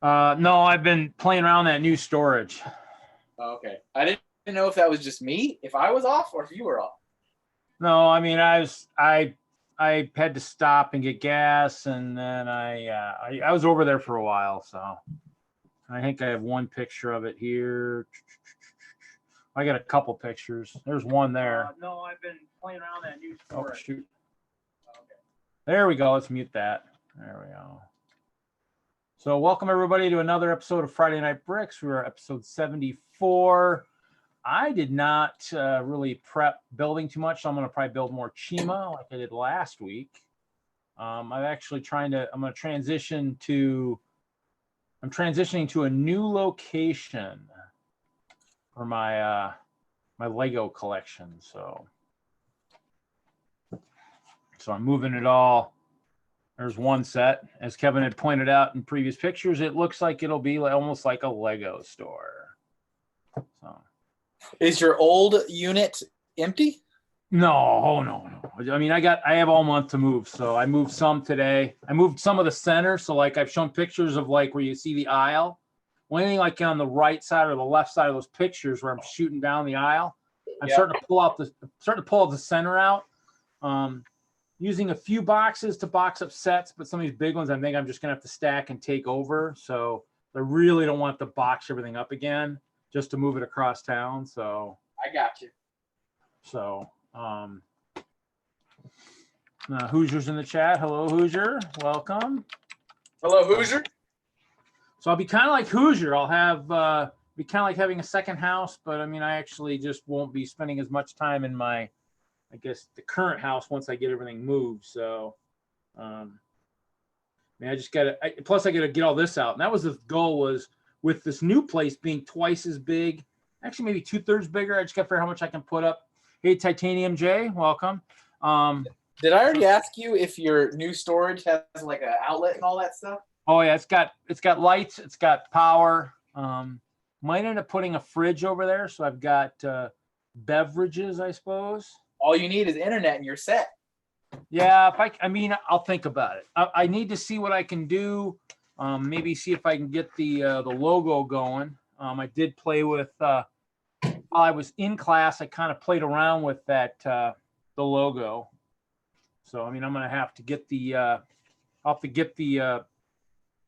No, I've been playing around that new storage. Oh, okay. I didn't know if that was just me, if I was off, or if you were off. No, I mean I had to stop and get gas, and then I was over there for a while, so I think I have one picture of it here. I got a couple pictures. There's one there. No, I've been playing around that new storage. Oh, shoot. Okay. There we go. Let's mute that. There we go. So welcome everybody to another episode of Friday Night Bricks. We're episode 74. I did not really prep building too much, so I'm going to probably build more Chima like I did last week. I'm transitioning to a new location for my my Lego collection. So I'm moving it all. There's one set. As Kevin had pointed out in previous pictures, it looks like it'll be almost like a Lego store. So, is your old unit empty? No. I mean, I have all month to move. So I moved some today. I moved some of the center. So like I've shown pictures of like where you see the aisle. Well, anything like on the right side or the left side of those pictures where I'm shooting down the aisle, I'm starting to pull the center out. Using a few boxes to box up sets, but some of these big ones, I think I'm just gonna have to stack and take over. So I really don't want to box everything up again just to move it across town. So I got you. So Hoosier's in the chat. Hello, Hoosier. Welcome. Hello, Hoosier. So I'll be kind of like Hoosier. I'll have be kind of like having a second house, but I mean, I actually just won't be spending as much time in my, I guess, the current house once I get everything moved. So, I mean, I just got to, plus I got to get all this out. And that was the goal, was with this new place being twice as big, actually maybe 2/3 bigger. I just got to figure out how much I can put up. Hey, Titanium J, welcome. Did I already ask you if your new storage has like an outlet and all that stuff? Oh yeah, it's got lights, it's got power. Might end up putting a fridge over there, so I've got beverages, I suppose. All you need is internet and you're set. Yeah, I'll think about it. I need to see what I can do. Maybe see if I can get the logo going. I did play with while I was in class. I kind of played around with that the logo. So I mean, I'm gonna have to get the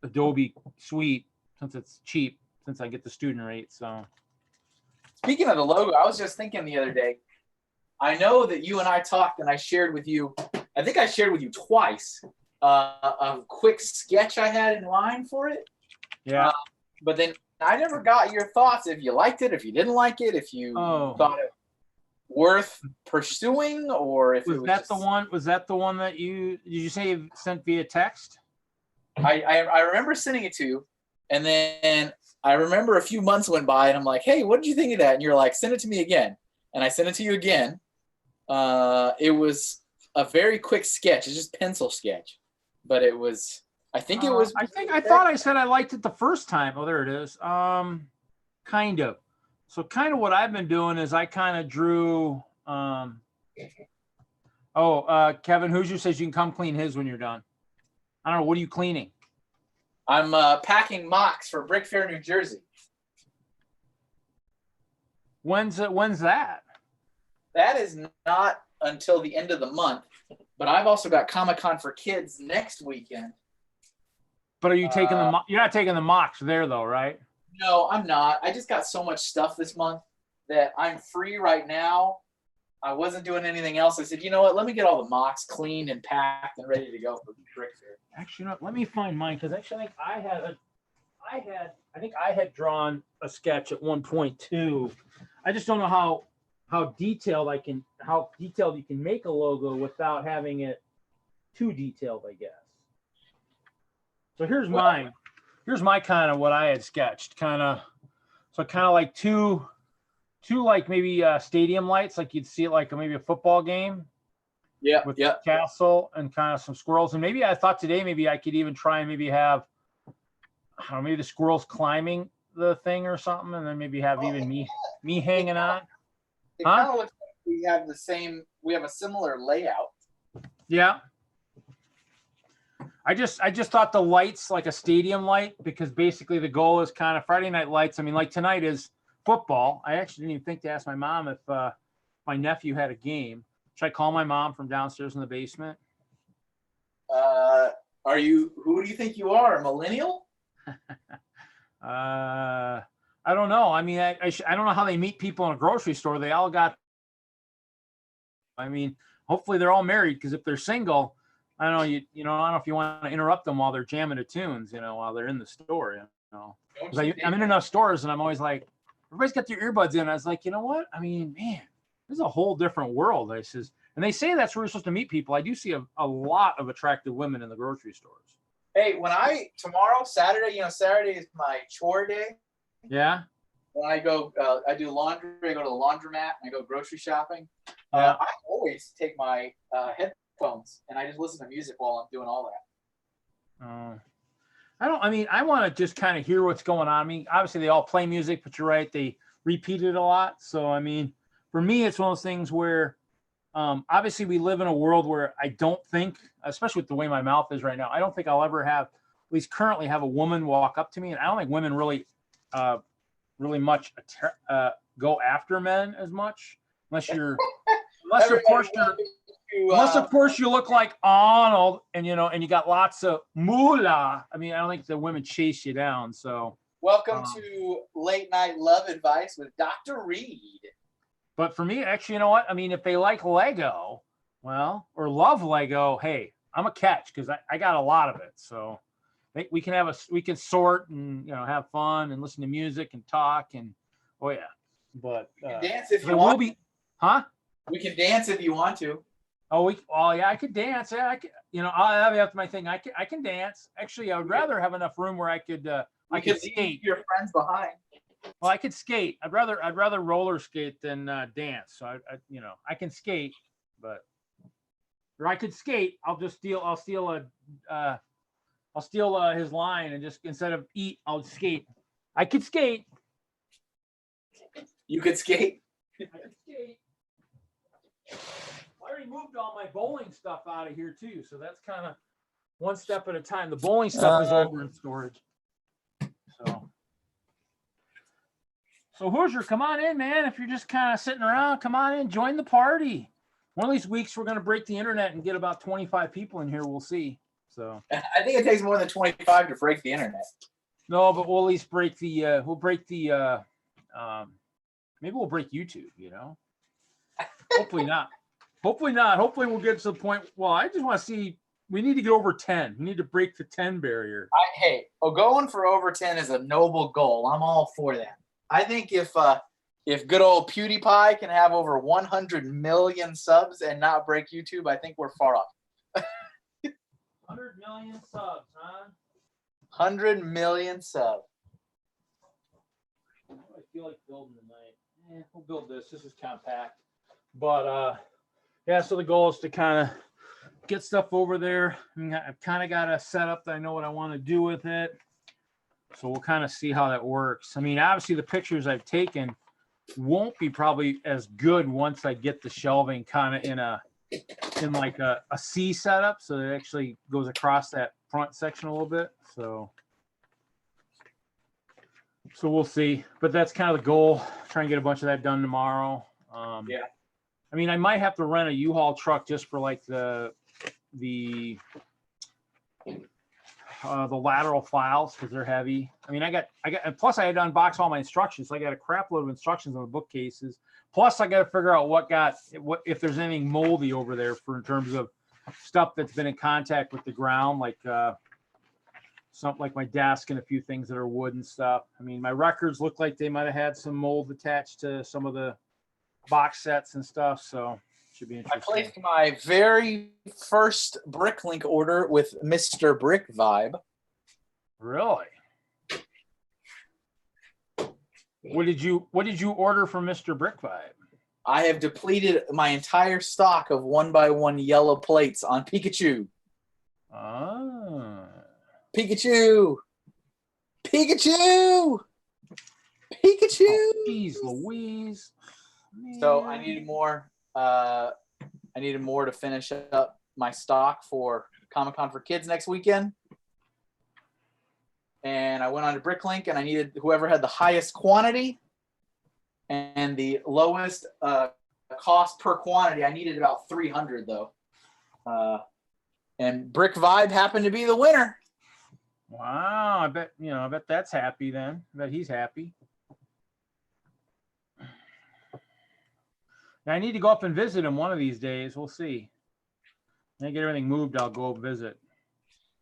Adobe Suite since it's cheap, since I get the student rate. So speaking of the logo, I was just thinking the other day, I know that you and I talked and I shared with you, I think I shared with you twice, a quick sketch I had in line for it. Yeah. But then I never got your thoughts, if you liked it, if you didn't like it, if you thought it worth pursuing, or if was that the one that did you say you sent via text? I remember sending it to you, and then I remember a few months went by and I'm like, hey, what did you think of that? And you're like, send it to me again. And I sent it to you again. It was a very quick sketch. It's just pencil sketch, but it was, I thought I said I liked it the first time. Oh, there it is. Kind of. So kind of what I've been doing is I kind of drew, Kevin Hoosier says you can come clean his when you're done. I don't know. What are you cleaning? I'm packing mocks for Brick Fair, New Jersey. When's that? That is not until the end of the month, but I've also got Comic-Con for Kids next weekend. But are you taking you're not taking the mocks there though, right? No, I'm not. I just got so much stuff this month that I'm free right now. I wasn't doing anything else. I said, you know what? Let me get all the mocks cleaned and packed and ready to go for Brick Fair. Actually, you know, let me find mine, because actually I think I had drawn a sketch at one point too. I just don't know how detailed you can make a logo without having it too detailed, I guess. So here's mine. Here's my kind of what I had sketched, kind of like two like maybe stadium lights, like you'd see it like maybe a football game. Yeah. With the castle and kind of some squirrels. And maybe I thought today maybe I could even try and maybe have, I don't know, maybe the squirrels climbing the thing or something, and then maybe have even me hanging on. It kind of looks like we have a similar layout. Yeah. I just thought the lights like a stadium light, because basically the goal is kind of Friday night lights. I mean, like tonight is football. I actually didn't even think to ask my mom if my nephew had a game. Should I call my mom from downstairs in the basement? Who do you think you are, a millennial? I don't know. I mean, I don't know how they meet people in a grocery store. They all got, I mean, hopefully they're all married, because if they're single, I don't know, I don't know if you want to interrupt them while they're jamming to tunes, while they're in the store, 'Cause I'm in enough stores and I'm always like, everybody's got their earbuds in. I was like, you know what? I mean, man, this is a whole different world. I says, and they say that's where you're supposed to meet people. I do see a lot of attractive women in the grocery stores. Hey, tomorrow, Saturday, Saturday is my chore day. Yeah. When I go, I do laundry, I go to the laundromat, and I go grocery shopping. Yeah. I always take my headphones and I just listen to music while I'm doing all that. I want to just kind of hear what's going on. I mean, obviously they all play music, but you're right, they repeat it a lot. So, I mean, for me, it's one of those things where obviously we live in a world where I don't think, especially with the way my mouth is right now, I don't think I'll ever have, at least currently, have a woman walk up to me. And I don't think women really much go after men as much, unless of course you look like Arnold and and you got lots of moolah. I mean, I don't think the women chase you down. So welcome to Late Night Love Advice with Dr. Reed. But for me, actually, you know what? I mean, if they like Lego, or love Lego, hey, I'm a catch, because I got a lot of it. So we can sort and have fun and listen to music and talk and oh yeah. But dance if you want. We can dance if you want to. Yeah, I could dance. Yeah, I could. I'll have my thing. I can dance. Actually, I would rather have enough room where I could skate. Leave your friends behind. Well, I could skate. I'd rather roller skate than dance. So I can skate, or I could skate. I'll steal his line, and just instead of eat, I'll skate. I could skate. You could skate. I could skate. I already moved all my bowling stuff out of here too, so that's kind of one step at a time. The bowling stuff is over in storage. So Hoosier, come on in, man. If you're just kind of sitting around, come on in, join the party. One of these weeks, we're going to break the internet and get about 25 people in here. We'll see. So I think it takes more than 25 to break the internet. No, but we'll at least break the. Maybe we'll break YouTube. Hopefully not. Hopefully not. Hopefully we'll get to the point. Well, I just want to see. We need to get over 10. We need to break the 10 barrier. Going for over 10 is a noble goal. I'm all for that. I think if good old PewDiePie can have over 100 million subs and not break YouTube, I think we're far off. 100 million subs, huh? 100 million subs. I feel like building tonight. We'll build this. This is compact. But yeah, so the goal is to kind of get stuff over there. I mean, I've kind of got a setup that I know what I want to do with it. So we'll kind of see how that works. I mean, obviously the pictures I've taken won't be probably as good once I get the shelving kind of in like a C setup. So it actually goes across that front section a little bit. So we'll see, but that's kind of the goal. Try and get a bunch of that done tomorrow. Yeah. I mean, I might have to rent a U-Haul truck just for like the lateral files, because they're heavy. I mean, I got, and plus I had to unbox all my instructions. So I got a crap load of instructions on the bookcases. Plus I got to figure out what if there's anything moldy over there in terms of stuff that's been in contact with the ground, like something like my desk and a few things that are wood and stuff. I mean, my records look like they might have had some mold attached to some of the box sets and stuff. So should be interesting. I placed my very first Bricklink order with Mr. Brick Vibe. Really? What did you order from Mr. Brick Vibe? I have depleted my entire stock of 1x1 yellow plates on Pikachu. Ah. Pikachu! Pikachu! Pikachu! Oh, geez, Louise. Man. So I needed more. I needed more to finish up my stock for Comic-Con for Kids next weekend. And I went on to Bricklink, and I needed whoever had the highest quantity and the lowest cost per quantity. I needed about 300 though. And Brick Vibe happened to be the winner. Wow, I bet that's happy then. I bet he's happy. Now, I need to go up and visit him one of these days. We'll see. When I get everything moved, I'll go visit.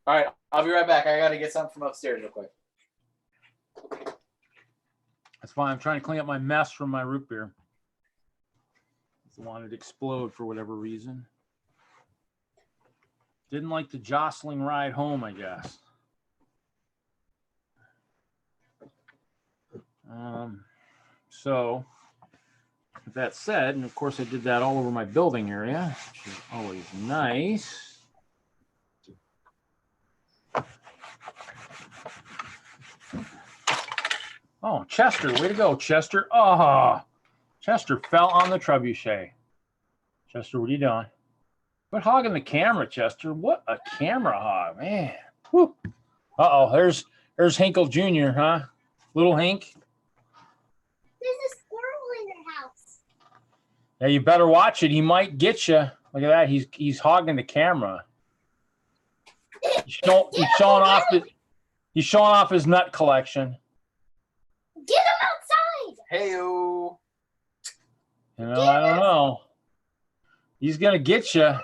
All right, I'll be right back. I got to get something from upstairs real quick. That's fine. I'm trying to clean up my mess from my root beer. I wanted to explode for whatever reason. Didn't like the jostling ride home, I guess. So, with that said, and of course I did that all over my building area, which is always nice. Oh, Chester, way to go, Chester. Oh, Chester fell on the trebuchet. Chester, what are you doing? Quit hogging the camera, Chester. What a camera hog, man. Whew. Uh-oh, there's Hinkle Jr., huh? Little Hink. There's a squirrel in your house. Yeah, you better watch it. He might get you. Look at that. He's hogging the camera. He's showing off his nut collection. Get him outside. Hey-o. I don't know. He's gonna get you. He's a nice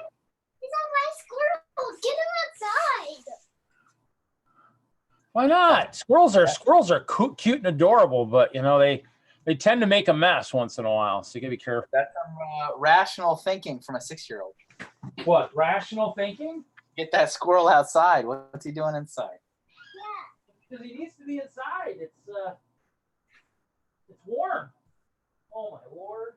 squirrel. Get him outside. Why not? Squirrels are cute and adorable, but they tend to make a mess once in a while, so you gotta be careful. That's some rational thinking from a 6-year-old. What, rational thinking? Get that squirrel outside. What's he doing inside? Yeah. Because he needs to be inside. It's warm. Oh my Lord.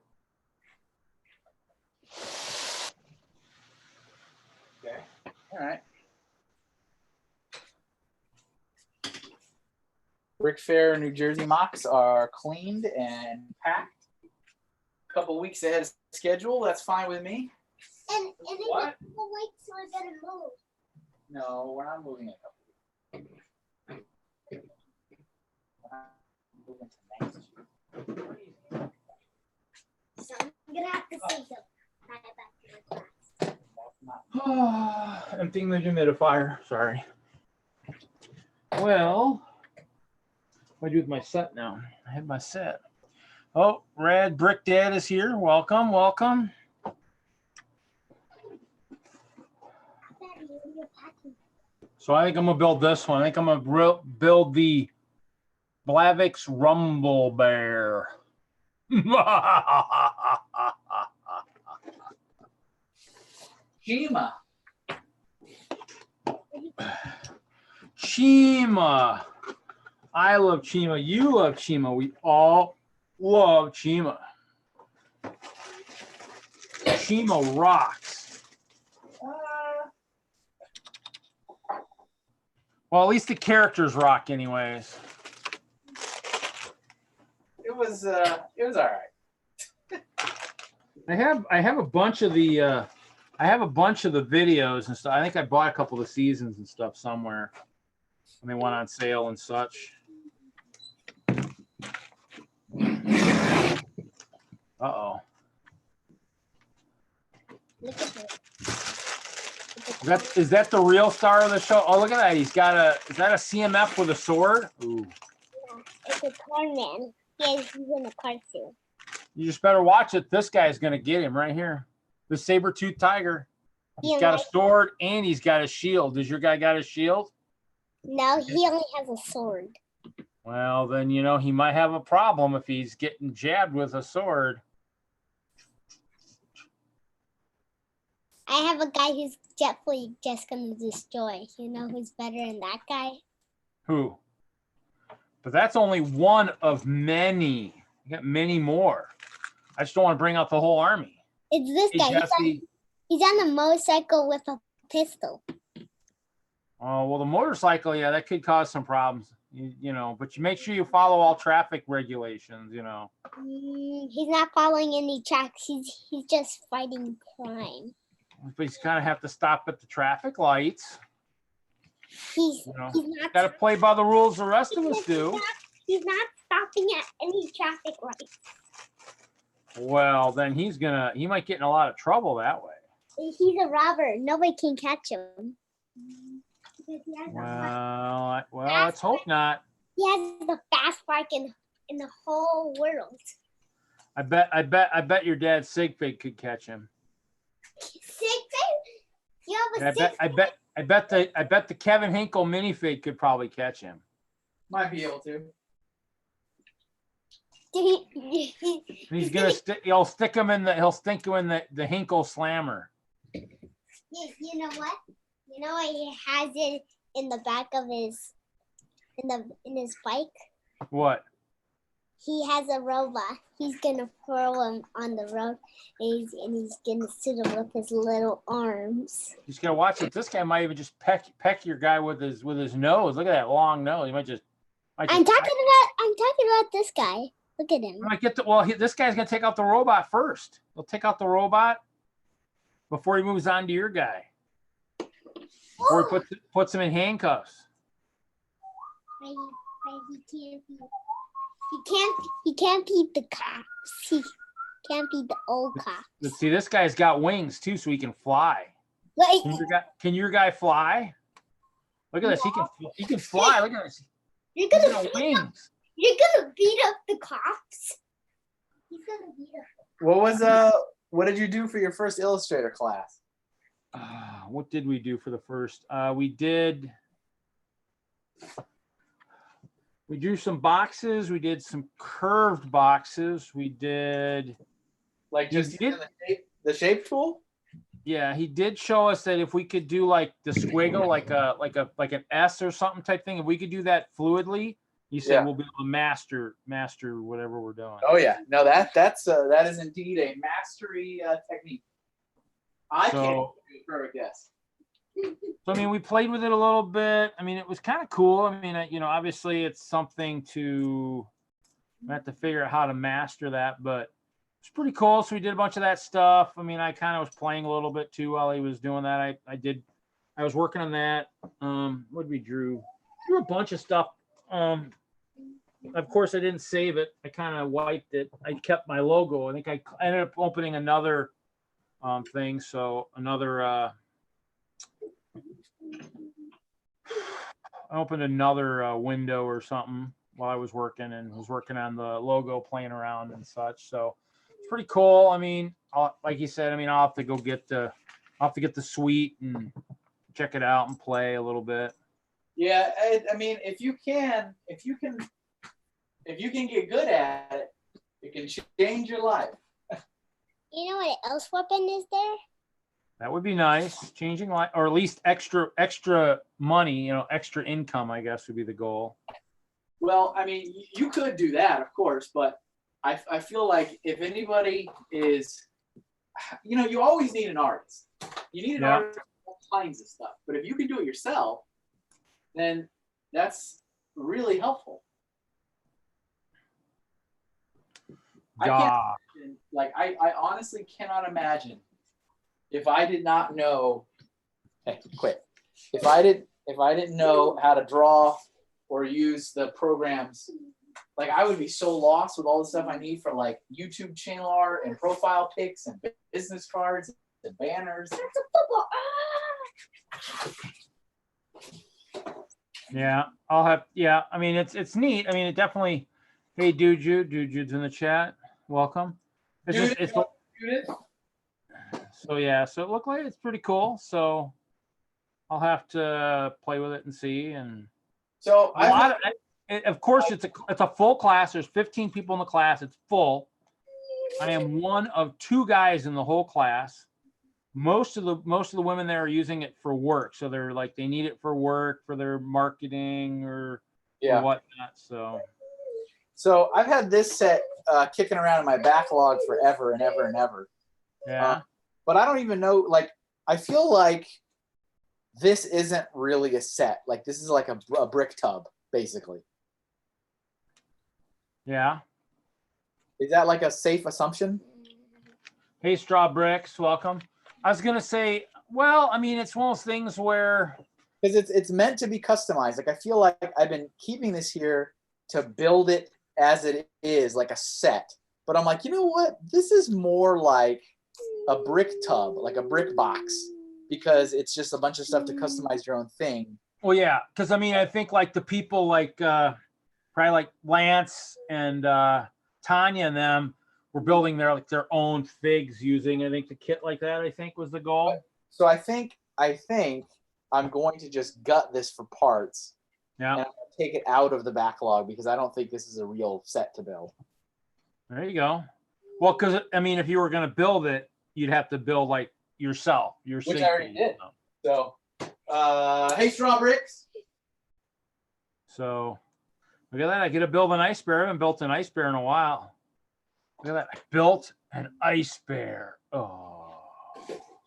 Okay. All right. Brick Fair New Jersey mocks are cleaned and packed. A couple weeks ahead of schedule. That's fine with me. And in a What? couple weeks we're gonna move. No, we're not moving in a couple weeks. We're not moving to Main Street. So I'm gonna have to say them. Back to the class. That's not. Emptying the humidifier. Sorry. Well, what do I do with my set now? I had my set. Oh, Rad Brick Dad is here. Welcome, welcome. Daddy, what are you packing? So I think I'm gonna build this one. I think I'm gonna build the Blavix Rumble Bear. Shima. Chima. I love Chima. You love Chima. We all love Chima. Chima rocks. Well, at least the characters rock anyways. It was all right. I have a bunch of the videos and stuff. I think I bought a couple of seasons and stuff somewhere when they went on sale and such. Uh-oh. Look at it. Is that the real star of the show? Oh, look at that. Is that a CMF with a sword? Ooh. Yeah, it's a corn man. He's in a cartoon. You just better watch it. This guy's going to get him right here. The saber-toothed tiger. He's Yeah, got a like- sword and he's got a shield. Does your guy got a shield? No, he only has a sword. Well, then, he might have a problem if he's getting jabbed with a sword. I have a guy who's definitely just gonna destroy. You know who's better than that guy? Who? But that's only one of many. You got many more. I just don't want to bring out the whole army. It's this Hey, guy. Jesse. He's on a motorcycle with a pistol. Oh, well, the motorcycle, yeah, that could cause some problems, but you make sure you follow all traffic regulations, He's not following any tracks. He's just fighting crime. But he's kind of have to stop at the traffic lights. He's You know, he's not got to play by the rules the rest of us do. he's not stopping at any traffic lights. Well, then he might get in a lot of trouble that way. He's a robber. Nobody can catch him. Because he has Well, let's hope not. he has the fast bike in the whole world. I bet your dad Sigfig could catch him. Sigfig? You have a And I bet the Kevin Hinkle minifig could probably catch him. Might be able to. He's gonna he'll stick him in the Hinkle slammer. You know what? You know what he has it in the back of his in his bike? What? He has a robot. He's gonna throw him on the road and he's gonna sit him with his little arms. He's gonna watch it. This guy might even just peck your guy with his nose. Look at that long nose. He might just. I'm talking about this guy. Look at him. This guy's gonna take out the robot first. He'll take out the robot before he moves on to your guy. Before he puts him in handcuffs. He can't beat the cops. He can't beat the old cops. Let's see, this guy's got wings too, so he can fly. Like, Can your guy fly? Look at this. He can fly. Look at this. You're He's gonna got wings. beat up the cops. He's gonna beat up. What did you do for your first Illustrator class? What did we do for the first? We drew some boxes. We did some curved boxes. We did. Like just using the shape tool? Yeah, he did show us that if we could do like the squiggle, like an S or something type thing, if we could do that fluidly, he said we'll be able to master whatever we're doing. Oh yeah, no, that is indeed a mastery technique. I can't do a perfect yes. So I mean, we played with it a little bit. I mean, it was kind of cool. I mean, obviously it's something to have to figure out how to master that, but it's pretty cool. So we did a bunch of that stuff. I mean, I kind of was playing a little bit too while he was doing that. I was working on that. What did we drew? Drew a bunch of stuff. Of course, I didn't save it. I kind of wiped it. I kept my logo. I think I ended up opening another thing. So I opened another window or something while I was working and was working on the logo, playing around and such. So it's pretty cool. I mean, like you said, I'll have to go get the suite and check it out and play a little bit. Yeah, I mean, if you can get good at it, it can change your life. You know what else weapon is there? That would be nice. Changing life, or at least extra money, extra income, I guess would be the goal. Well, I mean, you could do that, of course, but I feel like if anybody is, you always need an artist. You need an artist for all kinds of stuff. But if you can do it yourself, then that's really helpful. I honestly cannot imagine if I did not know. Hey, quit. If I didn't know how to draw or use the programs, like I would be so lost with all the stuff I need for like YouTube channel art and profile pics and business cards and banners. That's a football. Yeah, I mean, it's neat. I mean, it definitely. Hey, Dude's in the chat. Welcome. So it looked like it's pretty cool. So I'll have to play with it and see. And so of course, it's a full class. There's 15 people in the class. It's full. I am one of two guys in the whole class. Most of the women there are using it for work. So they're like, they need it for work, for their marketing or whatnot. So I've had this set kicking around in my backlog forever and ever and ever. Yeah. But I don't even know, like, I feel like this isn't really a set. Like, this is like a brick tub, basically. Yeah. Is that like a safe assumption? Hey, Straw Bricks, welcome. I was gonna say, well, I mean, it's one of those things where, Because it's meant to be customized. Like I feel like I've been keeping this here to build it as it is, like a set. But I'm like, you know what? This is more like a brick tub, like a brick box, because it's just a bunch of stuff to customize your own thing. well, yeah, because I mean, I think like the people like probably like Lance and Tanya and them were building their own figs using, I think, the kit like that. I think was the goal. So I think I'm going to just gut this for parts Yeah, and I'm gonna take it out of the backlog because I don't think this is a real set to build. there you go. Well, because I mean, if you were gonna build it, you'd have to build like yourself, your Which sig I already feed, did. So, hey, Straw Bricks. So look at that. I get to build an ice bear. I haven't built an ice bear in a while. Look at that. I built an ice bear. Oh,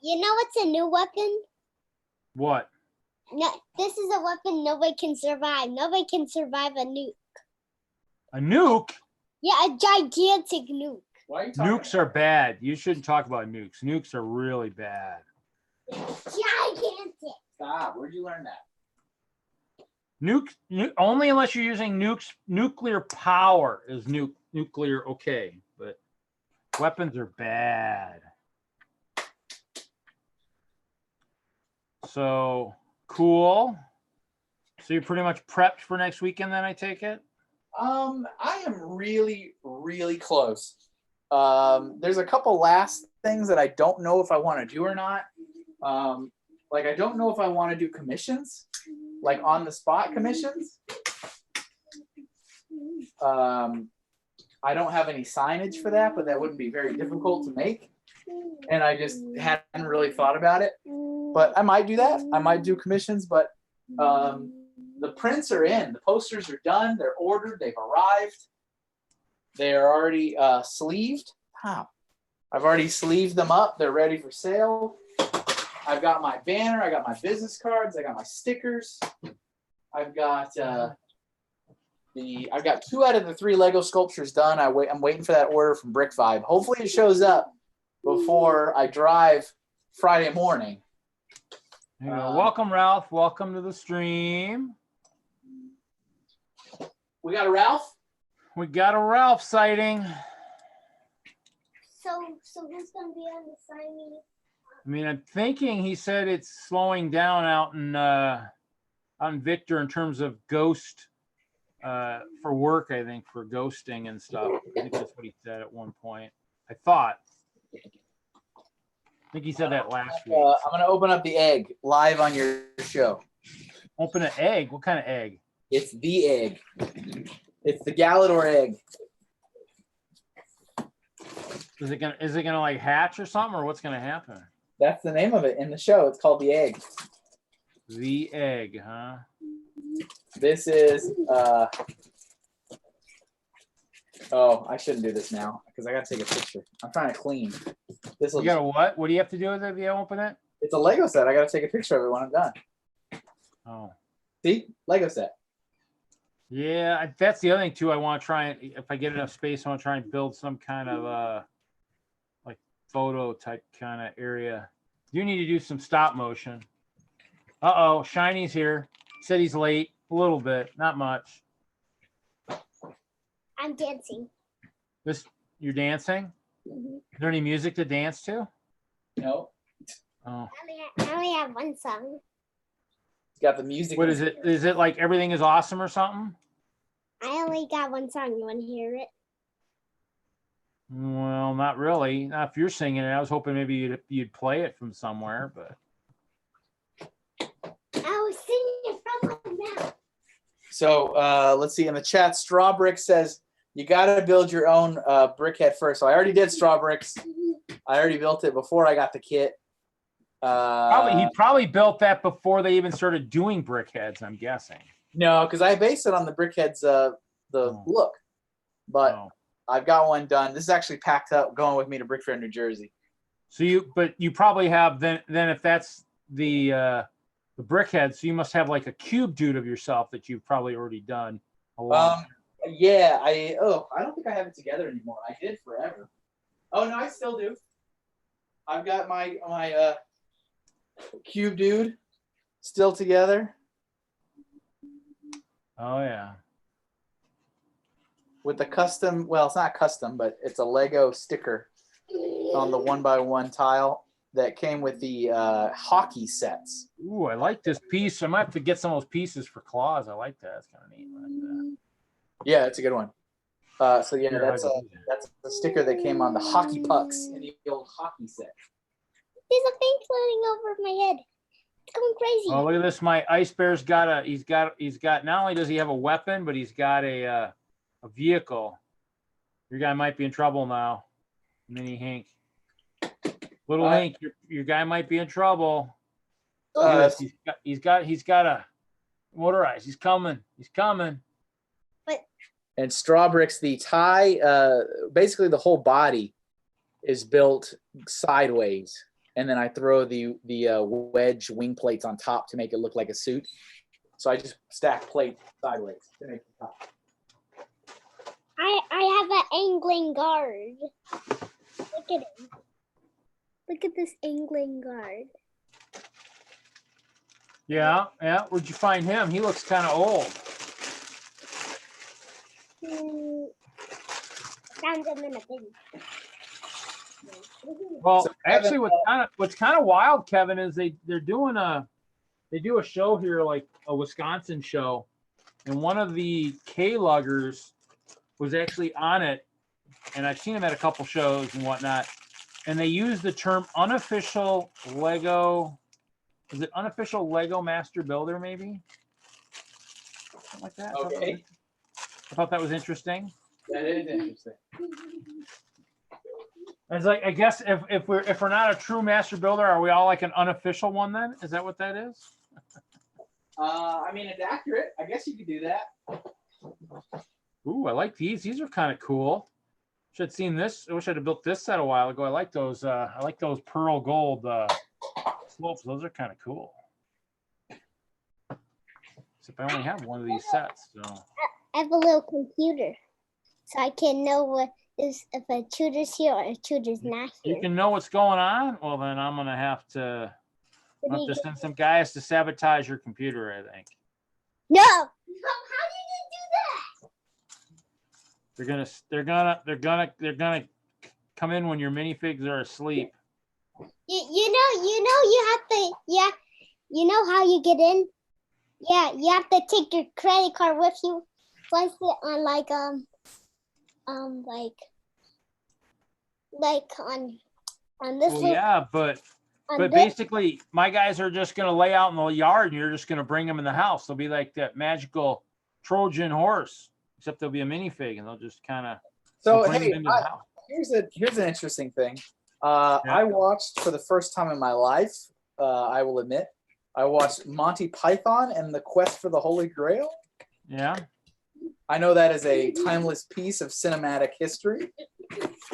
You know what's a new weapon? what? No, this is a weapon nobody can survive. Nobody can survive a nuke. A nuke? Yeah, a gigantic nuke. Why are you talking Nukes are bad. You shouldn't talk about nukes. Nukes are really bad. Gigantic. Stop. Where'd you learn that? Only unless you're using nuclear power is nuclear okay, but weapons are bad. So cool. So you're pretty much prepped for next weekend then, I take it? I am really, really close. There's a couple last things that I don't know if I want to do or not. Like I don't know if I want to do commissions, like on the spot commissions. I don't have any signage for that, but that wouldn't be very difficult to make. And I just hadn't really thought about it. But I might do that. I might do commissions, but the prints are in. The posters are done. They're ordered. They've arrived. They are already sleeved. Wow. I've already sleeved them up. They're ready for sale. I've got my banner. I got my business cards. I got my stickers. I've got I've got 2 out of the 3 Lego sculptures done. I'm waiting for that order from Brick Vibe. Hopefully it shows up before I drive Friday morning. You know, welcome, Ralph. Welcome to the stream. We got a Ralph. We got a Ralph sighting. So who's gonna be on the signing? I mean, I'm thinking he said it's slowing down out in Victor in terms of ghost for work, I think, for ghosting and stuff. I think that's what he said at one point. I thought. I think he said that last week. I'm going to open up the egg live on your show. Open an egg? What kind of egg? It's the egg. It's the Galador egg. Is it gonna like hatch or something, or what's gonna happen? That's the name of it in the show. It's called The Egg. The egg, huh? This is oh, I shouldn't do this now because I gotta take a picture. I'm trying to clean. This will You got a what? What do you have to do with it if you open it? It's a Lego set. I gotta take a picture of it when I'm done. Oh. See? Lego set. Yeah, that's the other thing too. I want to try and if I get enough space, I want to try and build some kind of like photo type kind of area. You need to do some stop motion. Uh-oh, Shiny's here. Said he's late a little bit, not much. I'm dancing. You're dancing? Mhm. Is there any music to dance to? No. Oh. I only have one song. It's got the music. What is it? Is it like Everything Is Awesome or something? I only got one song. You want to hear it? Well, not really. Not if you're singing it. I was hoping maybe you'd play it from somewhere, but I was singing it from my mouth. So let's see. In the chat, Strawbrick says you got to build your own brickhead first. So I already did Strawbricks. I already built it before I got the kit. he probably built that before they even started doing brickheads, I'm guessing. No, because I based it on the brickheads look. But I've got one done. This is actually packed up, going with me to Brick Fair, New Jersey. So you probably have then if that's the brickhead, so you must have like a cube dude of yourself that you've probably already done a lot. Yeah, I don't think I have it together anymore. I did forever. Oh no, I still do. I've got my Cube Dude still together Oh yeah. with the custom. Well, it's not custom, but it's a Lego sticker on the 1x1 tile that came with the hockey sets. Ooh, I like this piece. I might have to get some of those pieces for claws. I like that. It's kind of neat. I like that. Yeah, it's a good one. So yeah, Here, that's how'd you do that? that's the sticker that came on the hockey pucks in the old hockey set. There's a thing floating over my head. It's going crazy. Oh, look at this. My Ice Bear's got he's got, not only does he have a weapon, but he's got a vehicle. Your guy might be in trouble now. Mini Hank. Little Hank, your guy might be in trouble. Look at this. He's got a motorized. He's coming. He's coming. And Strawbricks, the tie, basically the whole body is built sideways. And then I throw the wedge wing plates on top to make it look like a suit. So I just stack plates sideways to make the top. I have an angling guard. Look at him. Look at this angling guard. Yeah. Where'd you find him? He looks kind of old. Found him in a bin. Well, So, actually, what's kind of wild, Kevin, is they do a show here, like a Wisconsin show, and one of the K-luggers was actually on it, and I've seen him at a couple shows and whatnot, and they use the term unofficial Lego. Is it unofficial Lego Master Builder, maybe? Something like that. Okay. I thought that was interesting. That is interesting. It's like, I guess if we're not a true master builder, are we all like an unofficial one then? Is that what that is? I mean, it's accurate. I guess you could do that. Ooh, I like these. These are kind of cool. Should have seen this. I wish I'd have built this set a while ago. I like those. I like those pearl gold slopes. Those are kind of cool. Except I only have one of these sets, so. I have a little computer, so I can know what is if a tutor's here or a tutor's not here. You can know what's going on. Well, then I'm gonna have to send some guys to sabotage your computer, I think. No. How did you do that? They're gonna come in when your minifigs are asleep. You have to, yeah, you know how you get in? Yeah, you have to take your credit card with you. Place it on like on this Well, little, yeah, but on this, basically my guys are just gonna lay out in the yard and you're just gonna bring them in the house. They'll be like that magical Trojan horse, except there'll be a minifig and they'll just kind of bring them into the house. Here's an interesting thing. I watched for the first time in my life, I will admit, I watched Monty Python and the Quest for the Holy Grail. Yeah. I know that is a timeless piece of cinematic history,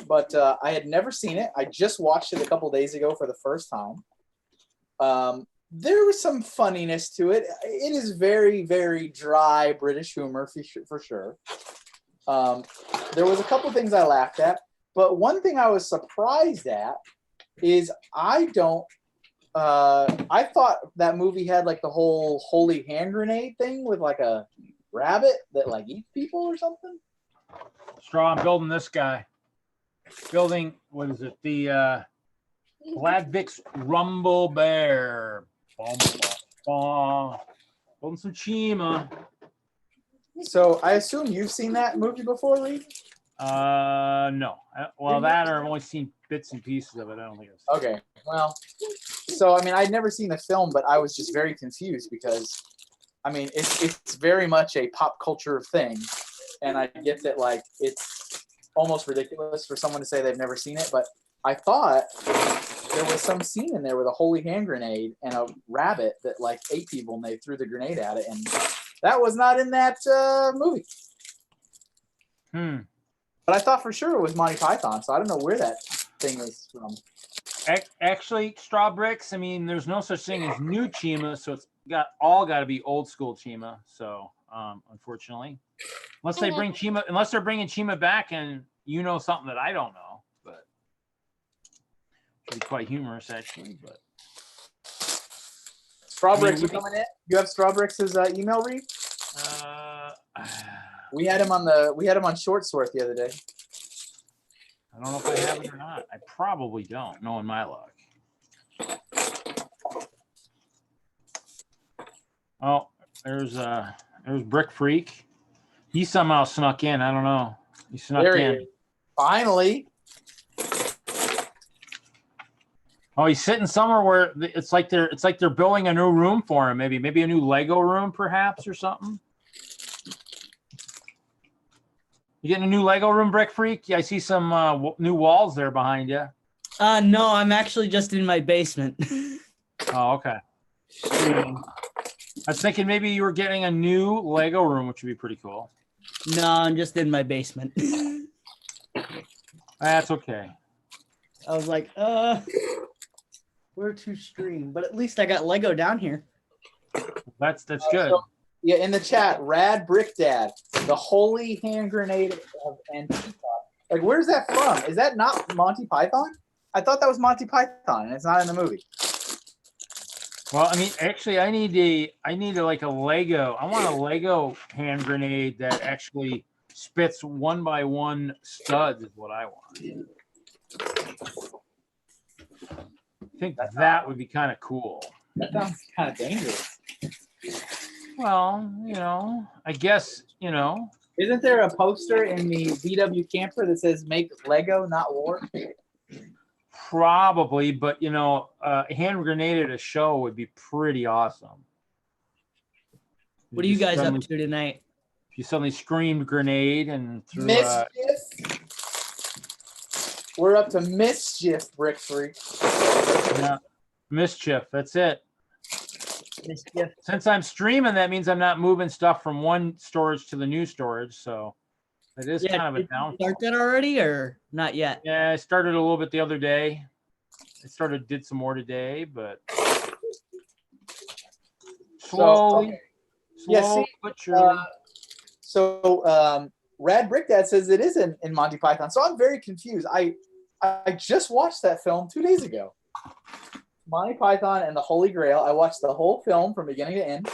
but I had never seen it. I just watched it a couple days ago for the first time. There was some funniness to it. It is very, very dry British humor for sure. There was a couple things I laughed at, but one thing I was surprised at is I thought that movie had like the whole holy hand grenade thing with like a rabbit that like eats people or something. Straw, I'm building this guy. Building, what is it? The Gladvix Rumble Bear. Building some Chima. So I assume you've seen that movie before, Reed? No. Well, that or I've only seen bits and pieces of it. I don't think I've seen Okay. Well, so I mean, I'd never seen the film, but I was just very confused because, I mean, it's very much a pop culture thing, and I get that like it's almost ridiculous for someone to say they've never seen it, but I thought there was some scene in there with a holy hand grenade and a rabbit that like ate people and they threw the grenade at it, and that was not in that movie. But I thought for sure it was Monty Python, so I don't know where that thing is from. Actually, Straw Bricks, I mean, there's no such thing as new Chima, so it's got to be old school Chima. So, unfortunately, unless they're bringing Chima back, and you know something that I don't know. But Should be quite humorous, actually. But Strawbricks are coming in. You have Strawbricks' email read? uh, I We had him on Short Sort the other day. don't know if I have it or not. I probably don't, knowing my luck. Oh, there's Brick Freak. He somehow snuck in. I don't know. He snuck There he in. is. Finally. Oh, he's sitting somewhere where it's like they're building a new room for him. Maybe a new Lego room, perhaps, or something. You getting a new Lego room, Brick Freak? Yeah, I see some new walls there behind you. No, I'm actually just in my basement. Oh, okay. I was thinking maybe you were getting a new Lego room, which would be pretty cool. No, I'm just in my basement. That's okay. I was like, where to stream? But at least I got Lego down here. That's good. So, yeah, in the chat, Rad Brick Dad, the holy hand grenade of Antifa. Like, where's that from? Is that not Monty Python? I thought that was Monty Python, and it's not in the movie. Well, I mean, actually, I need like a Lego. I want a Lego hand grenade that actually spits 1x1 studs is what I want. I think that would be kind of cool. That sounds kind of dangerous. Well, I guess, Isn't there a poster in the VW camper that says "Make Lego, not war"? probably, but a hand grenade at a show would be pretty awesome. What are you guys up to tonight? If you suddenly screamed grenade and threw Mischief. We're up to mischief, Brick Freak. mischief, that's it. Mischief. Since I'm streaming, that means I'm not moving stuff from one storage to the new storage, so it is kind of a Did you downfall. start that already or not yet? Yeah, I started a little bit the other day. Did some more today, but slowly, Yeah, see, but surely. Rad Brick Dad says it is in Monty Python. So I'm very confused. I just watched that film 2 days ago. Monty Python and the Holy Grail. I watched the whole film from beginning to end,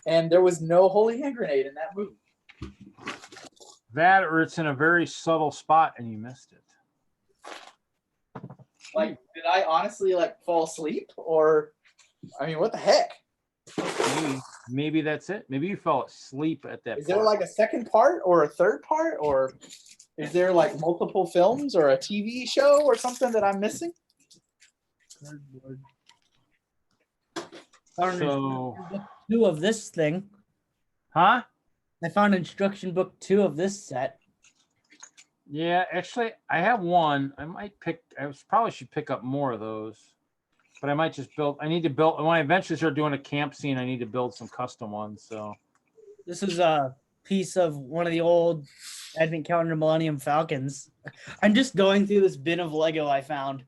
and there was no holy hand grenade in that movie. That, or it's in a very subtle spot and you missed it. Like, did I honestly fall asleep, or I mean, what the heck? Maybe that's it. Maybe you fell asleep at that. Is there a second part or a third part, or is there multiple films or a TV show or something that I'm missing? So, 2 of this thing. huh? I found instruction book 2 of this set. Yeah, actually, I have one. I probably should pick up more of those, but I might just build. I need to build when I eventually start doing a camp scene. I need to build some custom ones. So This is a piece of one of the old Advent Calendar Millennium Falcons. I'm just going through this bin of Lego I found.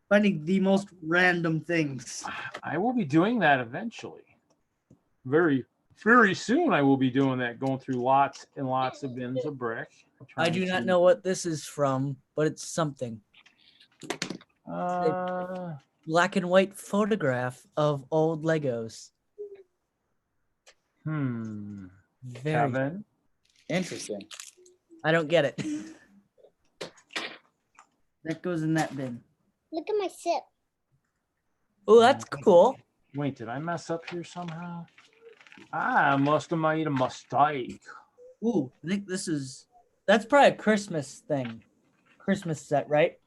Finding the most random things. I will be doing that eventually. Very, very soon, I will be doing that, going through lots and lots of bins of brick. I do not know what this is from, but it's something. Black and white photograph of old Legos. Very. Kevin. Interesting. I don't get it. That goes in that bin. Look at my sip. Oh, that's cool. Wait, did I mess up here somehow? I must have made a mistake. Ooh, I think that's probably a Christmas thing. Christmas set, right?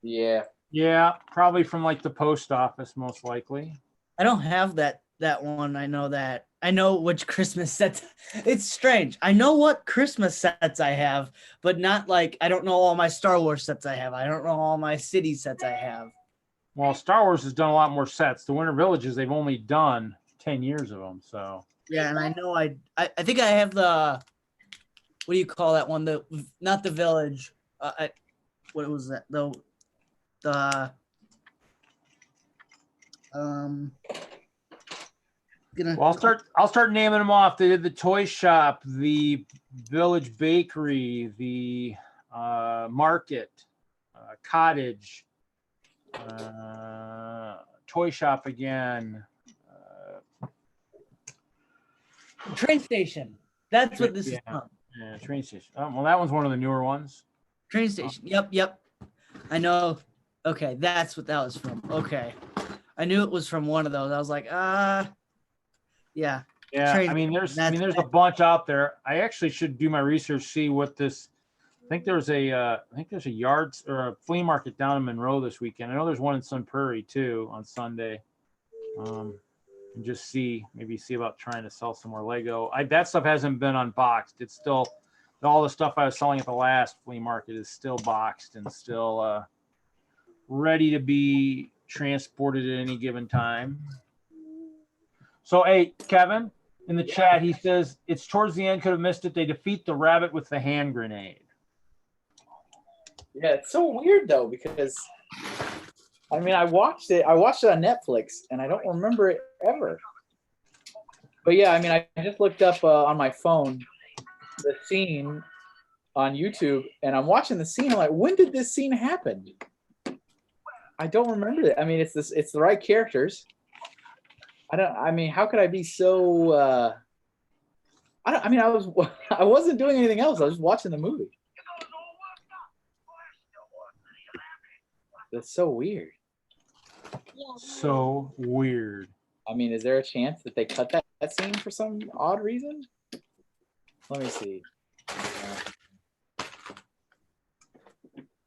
Yeah. Yeah, probably from the post office, most likely. I don't have that one. I know that. I know which Christmas sets. It's strange. I know what Christmas sets I have, but not I don't know all my Star Wars sets I have. I don't know all my city sets I have. Well, Star Wars has done a lot more sets. The Winter Villages, they've only done 10 years of them, so. Yeah, and I know I think I have the, what do you call that one? Not the village. What was that? Well, I'll start naming them off. They did the toy shop, the village bakery, the market, Cottage, Toy Shop again. Train station. That's what this is Yeah. from. Yeah, train station. Oh, well, that one's one of the newer ones. Train station. Yep. I know. Okay, that's what that was from. Okay. I knew it was from one of those. I was like, yeah. Yeah, Train I mean, station, there's a bunch out there. I actually should do my research, see what this. I think there's a yards or a flea market down in Monroe this weekend. I know there's one in Sun Prairie too on Sunday. And just maybe see about trying to sell some more Lego. That stuff hasn't been unboxed. It's still all the stuff I was selling at the last flea market is still boxed and still ready to be transported at any given time. So, hey, Kevin, in the chat, he says it's towards the end. Could have missed it. They defeat the rabbit with the hand grenade. Yeah, it's so weird though, because I mean, I watched it on Netflix and I don't remember it ever. But yeah, I mean, I just looked up on my phone the scene on YouTube and I'm watching the scene. I'm like, when did this scene happen? I don't remember it. I mean, it's the right characters. I mean, how could I be so I wasn't doing anything else. I was just watching the movie. That's so weird. Yeah. So weird. I mean, is there a chance that they cut that scene for some odd reason? Let me see.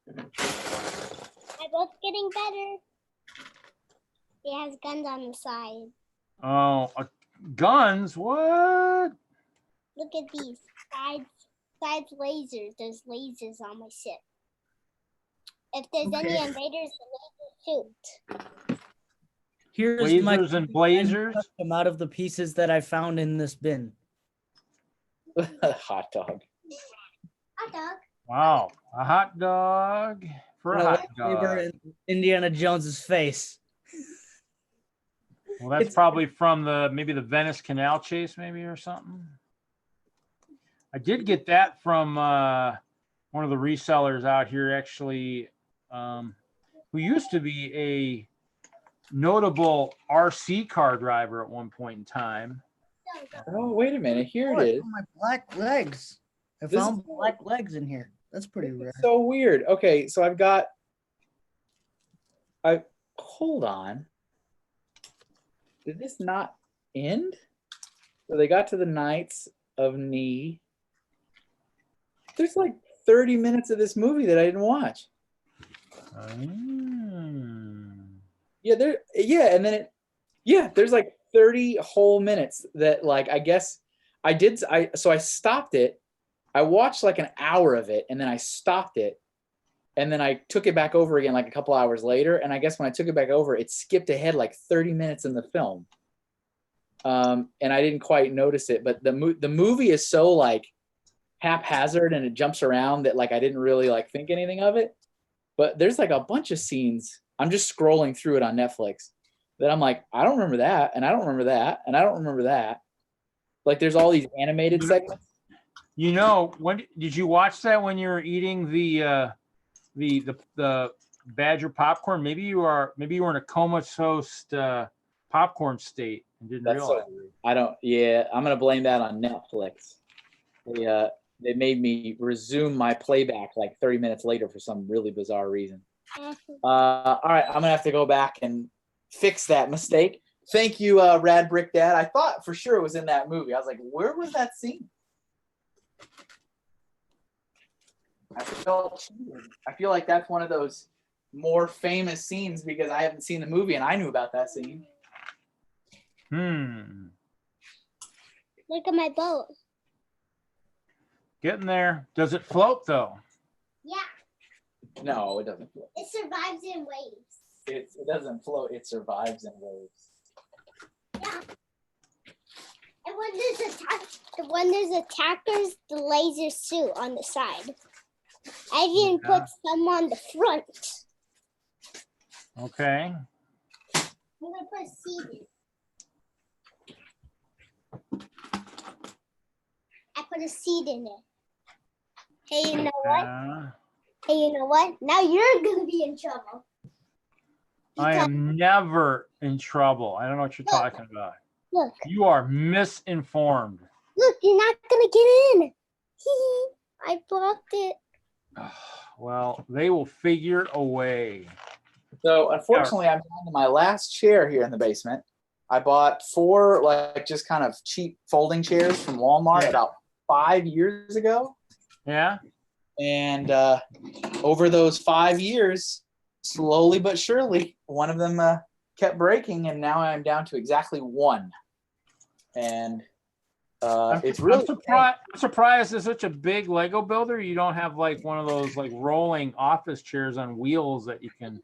My boat's getting better. It has guns on the side. Oh, guns? What? Look at these sides lasers. There's lasers on my ship. If there's any Okay. invaders, the lasers shoot. Here's my Lasers and blazers? them out of the pieces that I found in this bin. Hot dog. Hot dog. Wow, a hot dog for a And a hot lightsaber dog. in Indiana Jones's face. Well, that's probably from maybe the Venice Canal Chase, maybe, or something. I did get that from one of the resellers out here, actually, who used to be a notable RC car driver at one point in time. Oh, wait a minute. Here Oh, it I is. found my black legs. I This found is- black legs in here. That's pretty rare. So weird. Okay, so hold on. Did this not end? So they got to the Knights of Ni. There's like 30 minutes of this movie that I didn't watch. And then there's like 30 whole minutes that, like, I guess I stopped it. I watched like an hour of it and then I stopped it. And then I took it back over again like a couple hours later. And I guess when I took it back over, it skipped ahead like 30 minutes in the film. And I didn't quite notice it, but the movie is so like haphazard and it jumps around that like I didn't really like think anything of it. But there's like a bunch of scenes. I'm just scrolling through it on Netflix that I'm like, I don't remember that, and I don't remember that, and I don't remember that. Like there's all these animated segments. You know, when did you watch that when you were eating the Badger popcorn? Maybe you were in a comatose popcorn state and didn't That's realize. so weird. I'm gonna blame that on Netflix. They made me resume my playback like 30 minutes later for some really bizarre reason. All right, I'm gonna have to go back and fix that mistake. Thank you, Rad Brick Dad. I thought for sure it was in that movie. I was like, where was that scene? I feel like that's one of those more famous scenes because I haven't seen the movie and I knew about that scene. Look at my boat. Getting there. Does it float though? Yeah, No, it doesn't float. it survives in waves. It doesn't float. It survives in waves. Yeah. And when there's attackers, the lasers shoot on the side. I even Yeah. put some on the front. Okay. I'm gonna put a seed in. I put a seed in it. Hey, you know what? Hey, you know what? Now you're gonna be in trouble. I Because, am never in trouble. I don't know what you're Look. talking about. look, You are misinformed. look, you're not gonna get in. Hee. I blocked it. Well, they will figure a way. So unfortunately, I'm down to my last chair here in the basement. I bought 4 like just kind of cheap folding chairs from Walmart Yeah. about 5 years ago, Yeah? and over those 5 years, slowly but surely, one of them kept breaking, and now I'm down to exactly 1. And it's really I'm surprised as such a big Lego builder, you don't have like one of those like rolling office chairs on wheels that you can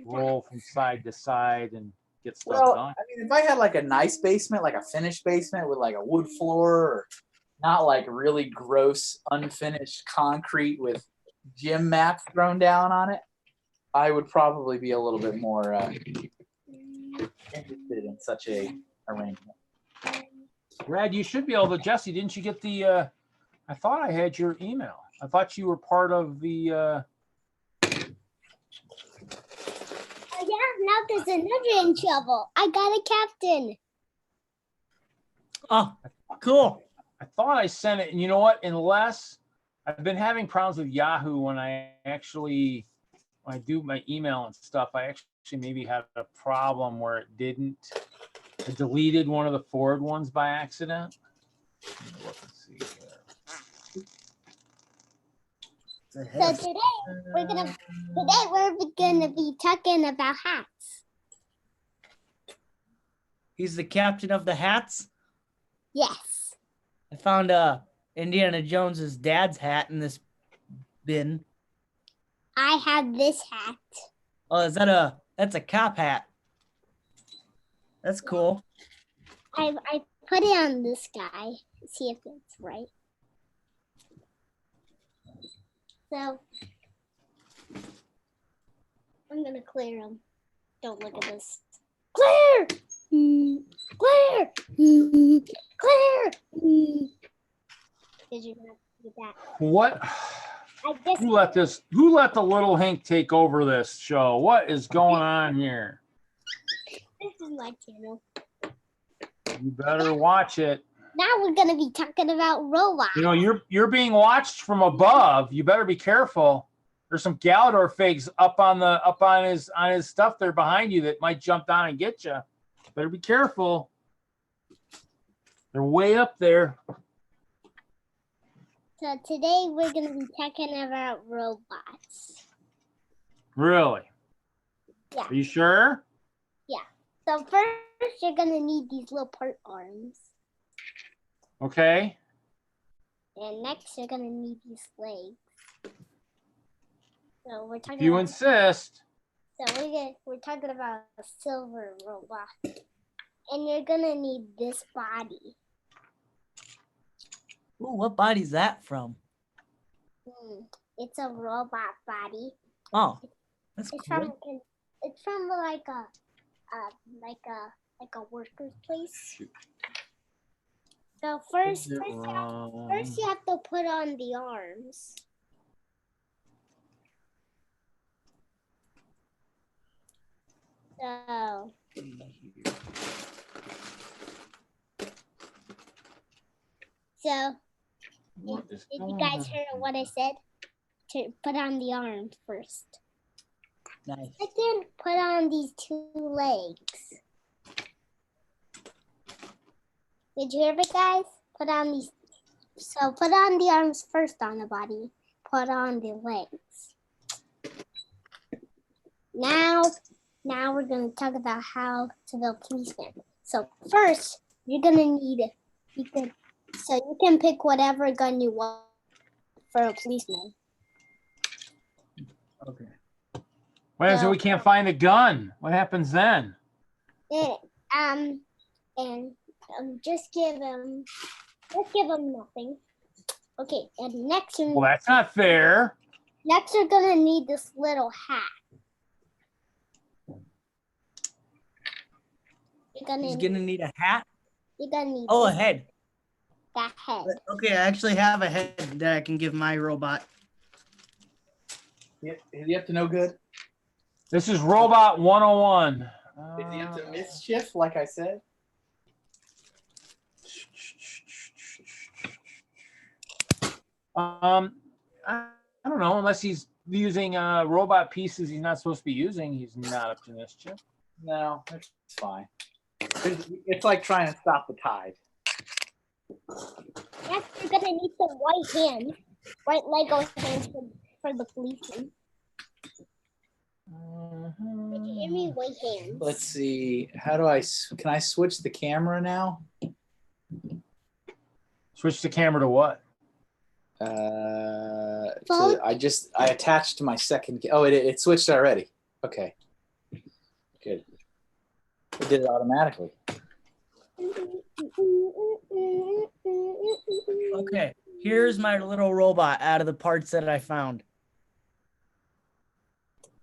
roll from side to side and get stuff well. done. I mean, if I had like a nice basement, like a finished basement with like a wood floor, or not like really gross unfinished concrete with gym mats thrown down on it, I would probably be a little bit more interested in such a arrangement. Brad, you should be able to. Jesse, didn't you get the? I thought I had your email. I thought you were part of the. Yeah, now there's another in trouble. I got a captain. Oh, cool. I thought I sent it, and you know what? Unless I've been having problems with Yahoo when I do my email and stuff, I actually maybe had a problem where it didn't. I deleted one of the forward ones by accident. Let's see here. So today we're gonna be talking about hats. He's the captain of the hats. Yes. I found Indiana Jones's dad's hat in this bin. I have this hat. Oh, that's a cop hat. That's cool. I put it on this guy. See if it's right. So I'm gonna clear him. Don't look at this. Clear! Clear! Clear! Did you not get that? What? I guess Who let the little Hank take over this show? What is going on here? this is my channel. You better watch it. Now we're gonna be talking about robots. You know, you're being watched from above. You better be careful. There's some Galador figs up on his stuff there behind you that might jump down and get you. Better be careful. They're way up there. So today we're gonna be talking about robots. Really? Yeah. Are you sure? So first you're gonna need these little part arms. Okay. And next you're gonna need these legs. So we're If talking you about insist. we're talking about a silver robot. And you're gonna need this body. Ooh, what body's that from? It's a robot body. Oh, that's It's cool. from like a worker's place. So first you have to put on the arms. So did you guys hear what I said? To put on the arms first. Nice. Second, put on these 2 legs. Did you hear it, guys? Put on these. So put on the arms first on the body. Put on the legs. Now we're gonna talk about how to build policemen. So first, you're gonna need you can pick whatever gun you want for a policeman. Okay. What happens if we can't find the gun? What happens then? Just give him nothing. Okay, and next Well, that's not fair. you're gonna need this little hat. He's gonna need a hat. You're gonna need Oh, a head. that head. Okay, I actually have a head that I can give my robot. Is he up to no good? This is Robot 101. Is he up to mischief, like I said? I don't know, unless he's using robot pieces he's not supposed to be using, he's not up to mischief. No, it's fine. It's like trying to stop the tide. Next, you're gonna need some white hands, white Lego hands for the policeman. Can you hear me? White hands. Let's see. How do can I switch the camera now? Switch the camera to what? I attached to my second. Oh, it switched already. Okay. Good. It did it automatically. Okay, here's my little robot out of the parts that I found.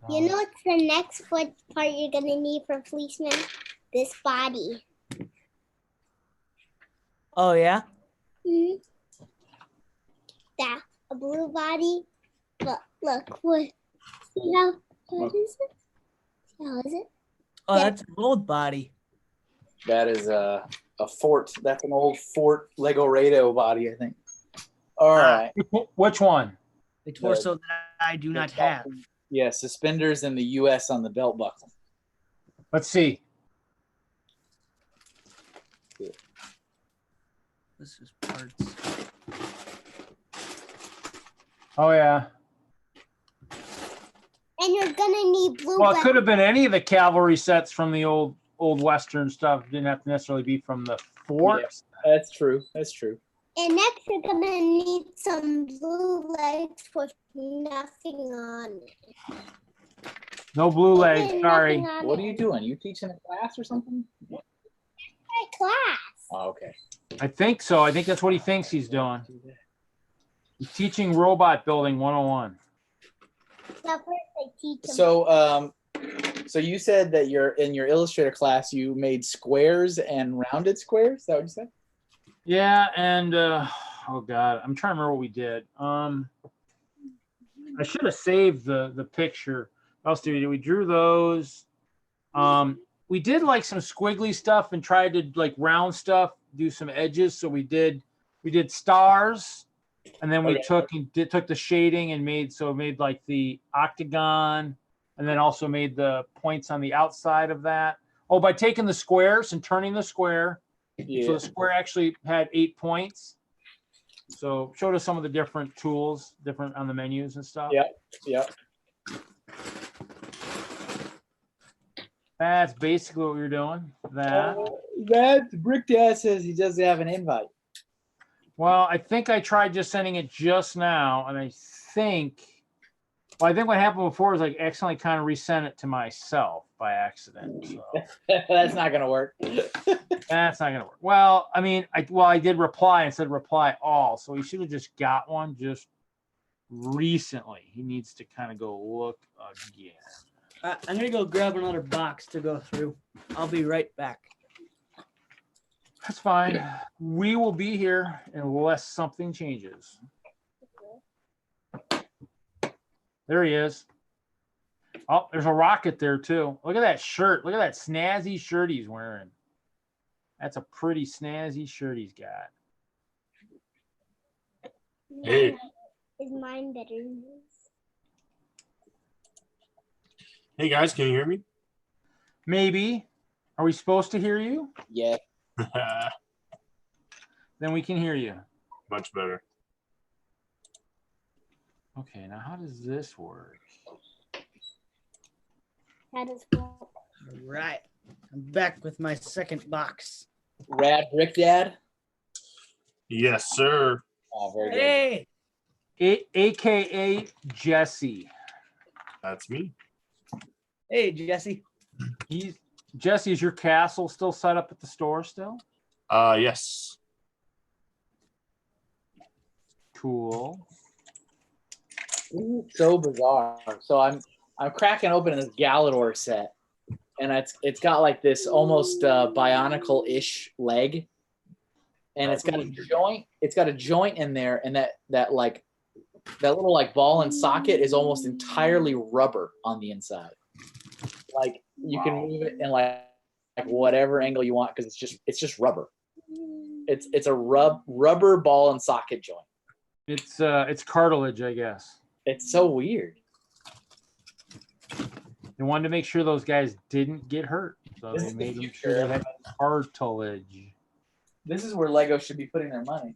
You know what's the next part you're gonna need for policeman? This body. Oh yeah? Hmm. That a blue body. But look, what? See how what is it? See how is it? Oh, Yeah. that's an old body. That is a fort. That's an old Fort Lego Radio body, I think. All right. Which one? The torso that I do not have. Yeah, suspenders and the US on the belt buckle. Let's see. This is parts. Oh yeah. And you're gonna need blue. Well, it could have been any of the cavalry sets from the old Western stuff. Didn't have to necessarily be from the forts. Yeah, that's true. That's true. And next, you're gonna need some blue legs with nothing on it. No blue legs. Nothing Sorry. on What are it. you doing? You teaching a class or something? My class. Oh, okay. I think so. I think that's what he thinks he's doing. He's teaching robot building 101. Now first I teach them. So you said that in your Illustrator class, you made squares and rounded squares. Is that what you said? Yeah, and oh god, I'm trying to remember what we did. I should have saved the picture. What else did we do? We drew those. We did like some squiggly stuff and tried to like round stuff, do some edges. So we did stars, and then we took the shading and made like the octagon, and then also made the points on the outside of that. Oh, by taking the squares and turning the square. Yeah. So the square actually had 8 points. So showed us some of the different tools, different on the menus and stuff. Yeah. That's basically what we were doing. That Brick Dad says he doesn't have an invite. Well, I think I tried just sending it just now, and I think what happened before is I accidentally kind of resent it to myself by accident. So. That's not gonna work. That's not gonna work. Well, I mean, I did reply and said reply all, so he should have just got one just recently. He needs to kind of go look again. I'm gonna go grab another box to go through. I'll be right back. That's fine. We will be here unless something changes. There he is. Oh, there's a rocket there too. Look at that shirt. Look at that snazzy shirt he's wearing. That's a pretty snazzy shirt he's got. Hey. Is mine better than this? Hey guys, can you hear me? Maybe. Are we supposed to hear you? Yeah. Then we can hear you. Much better. Okay, now how does this work? That is cool. All right. I'm back with my second box. Rad Brick Dad. Yes, sir. Oh, very good. Hey. AKA Jesse. That's me. Hey, Jesse. Jesse, is your castle still set up at the store still? Yes. Cool. So bizarre. So I'm cracking open this Galador set, and it's got like this almost bionicle-ish leg, and it's got a joint. It's got a joint in there, and that like that little like ball and socket is almost entirely rubber on the inside. Like you can move it in like whatever angle you want because it's just rubber. It's a rubber ball and socket joint. It's cartilage, I guess. It's so weird. They wanted to make sure those guys didn't get hurt, so This they is the made them future. sure they had cartilage. This is where Lego should be putting their money.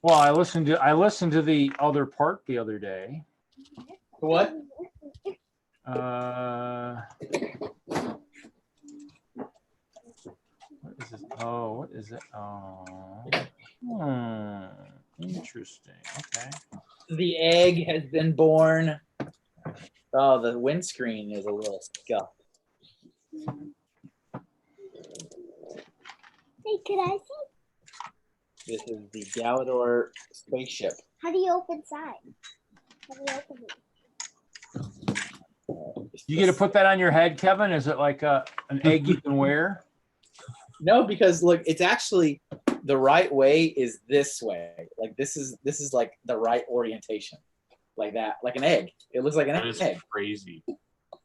Well, I listened to the other part the other day. What? What is this? Oh, what is it? Oh, interesting. Okay. The egg has been born. Oh, the windscreen is a little scuffed. Hey, could I see? This is the Galador spaceship. How do you open side? How do you open it? You get to put that on your head, Kevin? Is it like an egg you can wear? No, because look, it's actually the right way is this way. Like this is like the right orientation, like that, like an egg. It looks like an That is egg. crazy.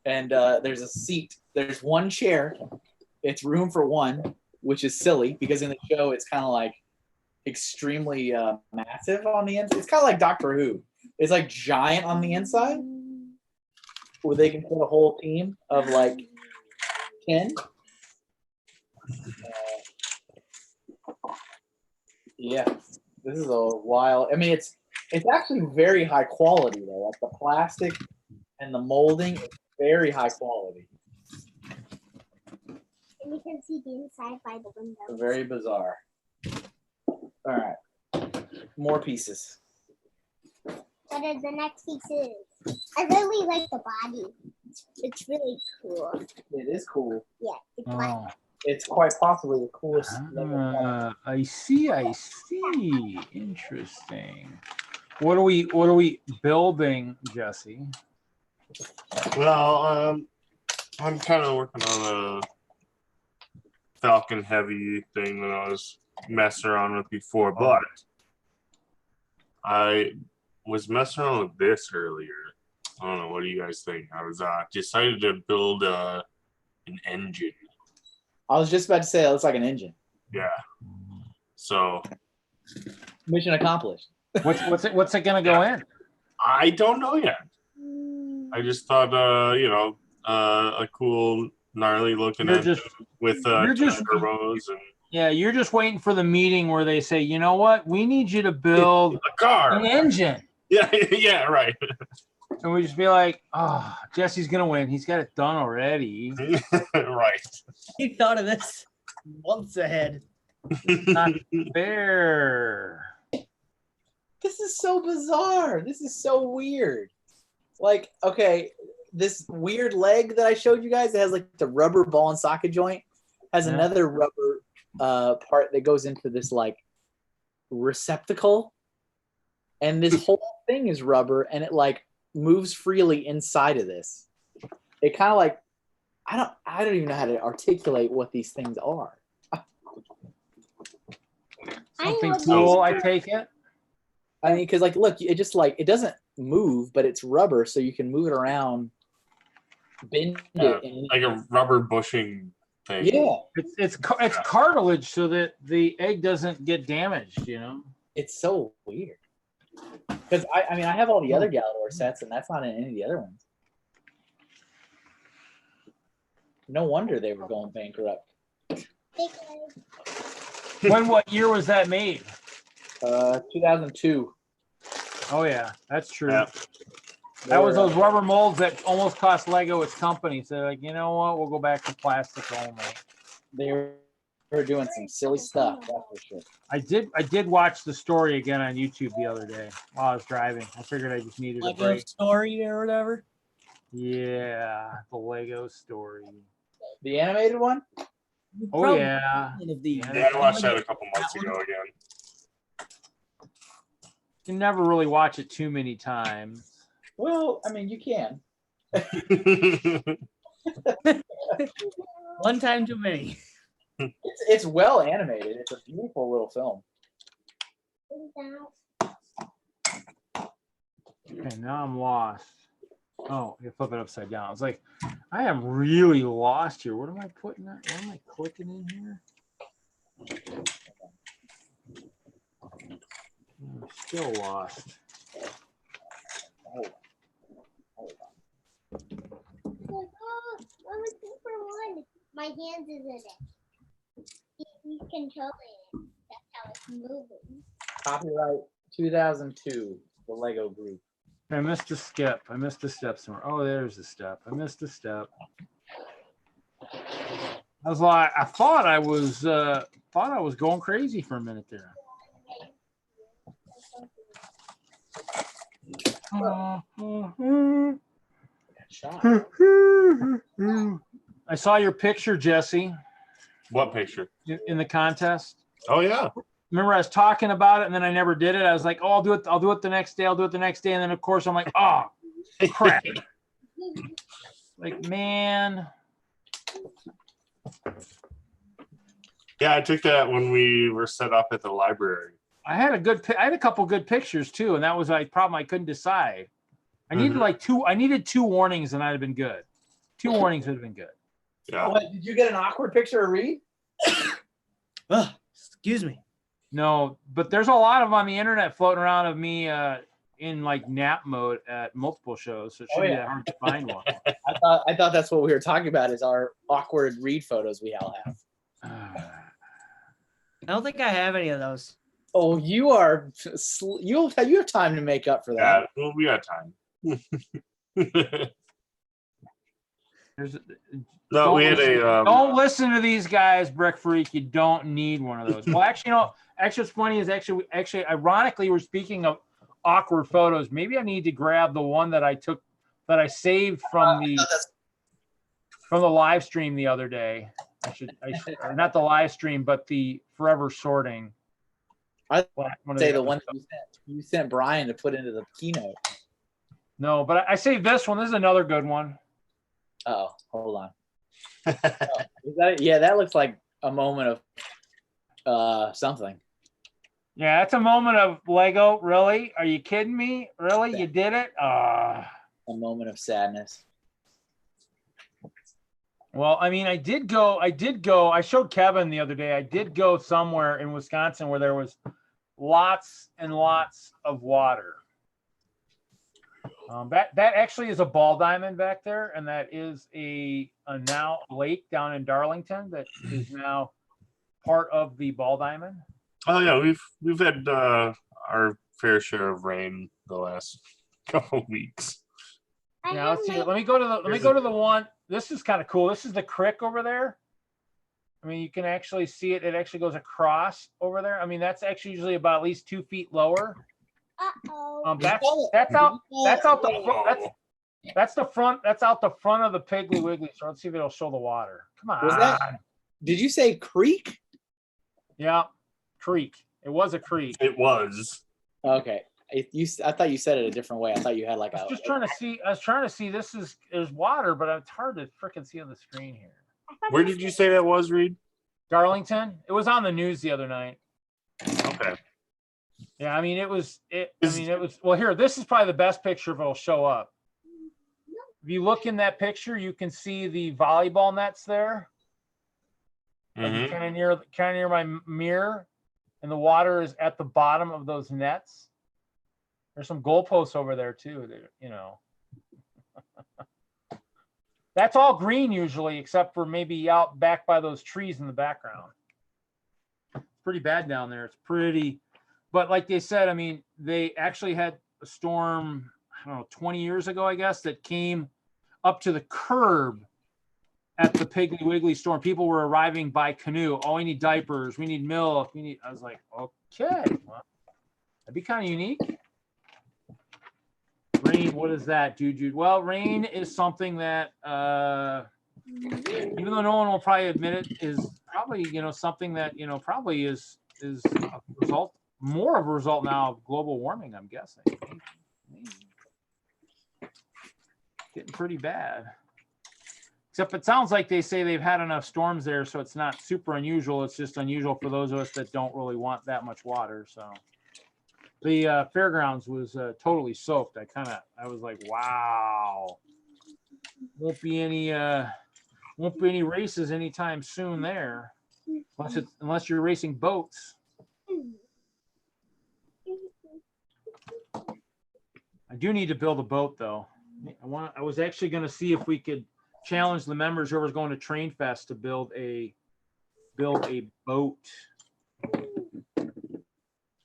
And there's a seat. There's one chair. It's room for one, which is silly because in the show it's kind of like extremely massive on the inside. It's kind of like Doctor Who. It's like giant on the inside, where they can put a whole team of like 10. Yeah, this is a wild. I mean, it's actually very high quality though. Like the plastic and the molding is very high quality. And you can see the inside by the window. Very bizarre. All right, more pieces. What are the next pieces? I really like the body. It's really cool. It is cool. Yeah, it's black. Oh. It's quite possibly the coolest. Lego product. I see. Interesting. What are we building, Jesse? Well, I'm kind of working on a Falcon Heavy thing that I was messing around with before, but I was messing around with this earlier. I don't know. What do you guys think? I was decided to build an engine. I was just about to say it looks like an engine. Yeah. So Mission accomplished. What's it gonna go in? I don't know yet. I just thought, a cool, gnarly looking You're engine just with you're just- turbos and yeah. You're just waiting for the meeting where they say, you know what, we need you to build a car. an engine, Yeah, yeah, right. and we just be like, oh, Jesse's gonna win. He's got it done already. Right. He thought of this months ahead. Not fair. This is so bizarre. This is so weird. Like, okay, this weird leg that I showed you guys that has like the rubber ball and socket joint has Yeah. another rubber part that goes into this like receptacle. And this whole thing is rubber and it like moves freely inside of this. It kind of like I don't even know how to articulate what these things are. Something know cool, I these. take it. I mean, because like, look, it just like it doesn't move, but it's rubber, so you can move it around, bend it, and Like a rubber bushing thing. yeah, It's cartilage, so that the egg doesn't get damaged. You know. it's so weird. Because I mean, I have all the other Galador sets, and that's not in any of the other ones. No wonder they were going bankrupt. Big leg. What year was that made? 2002. Oh yeah, that's true. Yeah. That was those rubber molds that almost cost Lego its company. So like, you know what? We'll go back to plastic only. They were doing some silly stuff, that's for sure. I did watch the story again on YouTube the other day while I was driving. I figured I just needed a Lego break. story or whatever. Yeah, the Lego story. The animated one? Oh Probably yeah. one of these. Yeah, I watched that a couple months ago You can never really watch it too many times. Well, I mean, you can. again. One time too many. It's well animated. It's a beautiful little film. Okay, now I'm lost. Oh, you flip it upside down. I was like, I am really lost here. What am I putting that? What am I clicking in here? I'm still lost. Hold on. Hold on. My hands is in it. He's controlling it. That's how it's moving. Copyright 2002, the Lego Group. I missed a step. I missed a step somewhere. Oh, there's a step. I missed a step. I was like, I thought I was going crazy for a minute there. Shot. I saw your picture, Jesse, What picture? in the contest. Oh yeah. Remember, I was talking about it, and then I never did it. I was like, "Oh, I'll do it. I'll do it the next day. I'll do it the next day." And then, of course, I'm like, "Oh, crap!" Like, man. Yeah, I took that when we were set up at the library. I had a couple good pictures too, and that was my problem. I couldn't decide. I needed like two. I needed 2 warnings, and I'd have been good. 2 warnings would have been good. Yeah. What, did you get an awkward picture of Reed? Ugh, excuse me. No, but there's a lot of them on the internet floating around of me in like nap mode at multiple shows, so it shouldn't be that hard to find one. I thought that's what we were talking about. Is our awkward Reed photos we all have. I don't think I have any of those. Oh, you are. You have time to make up for Yeah, that. well, we got time. There's, No, we had a. don't listen to these guys, Brick Freak. You don't need one of those. Well, actually, actually, what's funny is actually, ironically, we're speaking of awkward photos. Maybe I need to grab the one that I took, that I saved from the live stream the other day. Or not the live stream, but the Forever Sorting. I'd One of Say the other one stuff. that you sent Brian to put into the keynote. No, but I saved this one. This is another good one. Oh, hold on. Is that, yeah, that looks like a moment of something. Yeah, that's a moment of Lego. Really? Are you kidding me? Really? You did it? A moment of sadness. Well, I mean, I did go. I showed Kevin the other day. I did go somewhere in Wisconsin where there was lots and lots of water. That actually is a ball diamond back there, and that is a now lake down in Darlington that is now part of the ball diamond. Oh yeah, we've had our fair share of rain the last couple weeks. Now let's see. Let me go to the one. This is kind of cool. This is the creek over there. I mean, you can actually see it. It actually goes across over there. I mean, that's actually usually about at least 2 feet lower. Uh-oh. That's out the front of the Piggly Wiggly. So let's see if it'll show the water. Come on. Was that- Did you say creek? Yeah, creek. It was a creek. It was. Okay. I thought you said it a different way. I thought you had like I was a. just trying to see. I was trying to see. There's water, but it's hard to freaking see on the screen here. Where did you say that was, Reed? Darlington. It was on the news the other night. Okay. Yeah, I mean it was. Well, here. This is probably the best picture if it'll show up. If you look in that picture, you can see the volleyball nets there. Mhm. Kind of near my mirror, and the water is at the bottom of those nets. There's some goalposts over there too. That's all green usually, except for maybe out back by those trees in the background. It's pretty bad down there. It's pretty, but like they said, I mean, they actually had a storm, I don't know, 20 years ago, I guess, that came up to the curb at the Piggly Wiggly store. People were arriving by canoe. Oh, we need diapers. We need milk. I was like, okay, well, that'd be kind of unique. Rain, what is that, Jude? Well, rain is something that, even though no one will probably admit it, is probably, something that, probably is a result, more of a result now of global warming, I'm guessing. Maybe. Getting pretty bad. Except it sounds like they say they've had enough storms there, so it's not super unusual. It's just unusual for those of us that don't really want that much water. So the fairgrounds was totally soaked. I was like, wow. Won't be any races anytime soon there, unless you're racing boats. I do need to build a boat though. I was actually going to see if we could challenge the members whoever's going to Train Fest to build a boat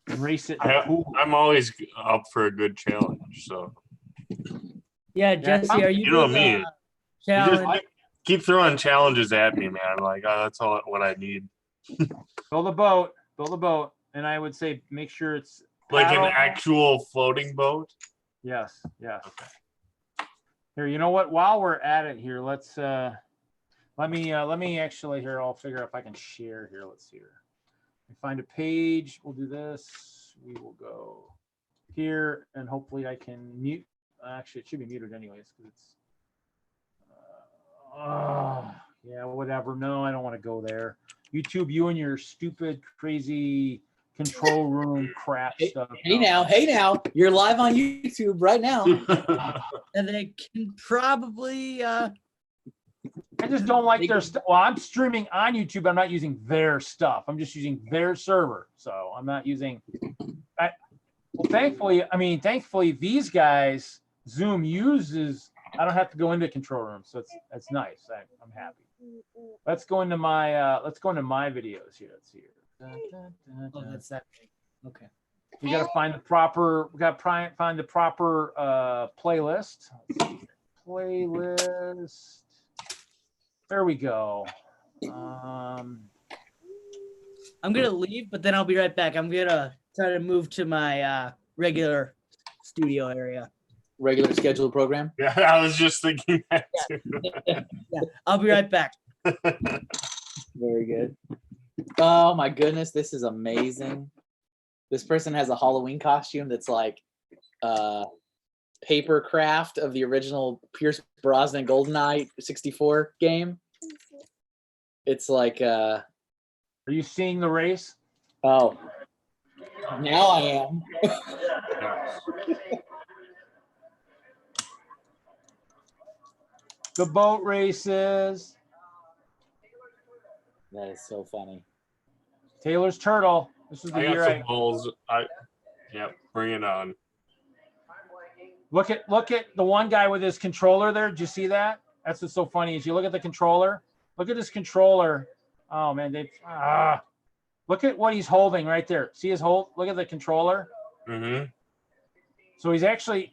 and race it in the pool. I'm always up for a good challenge. So Yeah, Jesse, are you You know doing me. a you challenge? just keep throwing challenges at me, man. Like, that's all what I need. Build a boat, and I would say make sure it's Like paddle. an actual floating boat. Yes, yes. Okay. Here, you know what? While we're at it here, let's let me actually here. I'll figure out if I can share here. Let's see here. Find a page. We'll do this. We will go here, and hopefully I can mute. Actually, it should be muted anyways because it's. Yeah, whatever. No, I don't want to go there. YouTube, you and your stupid, crazy control room crap stuff. Hey now, you're live on YouTube right now. And they can probably I just don't like their stuff. Well, I'm streaming on YouTube. I'm not using their stuff. I'm just using their server. So I'm not using. Well, thankfully, these guys Zoom uses. I don't have to go into control room, so it's nice. I'm happy. Let's go into my videos here. Let's see here. oh, that's that. Okay. We got to find the proper. We got to find the proper playlist. Let's see. Playlist. There we go. I'm gonna leave, but then I'll be right back. I'm gonna try to move to my regular studio area. Regular scheduled program. Yeah, I was just thinking that too. Yeah, I'll be right back. Very good. Oh my goodness, this is amazing. This person has a Halloween costume that's like paper craft of the original Pierce Brosnan GoldenEye 64 game. It's like Are you seeing the race? oh, now I am. The boat races. That is so funny. Taylor's Turtle. This is the I got year some balls. Yep, bring it on. Look at the one guy with his controller there. Did you see that? That's what's so funny is you look at the controller. Look at his controller. Oh man, look at what he's holding right there. See his hold? Look at the controller. Mm-hmm. So he's actually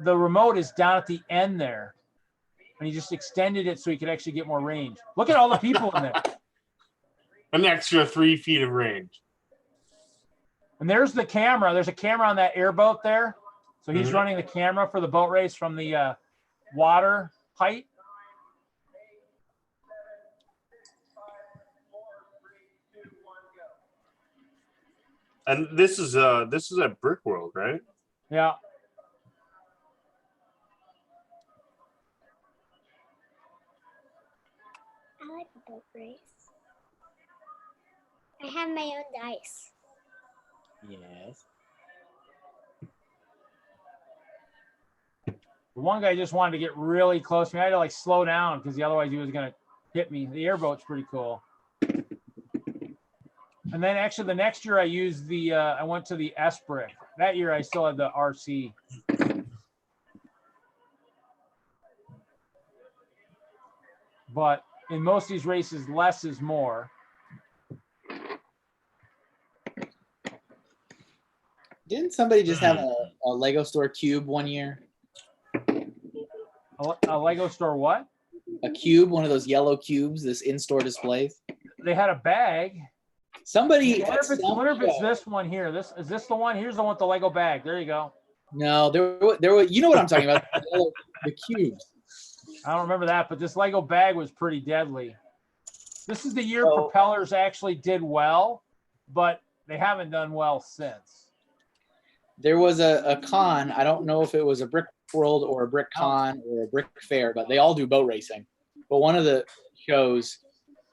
the remote is down at the end there. And he just extended it so he could actually get more range. Look at all the people in there. An extra 3 feet of range. And there's the camera. There's a camera on that airboat there. So he's running the camera for the boat race from the water height. And this is at Brick World, right? Yeah. I like a boat race. I have my own dice. Yes. The one guy just wanted to get really close to me. I had to like slow down because otherwise he was gonna hit me. The airboat's pretty cool. And then actually the next year I used I went to the S-Brick. That year I still had the RC. But in most of these races, less is more. Didn't somebody just have a Lego store cube one year? A Lego store what? A cube, one of those yellow cubes, this in-store displays. They had a bag. Somebody. I wonder if it's this one here. Is this the one? Here's the one with the Lego bag. There you go. No, there were. You know what I'm talking about? The cubes. I don't remember that, but this Lego bag was pretty deadly. This is the year Oh. propellers actually did well, but they haven't done well since. There was a con. I don't know if it was a Brick World or a Brick Con or a Brick Fair, but they all do boat racing. but one of the shows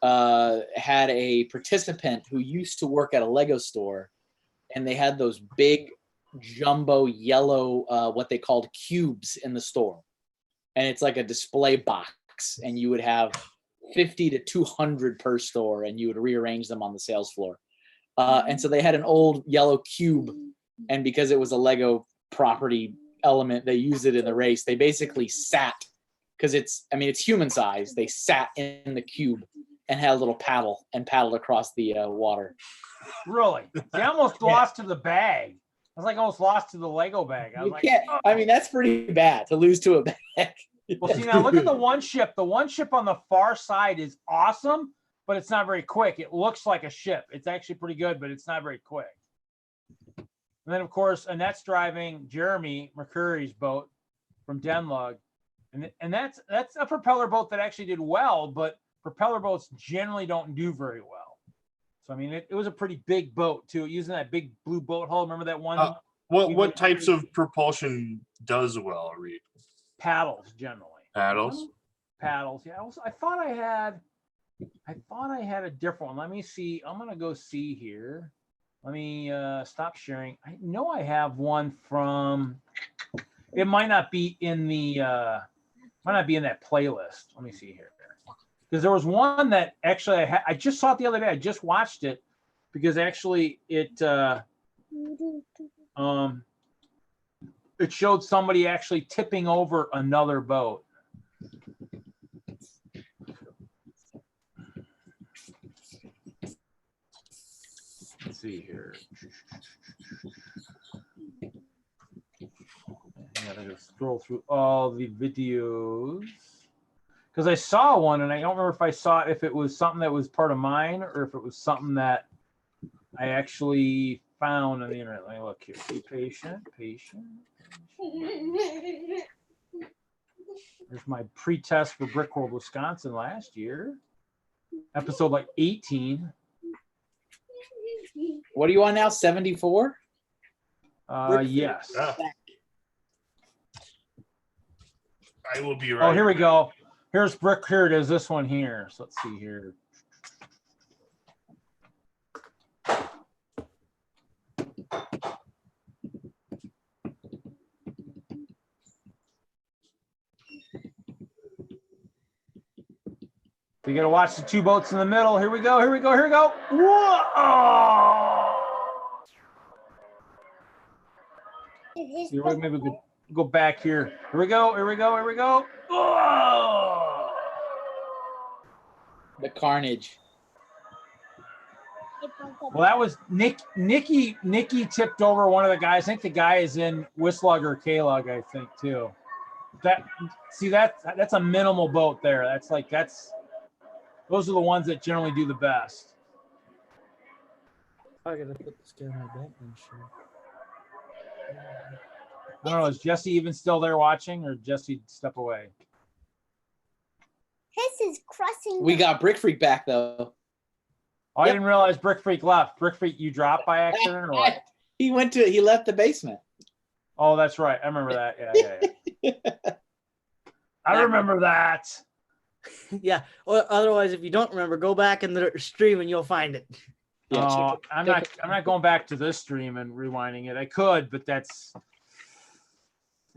had a participant who used to work at a Lego store, and they had those big jumbo yellow what they called cubes in the store, and it's like a display box, and you would have 50 to 200 per store, and you would rearrange them on the sales floor. And so they had an old yellow cube, and because it was a Lego property element, they used it in the race. They basically sat, because it's human size. They sat in the cube and had a little paddle and paddled across the water. Really? They almost lost to the bag. I was like almost lost to the Lego bag. I was You like, can't. oh. I mean, that's pretty bad to lose to a bag. Well, see, now look at the one ship. The one ship on the far side is awesome, but it's not very quick. It looks like a ship. It's actually pretty good, but it's not very quick. And then, of course, Annette's driving Jeremy McCurry's boat from Denlug. And that's a propeller boat that actually did well, but propeller boats generally don't do very well. So, I mean, it was a pretty big boat, too, using that big blue boat hull. Remember that one? What types of propulsion does well, Reed? Paddles, generally. Paddles? Paddles. Yeah, I thought I had a different one. Let me see. I'm going to go see here. Let me stop sharing. I know I have one from, it might not be in that playlist. Let me see here. Because there was one that actually I just saw it the other day. I just watched it because actually it showed somebody actually tipping over another boat. Let's see here. I gotta scroll through all the videos. Because I saw one and I don't remember if it was something that was part of mine or if it was something that I actually found on the internet. Let me look here. Be patient. There's my pre-test for Brickworld, Wisconsin last year. Episode like 18. What are you on now? 74? Yes. Yeah. I will be right. Oh, here we go. Here's Brick. Here it is. This one here. So let's see here. We got to watch the two boats in the middle. Here we go. Whoa! See, maybe we could go back here. Here we go. Whoa! The carnage. Mm-hmm. Well, that was Nikki tipped over one of the guys. I think the guy is in Wisslug or Kalug, I think, too. That's a minimal boat there. Those are the ones that generally do the best. I gotta put this guy on my back and sure. I don't know. Is Jesse even still there watching, or Jesse step away? His is crossing. We got Brick Freak back though. Oh, I didn't realize Brick Freak left. Brick Freak, you dropped by accident, or what? He left the basement. Oh, that's right. I remember that. Yeah. I remember that. Yeah. Or otherwise, if you don't remember, go back in the stream and you'll find it. Yeah, Oh, I'm not going back to this stream and rewinding it. I could, but it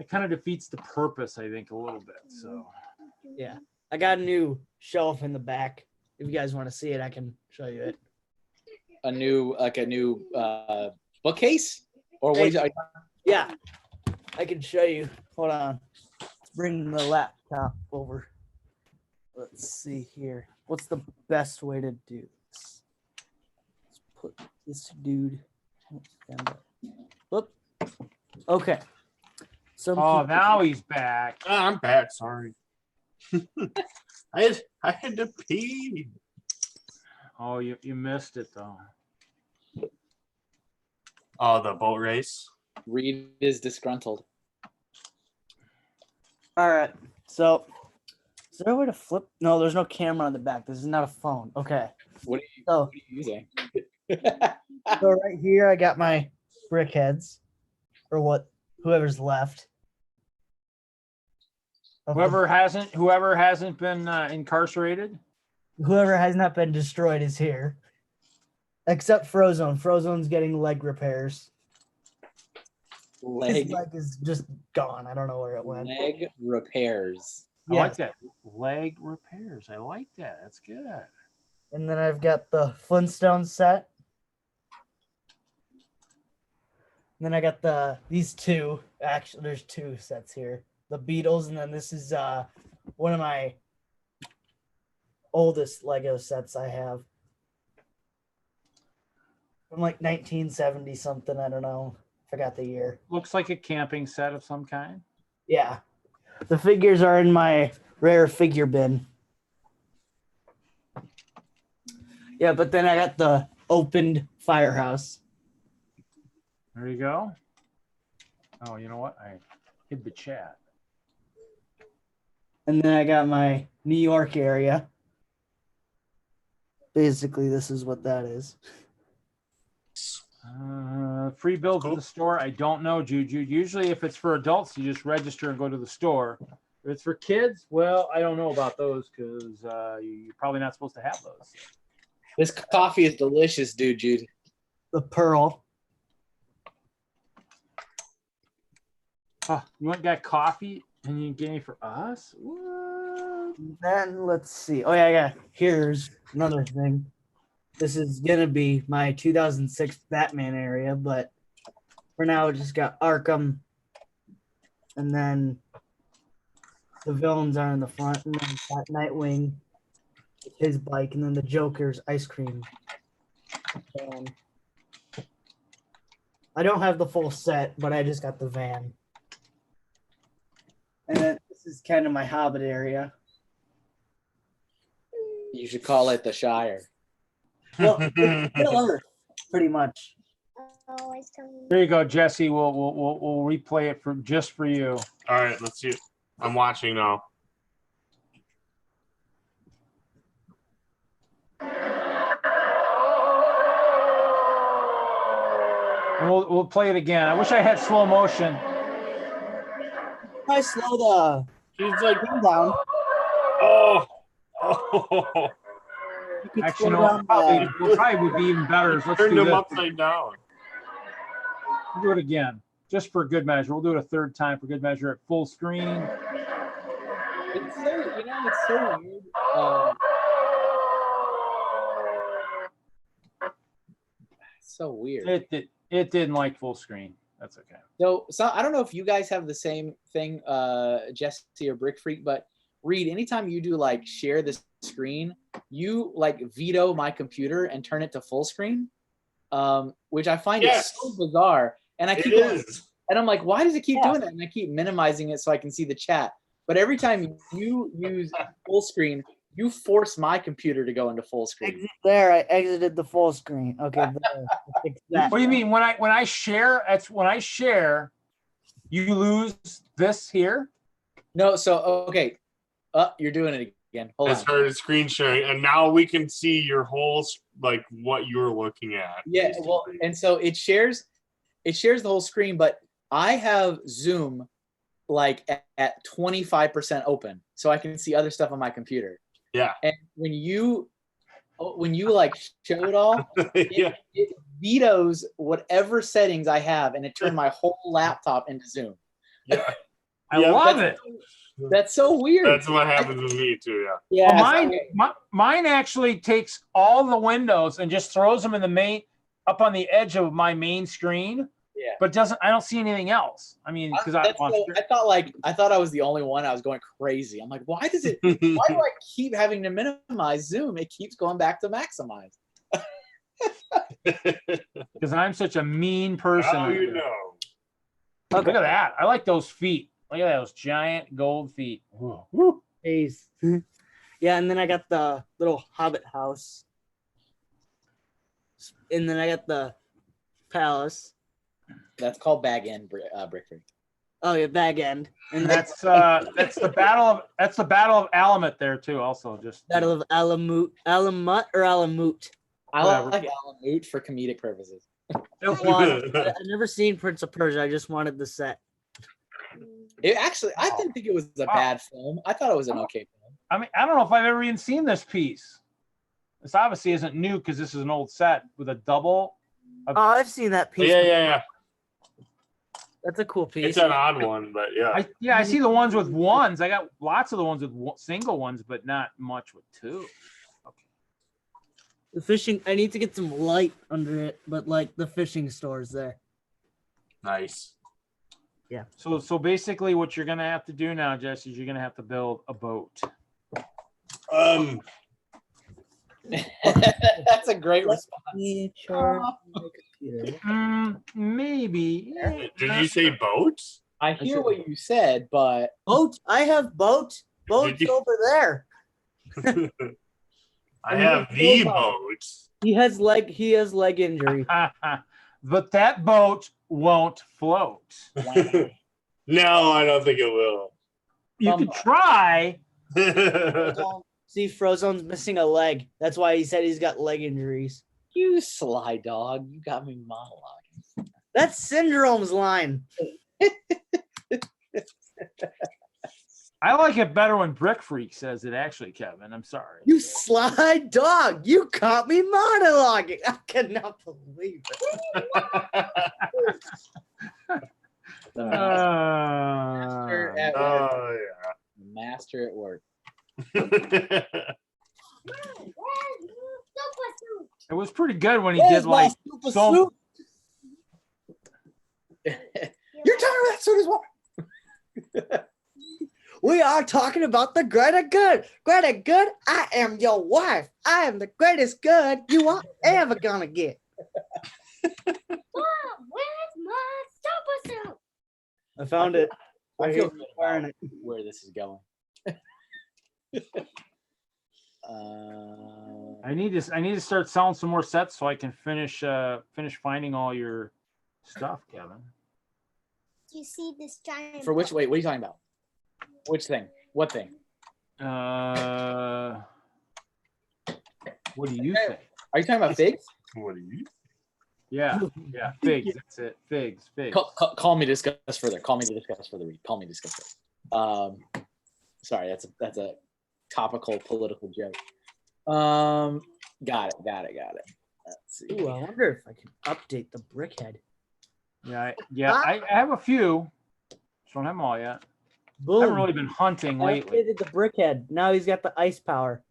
kind of defeats the purpose, I think, a little bit. So Yeah. I got a new shelf in the back. If you guys want to see it, I can show you it. a new bookcase, or what? Yeah. I can show you. Hold on. Bring the laptop over. Let's see here. What's the best way to do this? Let's put this dude. Whoop. Okay. now he's back. I'm back. Sorry. I had to pee. Oh, you missed it though. Oh, the boat race. Reed is disgruntled. All right. So, is there a way to flip? No, there's no camera on the back. This is not a phone. Okay. What So, are you using? so right here, I got my brick heads, or whoever's left. Whoever hasn't been incarcerated. Whoever has not been destroyed is here. Except Frozone. Frozone's getting leg repairs. His Leg leg is just gone. I don't know where it went. repairs. I like Yes. that. Leg repairs. I like that. That's good. And then I've got the Flintstones set. And then I got these two. Actually, there's two sets here. The Beatles, and then this is one of my oldest Lego sets I have. From like 1970 something. I don't know. Forgot the year. Looks like a camping set of some kind. Yeah. The figures are in my rare figure bin. Yeah, but then I got the opened firehouse. There you go. Oh, you know what? I hid the chat. And then I got my New York area. Basically, this is what that is. Free builds Cool. at the store. I don't know, Juju. Usually, if it's for adults, you just register and go to the store. If it's for kids, well, I don't know about those because you're probably not supposed to have those. This coffee is delicious, dude, Jude. The Pearl. Oh, you want got coffee and you get any for us? What? Then let's see. Oh, yeah. Here's another thing. This is going to be my 2006 Batman area, but for now, I just got Arkham. And then the villains are in the front. And then got Nightwing, his bike, and then the Joker's ice cream. And I don't have the full set, but I just got the van. And then this is kind of my Hobbit area. You should call it the Shire. Well, it's Middle Earth, pretty much. Always coming. There you go, Jesse. We'll replay it for just for you. All right, let's see it. I'm watching now. And we'll play it again. I wish I had slow motion. I slow the He's like, thing down. oh. You could Actually, slow no, down probably would be even better. Let's Turned do him this. upside down. We'll do it again, just for good measure. We'll do it a third time for good measure at full screen. It's so, it's so weird. So weird. It didn't like full screen. That's okay. So I don't know if you guys have the same thing, Jesse or Brick Freak, but Reed, anytime you do like share the screen, you like veto my computer and turn it to full screen, which I find Yes. is so bizarre. And I It keep going, is. and I'm like, why does it keep Yeah. doing that? And I keep minimizing it so I can see the chat. But every time you use full screen, you force my computer to go into full screen. Exit there. I exited the full screen. Okay, there. I fixed that. What do you mean when I share? That's when I share. You lose this here. No, so okay, you're doing it again. Hold I on. started screen sharing, and now we can see your whole like what you're looking at. Yeah, well, basically. and so it shares the whole screen, but I have Zoom like at 25% open, so I can see other stuff on my computer. Yeah. And when you like show it all, Yeah. it vetoes whatever settings I have, and it turned my whole laptop into Zoom. Yeah. I Yeah, love that's- it. That's so weird. That's what happens with me too. Yeah. Yeah. Well, mine actually takes all the windows and just throws them in the main up on the edge of my main screen. Yeah. But I don't see anything else. I mean, because I thought I was the only one. I was going crazy. I'm like, why do I keep having to minimize Zoom? It keeps going back to maximize. because I'm such a mean person. How you know? Look at that. I like those feet. Look at those giant gold feet. Woo. Jeez. Yeah, and then I got the little Hobbit house. And then I got the palace. That's called Bag End, Brick Freak. Oh yeah, bag end. And That's the battle of Alamut there too. Also, just Battle of Alamut or Alamut. I Whatever. like Alamut for comedic purposes. I've never seen Prince of Persia. I just wanted the set. It actually, I didn't think it was a bad film. I thought it was an okay film. I mean, I don't know if I've ever even seen this piece. This obviously isn't new because this is an old set with a double. Oh, I've seen that piece. Yeah. That's a cool piece. It's an odd one, but yeah. I see the ones with ones. I got lots of the ones with single ones, but not much with two. The fishing, I need to get some light under it, but like the fishing store's there. Nice. So basically, what you're gonna have to do now, Jesse, is you're gonna have to build a boat. That's a great response. Maybe. Did you say boats? I hear what you said, but Boat? I have boat. Boat's you- over there. I have the boat. He has leg injury. But that boat won't float. No, I don't think it will. You could try. See, Frozone's missing a leg. That's why he said he's got leg injuries. you sly dog, you got me monologuing. That's Syndrome's line. I like it better when Brick Freak says it, actually, Kevin. I'm sorry. You sly dog. You caught me monologuing. I cannot believe it. Master at work. Oh Master at work. yeah. It was pretty good when he Where's did my like super so. suit? You're talking about that suit as well. We are talking about the Greta Good. Greta Good, I am your wife. I am the greatest good you are ever gonna get. Mom, where's my super suit? I found it. I feel good wearing about it. where this is going. I need to start selling some more sets so I can finish finding all your stuff, Kevin. Do you see this giant? For which? Wait, what are you talking about? Which thing? What thing? What do you think? Are you talking about figs? What are you? Yeah, figs. That's it. Figs. Call me to discuss further. Call me to discuss further. Call me to discuss further. Sorry, that's a topical political joke. Got it. Let's see. Ooh, I wonder if I can update the brickhead. Yeah. I have a few. Just don't have them all yet. I Boom. haven't really been hunting I lately. updated the brickhead. Now he's got the ice power.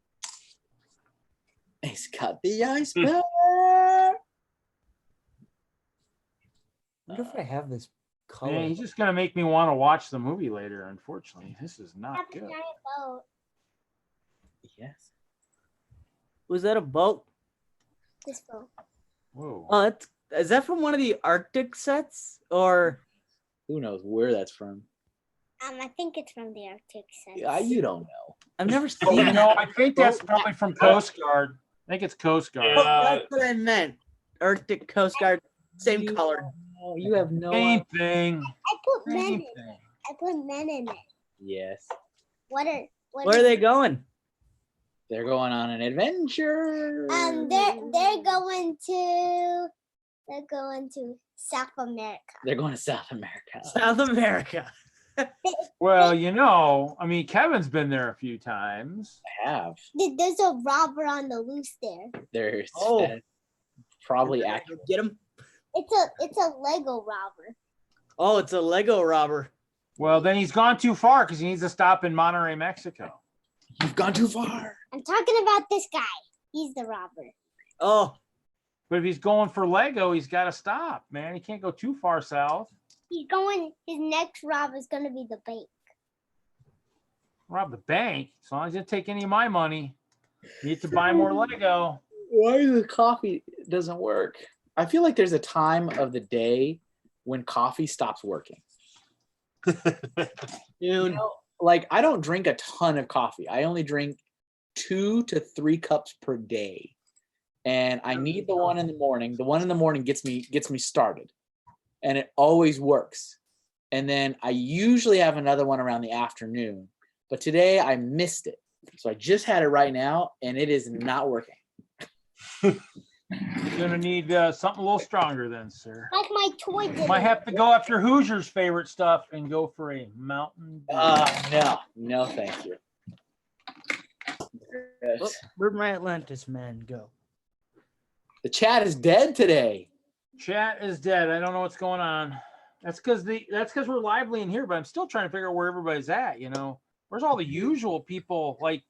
He's got the ice power. I wonder if I have this color. Man, he's just gonna make me want to watch the movie later. Unfortunately, this is I not have a good. giant boat. Yes. Was that a boat? This boat. Whoa. Oh, is that from one of the Arctic sets? Or Who knows where that's from? I think it's from the Arctic set. You don't know. I've never Oh, seen you know, I think that's probably from Coast Guard. I think it's Coast Guard. Oh, Yeah. that's what I meant. Arctic Coast Guard, same color. Oh, you have no. Same thing. I put men Same in it. thing. I put men in it. Yes, Where are they going? they're going on an adventure. They're going to South America. They're going to South America. South America. Well, you know, I mean, Kevin's been there a few times. I have. There's a robber on the loose there. There's Oh. probably accurate. Get him. It's a Lego robber. Oh, it's a Lego robber. Well, then he's gone too far because he needs to stop in Monterrey, Mexico. You've gone too far. I'm talking about this guy. He's the robber. Oh, But if he's going for Lego, he's got to stop, man. He can't go too far south. His next rob is gonna be the bank. Rob the bank. As long as you don't take any of my money, you need to buy more Lego. Why the coffee doesn't work? I feel like there's a time of the day when coffee stops working. You know, like I don't drink a ton of coffee. I only drink 2 to 3 cups per day. And I need the one in the morning. The one in the morning gets me started. And it always works. And then I usually have another one around the afternoon. But today I missed it. So I just had it right now and it is not working. Gonna need something a little stronger then, sir. Like my toy did. Might have to go after Hoosiers' favorite stuff and go for a Mountain Dew. No, thank you. Look, where'd my Atlantis man go? The chat is dead today. Chat is dead. I don't know what's going on. That's because we're lively in here, but I'm still trying to figure out where everybody's at. You know, where's all the usual people like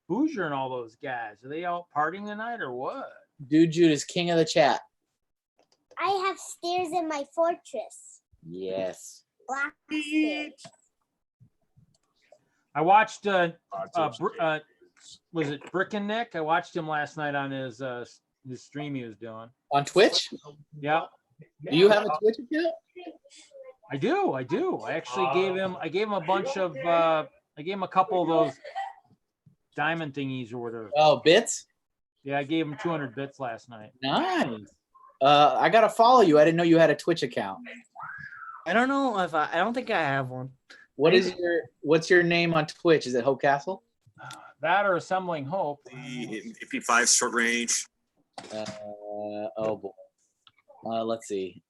Hoosier and all those guys? Are they out partying tonight or what? Dude Jude is king of the chat. I have stairs in my fortress. Yes. Black stairs. I watched was it Brick and Nick? I watched him last night on his stream he was doing. On Twitch? Yeah, Do you have a Twitch account? I do. I actually gave him a bunch of I gave him a couple of those diamond thingies or whatever. Oh, bits? Yeah, I gave him 200 bits last night. Nice. I gotta follow you. I didn't know you had a Twitch account. I don't know if I don't think I have one. What's your name on Twitch? Is it Hope Castle? That or Assembling Hope. The MP5 short range. Oh boy. Let's see.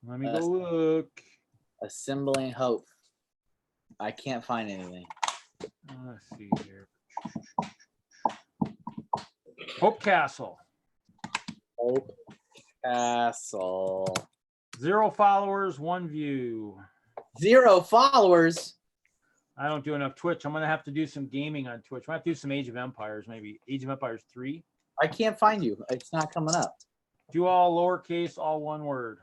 Let me go look. Assembling Hope. I can't find anything. Let's see here. Hope Castle. Hope Castle. 0 followers, 1 view. 0 followers. I don't do enough Twitch. I'm gonna have to do some gaming on Twitch. I might have to do some Age of Empires, maybe Age of Empires 3. I can't find you. It's not coming up. Do all lowercase, all one word.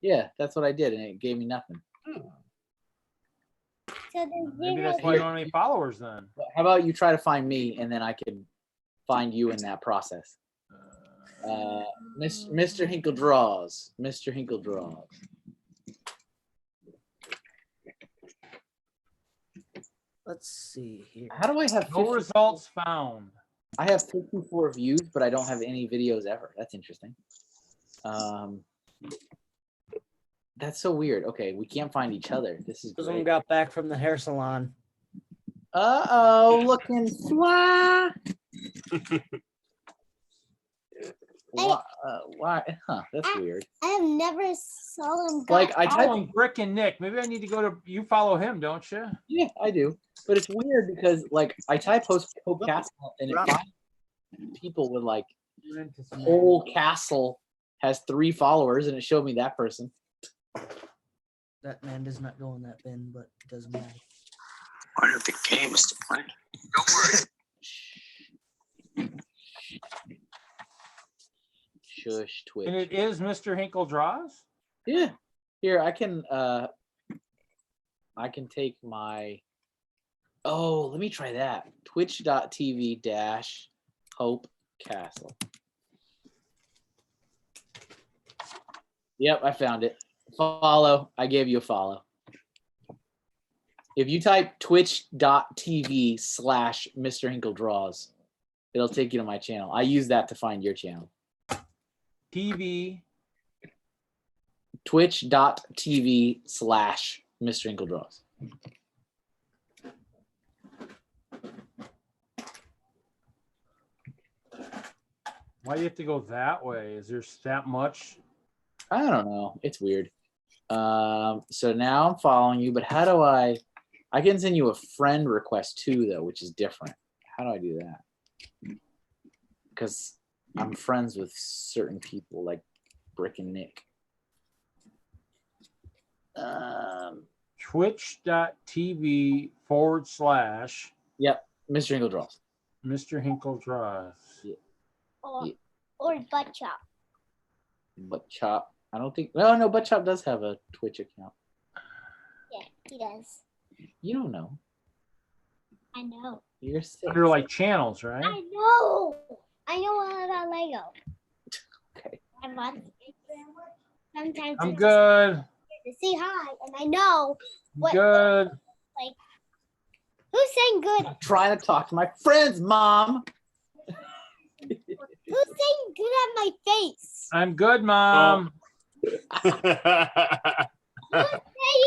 Yeah, that's what I did, and it gave me nothing. So there's Maybe zero. that's why you don't have any followers then. How about you try to find me, and then I can find you in that process. Mr. Hinkle draws. Mr. Hinkle draws. Let's see here. How do I have No 50 results found. I have 54 views, but I don't have any videos ever. That's interesting. That's so weird. Okay, we can't find each other. This is Someone great. got back from the hair salon. Uh-oh, looking fly. Why? Huh, that's weird. I have never saw him go. Like, I type, Following Brick and Nick. Maybe I need to go to. You follow him, don't you? yeah, I do. But it's weird because, like, I type Hope Castle, and it finds people with, like, whole castle has 3 followers, and it showed me that person. That man does not go in that bin, but it doesn't matter. I don't think game is still playing. Don't worry. Shush, Twitch. And it is Mr. Hinkle Draws. Yeah. Here, I can take my, oh, let me try that. Twitch.tv/Hope Castle. Yep, I found it. Follow. I gave you a follow. If you type twitch.tv/Mr. Hinkle Draws, it'll take you to my channel. I use that to find your channel. TV. Twitch.tv/Mr. Hinkle Draws. Why do you have to go that way? Is there that much? I don't know. It's weird. So now I'm following you, but how do I can send you a friend request too, though, which is different. How do I do that? Because I'm friends with certain people like Brick and Nick. Twitch.tv/ Yep, Mr. Hinkle Draws. Mr. Hinkle Draws. or butt chop. Butt Chop. I don't think. No, Butt Chop does have a Twitch account. Yeah, he does. You don't know. I know. You're sick. Under like channels, right? I know. I know all about Lego. Okay. I want. Sometimes I'm I just good. to say hi, and I know what. Good. Who's saying good? I'm trying to talk to my friends, Mom. Who's saying good at my face? I'm good, Mom. Who's saying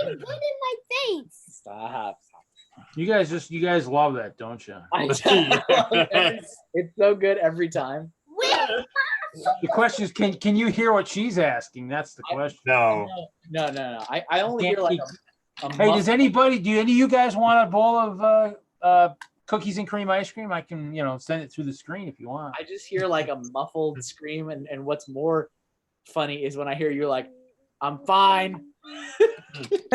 good in my face? Stop. You guys love that, don't you? I it's so good every time. Wait, The question is, can you hear what she's asking? That's the question. No. No. I only hear like a Hey, does muffled- anybody, do any of you guys want a bowl of cookies and cream ice cream? I can, send it through the screen if you want. I just hear like a muffled scream, and what's more funny is when I hear you like, I'm fine.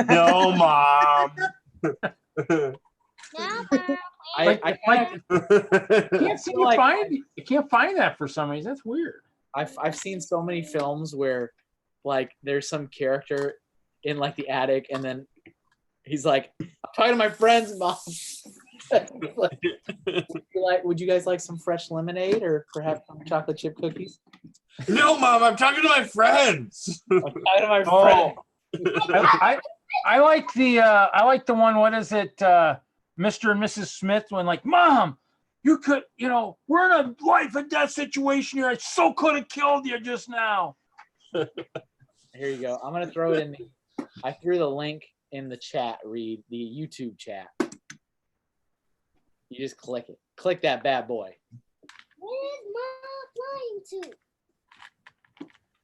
No, Mom. Now, I can't find that for some reason. That's weird. I've seen so many films where like there's some character in like the attic, and then he's like, I'm talking to my friends, Mom. Would you guys like some fresh lemonade or perhaps some chocolate chip cookies? No, Mom, I'm talking to my friends. I'm talking to my Oh, friends. I like the one. What is it, Mr. and Mrs. Smith? When like, Mom, you could, we're in a life and death situation here. I so could have killed you just now. Here you go. I'm gonna throw it in. I threw the link in the chat. Read the YouTube chat. You just click it. Click that bad boy. where's my flying suit?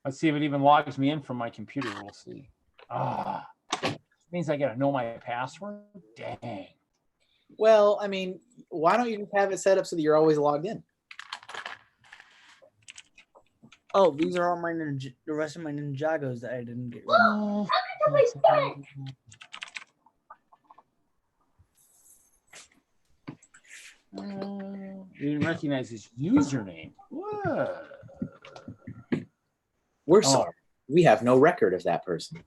Let's see if it even logs me in from my computer. We'll see. Means I gotta know my password. Dang. Well, I mean, why don't you just have it set up so that you're always logged in? Oh, these are all my the rest of my Ninjagos that I didn't get rid of. You didn't recognize his username. What? We're Oh. sorry. We have no record of that person.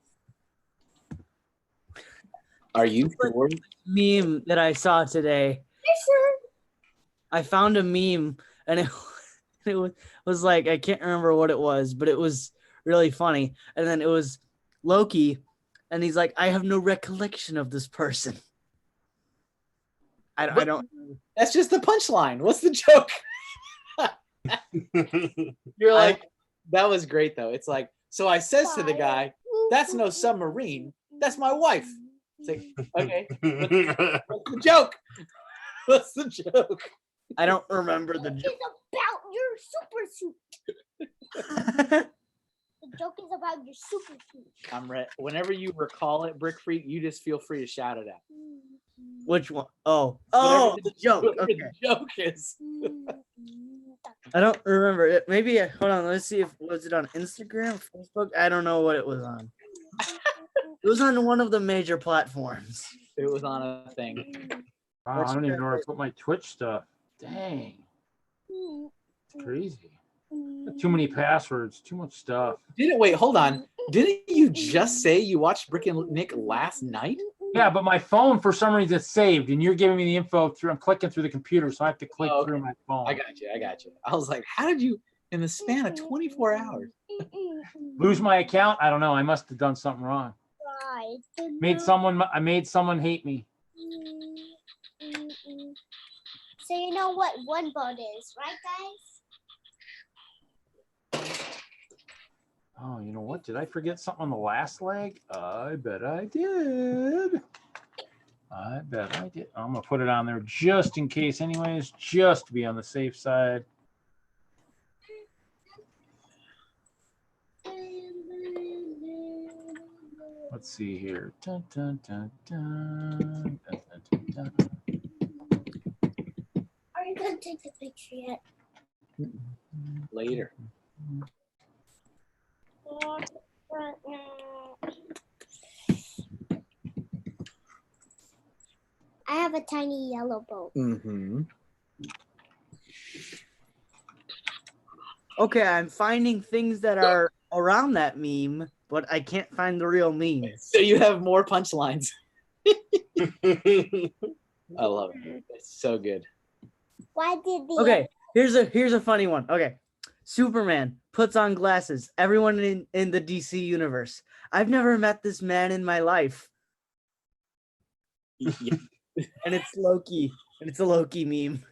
Are you sure? Meme that I saw today. I found a meme and it was like, I can't remember what it was, but it was really funny. And then it was Loki, and he's like, I have no recollection of this person. I don't. That's just the punchline. What's the joke? You're like, that was great though. It's like, so I says to the guy, that's no submarine. That's my wife. It's like, okay, what's the joke? What's the joke? I don't remember the It's joke. about your super suit. The joke is about your super suit. I'm ready. Whenever you recall it, Brick Freak, you just feel free to shout it out. Which one? Oh, Whatever the joke. Whatever Okay. the joke is. I don't remember it. Maybe hold on. Let's see if was it on Instagram, Facebook. I don't know what it was on. It was on one of the major platforms. It was on a thing. Wow, I don't even know where to put my Twitch stuff. Dang. It's crazy. Too many passwords, too much stuff. Wait, hold on. Didn't you just say you watched Brick and Nick last night? Yeah, but my phone for some reason is saved, and you're giving me the info through. I'm clicking through the computer, so I have to click Oh, okay. through my phone. I got you. I was like, how did you, in the span of 24 hours? Lose my account? I don't know. I must have done something wrong. I made someone hate me. So you know what one boat is, right, guys? Oh, you know what? Did I forget something on the last leg? I bet I did. I'm gonna put it on there just in case anyways, just to be on the safe side. Let's see here. Dun, dun, dun, dun, dun, dun, dun, dun. Are you gonna take the picture yet? Later. I have a tiny yellow boat. Mm-hmm. Okay, I'm finding things that are around that meme, but I can't find the real meme. So you have more punchlines. I love it. It's so good. Why did the Okay, here's a funny one. Okay. Superman puts on glasses. Everyone in the DC universe. I've never met this man in my life. Yeah. And it's Loki. And it's a Loki meme.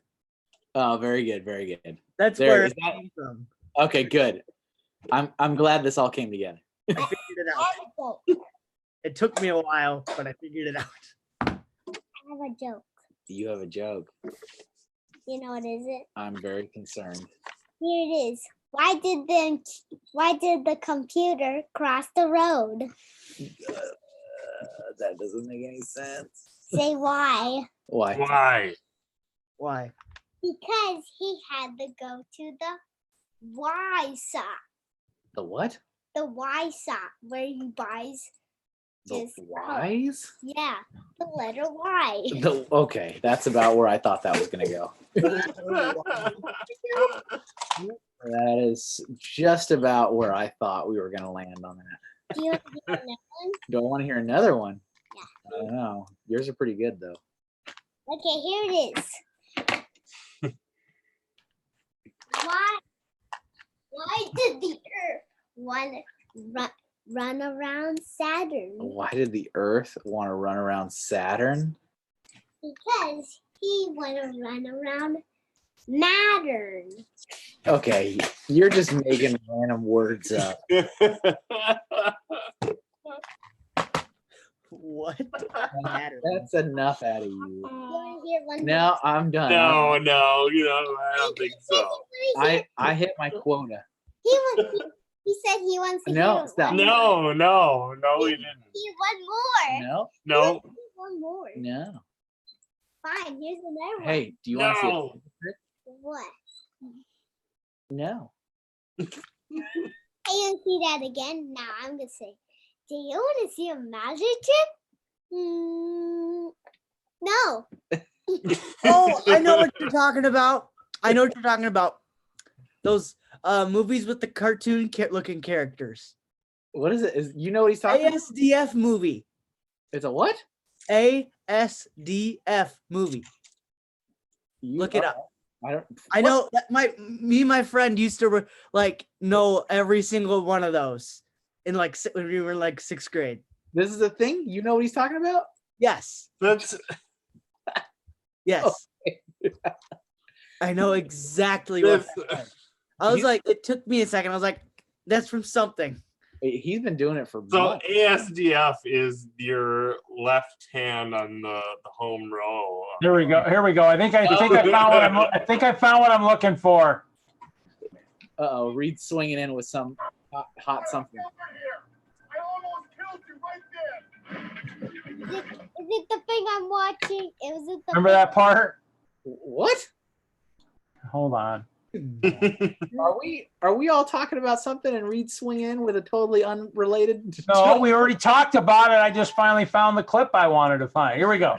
Oh, very good, very good. That's There, where is it that- came from. Okay, good. I'm glad this all came together. I figured it out. boat? It took me a while, but I figured it out. I have a joke. You have a joke. You know what is it? I'm very concerned. Here it is. Why did the computer cross the road? That doesn't make any sense. Say why. Why? Why? Why? Because he had to go to the Y shop. The what? The Y shop where he buys The his wise? yeah, the letter Y. Okay, that's about where I thought that was gonna go. That is just about where I thought we were gonna land on that. Do you want to hear another one? Do I want to hear another one? Yeah. I don't know. Yours are pretty good though. Okay, here it is. Why did the Earth run around Saturn? Why did the Earth want to run around Saturn? Because he want to run around Mattern. Okay, you're just making random words up. What? That's enough out of you. You want to hear one? No, I'm done. No, I don't think so. I hit my quota. He said he wants to No, hear stop. one. No, we didn't. He one more. No, No, One more. no. Fine, here's another one. Hey, do you want to see No. it? What? No. I didn't see that again. Now I'm gonna say, do you want to see a magic trick? No. Oh, I know what you're talking about. I know what you're talking about. Those movies with the cartoon looking characters. What is it? You know what he's talking about? ASDF movie. It's a what? ASDF movie. Look it up. I know that me and my friend used to know every single one of those in when we were in 6th grade. This is a thing? You know what he's talking about? Yes. that's Yes. I know exactly what that is. I was like, it took me a second. I was like, that's from something. He's been doing it for so. months. ASDF is your left hand on the home row. Here we go. I think I found what I'm looking for. Uh-oh, Reed's swinging in with some hot something. Is it the thing I'm watching? Remember that part? What? Hold on. Are we all talking about something and Reed swing in with a totally unrelated? No, we already talked about it. I just finally found the clip I wanted to find. Here we go.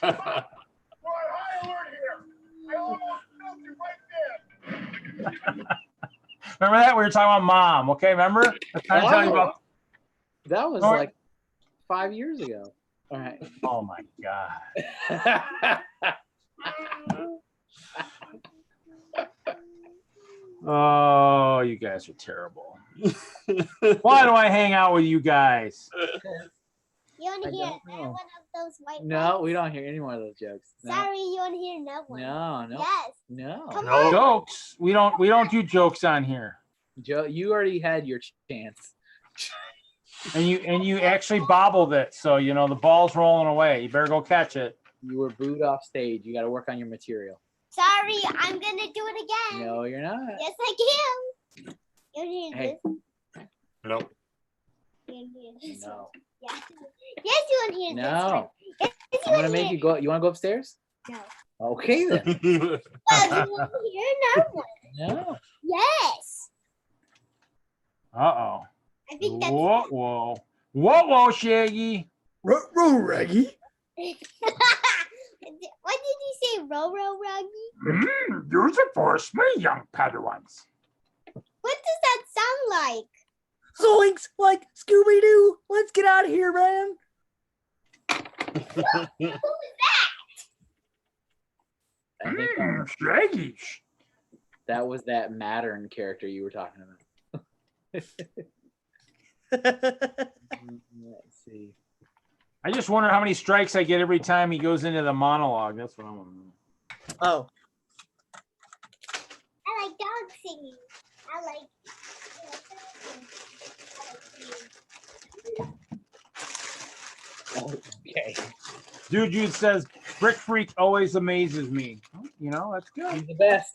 Remember that? We were talking about Mom. Okay, remember? I was trying to tell you about. That was like 5 years ago. All right. Oh my God. Oh, you guys are terrible. Why do I hang out with you guys? You want to I hear don't another know. one of those white No, ones? we don't hear any more of those jokes. No. Sorry, you want to hear another one? No. Yes. No. Come No jokes. We don't do jokes on here. Joe, you already had your chance. And you actually bobbled it, so the ball's rolling away. You better go catch it. You were booed off stage. You got to work on your material. Sorry, I'm going to do it again. No, you're not. Yes, I can. You want to hear Hey. this? Nope. You want to hear this? No. Yeah. Yes, you want to hear this one. No. Yes, you I'm want gonna to make hear you go. You want to go upstairs? No. Okay then. Well, you want to hear another one? No. Yes. Uh-oh. I think that's Whoa, Shaggy. Reggie. What did you say, Ruggy? Use it for me, young Padawans. What does that sound like? Zoinks, like Scooby-Doo. Let's get out of here, man. Who is I think Shaggy. that was that Mattern character you were talking about. Let's see. I just wonder how many strikes I get every time he goes into the monologue. That's what I want to know. Oh, I like dog singing. I like. Okay. Jude says, Brick Freak always amazes me. That's good. He's the best.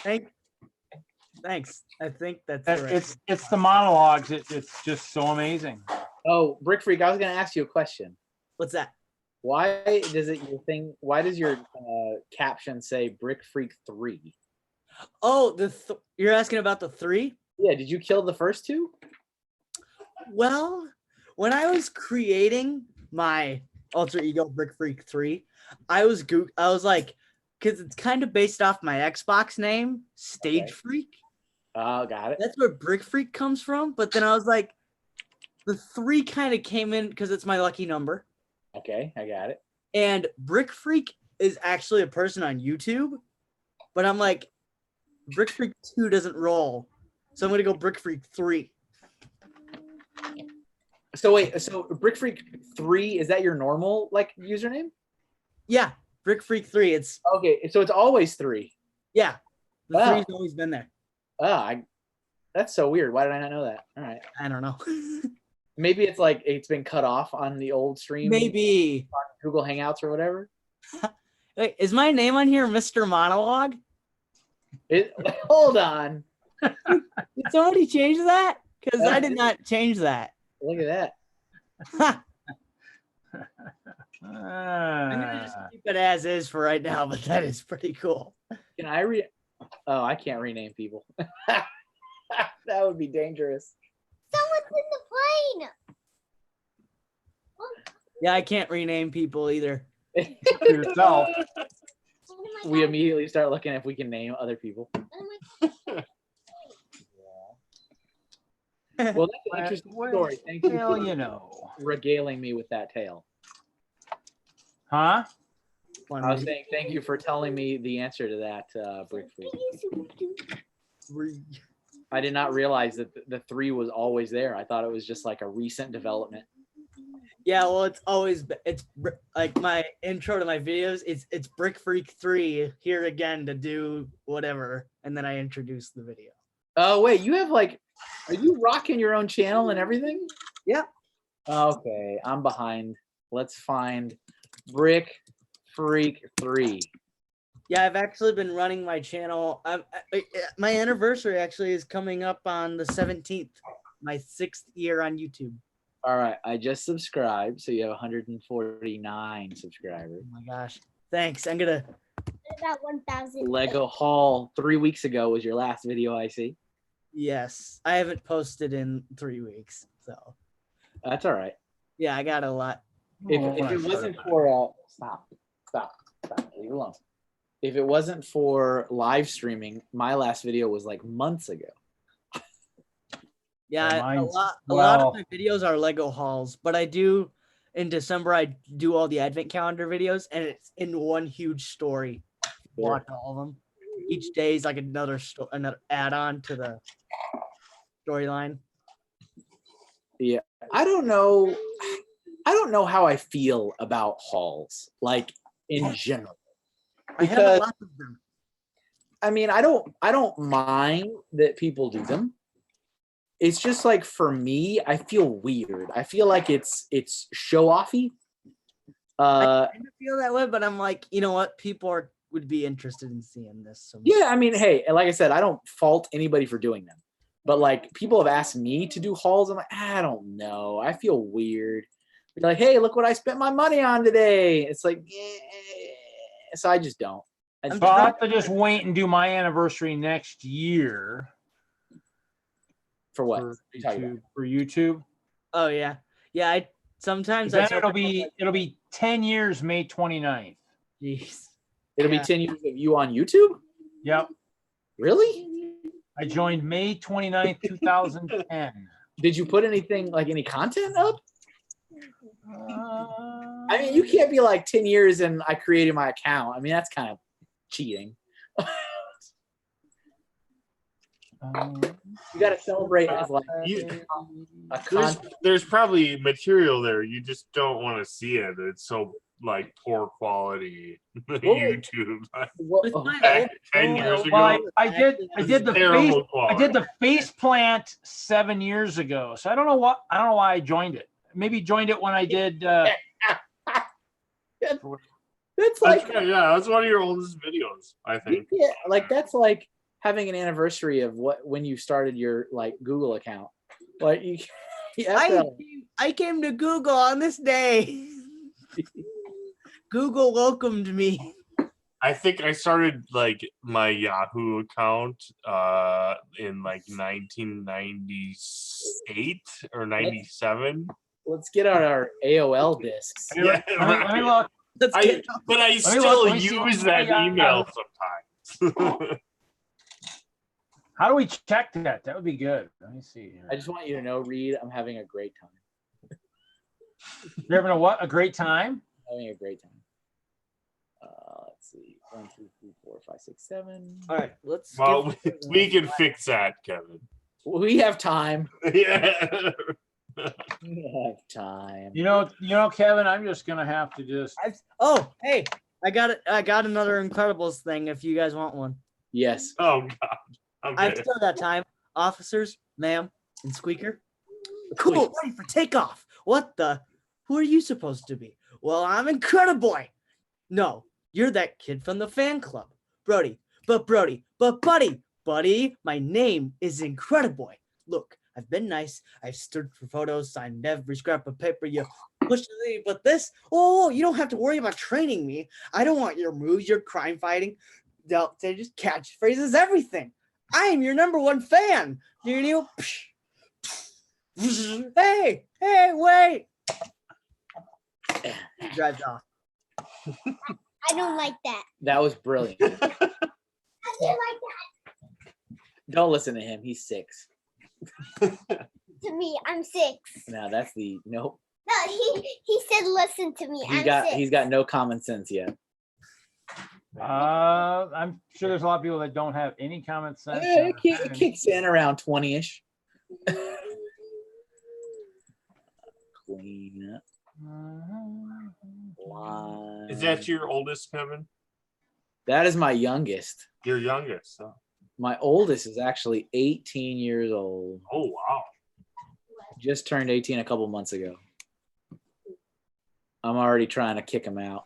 Thanks. I think that's That- right. it's the monologues. It's just so amazing. Oh, Brick Freak, I was gonna ask you a question. What's that? Why does your caption say Brick Freak 3? Oh, you're asking about the 3? Yeah, did you kill the first 2? Well, when I was creating my alter ego Brick Freak 3, I was like, because it's kind of based off my Xbox name, Stage Okay. Freak. Oh, got it. That's where Brick Freak comes from. But then I was like, the 3 kind of came in because it's my lucky number. Okay, I got it. And Brick Freak is actually a person on YouTube. But I'm like, Brick Freak 2 doesn't roll. So I'm going to go Brick Freak 3. So wait, so Brick Freak 3, is that your normal like username? Yeah, Brick Freak 3. It's, Okay, so it's always 3. yeah. The Wow. 3's always been there. That's so weird. Why did I not know that? All right. I don't know. Maybe it's like it's been cut off on the old stream. Maybe. On Google Hangouts or whatever. Wait, is my name on here Mr. Monologue? Hold on. Did somebody change that? Because I did not change that. Look at that. I'm gonna just Ah. keep it as is for right now, but that is pretty cool. Can I Oh, I can't rename people. That would be dangerous. Someone's in the plane. Yeah, I can't rename people either. To yourself. We immediately start looking if we can name other people. Well, that's an interesting story. Thank you Well, for you know. regaling me with that tale. Huh? I was saying thank you for telling me the answer to that, Brick Freak. I did not realize that the 3 was always there. I thought it was just like a recent development. Yeah, well, it's like my intro to my videos. It's Brick Freak 3 here again to do whatever, and then I introduce the video. Oh wait, you have like, are you rocking your own channel and everything? Yep. Okay, I'm behind. Let's find Brick Freak 3. Yeah, I've actually been running my channel. My anniversary actually is coming up on the 17th. My 6th year on YouTube. All right, I just subscribed, so you have 149 subscribers. Oh my gosh. Thanks. I'm gonna. About 1,000. Lego Haul 3 weeks ago was your last video I see. Yes, I haven't posted in 3 weeks, so That's all right. yeah, I got a lot. If it wasn't for stop, leave it alone. If it wasn't for live streaming, my last video was like months ago. Yeah, a mine's- lot well- of my videos are Lego hauls, but I do in December I do all the advent calendar videos, and it's in one huge story. Watch all of them. Each day is like another add-on to the storyline. Yeah, I don't know how I feel about hauls, like in general. I have Because- a lot of them. I mean, I don't mind that people do them. It's just like for me, I feel weird. I feel like it's show offy. I kind of feel that way, but I'm like, you know what? People would be interested in seeing this. So Yeah, I mean, hey, like I said, I don't fault anybody for doing them. But like people have asked me to do hauls. I'm like, I don't know. I feel weird. They're like, hey, look what I spent my money on today. It's like, so I just don't. So I'll have to just wait and do my anniversary next year. For what? For What are you talking about? YouTube. For YouTube. Oh yeah, yeah. I sometimes Then tell people, it'll be 10 years, May 29th. jeez. It'll Yeah. be 10 years of you on YouTube? Yep. Really? I joined May 29th, 2010. Did you put anything like any content up? Uh, I mean, you can't be like 10 years and I created my account. I mean, that's kind of cheating. You got to celebrate as like a con. There's probably material there. You just don't want to see it. It's so like poor quality YouTube. With my Back old 10 years phone, ago, well, I did the face. terrible I quality. did the face plant 7 years ago. So I don't know why I joined it. Maybe joined it when I did. That's That's like, yeah, that's one of your oldest videos, I think. yeah, like that's like having an anniversary of when you started your like Google account. Like you have to, I came to Google on this day. Google welcomed me. I think I started like my Yahoo account in like 1998 or 97. let's get out our AOL discs. Yeah, Let me look. Let's get but I me still look, let me see. use that email sometimes. How do we check that? That would be good. Let me see. Here. I just want you to know, Reed, I'm having a great time. You're having a what? A great time? Having a great time. Let's see. 1, 2, 3, 4, 5, 6, 7. All right, let's. Well, skip- we can fix that, Kevin. We have time. Yeah. We have time. You know, Kevin. I'm just gonna have to just. Oh, hey, I got it. I got another Incredibles thing. If you guys want one, Yes. Oh God. I've Okay. still got time. Officers, ma'am, and Squeaker. Cool, ready for takeoff. What the? Who are you supposed to be? Well, I'm Incrediboy. No, you're that kid from the fan club, Brody. But Buddy, my name is Incrediboy. Look, I've been nice. I've stood for photos, signed every scrap of paper you pushed to me. But this, oh, you don't have to worry about training me. I don't want your moves, your crime fighting. They just catchphrases, everything. I am your #1 fan. You hey, wait. He drives off. I don't like that. That was brilliant. I didn't like that. Don't listen to him. He's 6. To me, I'm 6. Now that's the nope. No, he said listen to me. He's got no common sense yet. I'm sure there's a lot of people that don't have any common sense. Yeah, it kicks in around 20-ish. Clean up. Line. Is that your oldest, Kevin? That is my youngest. Your youngest. Huh? My oldest is actually 18 years old. Oh wow. Just turned 18 a couple months ago. I'm already trying to kick him out.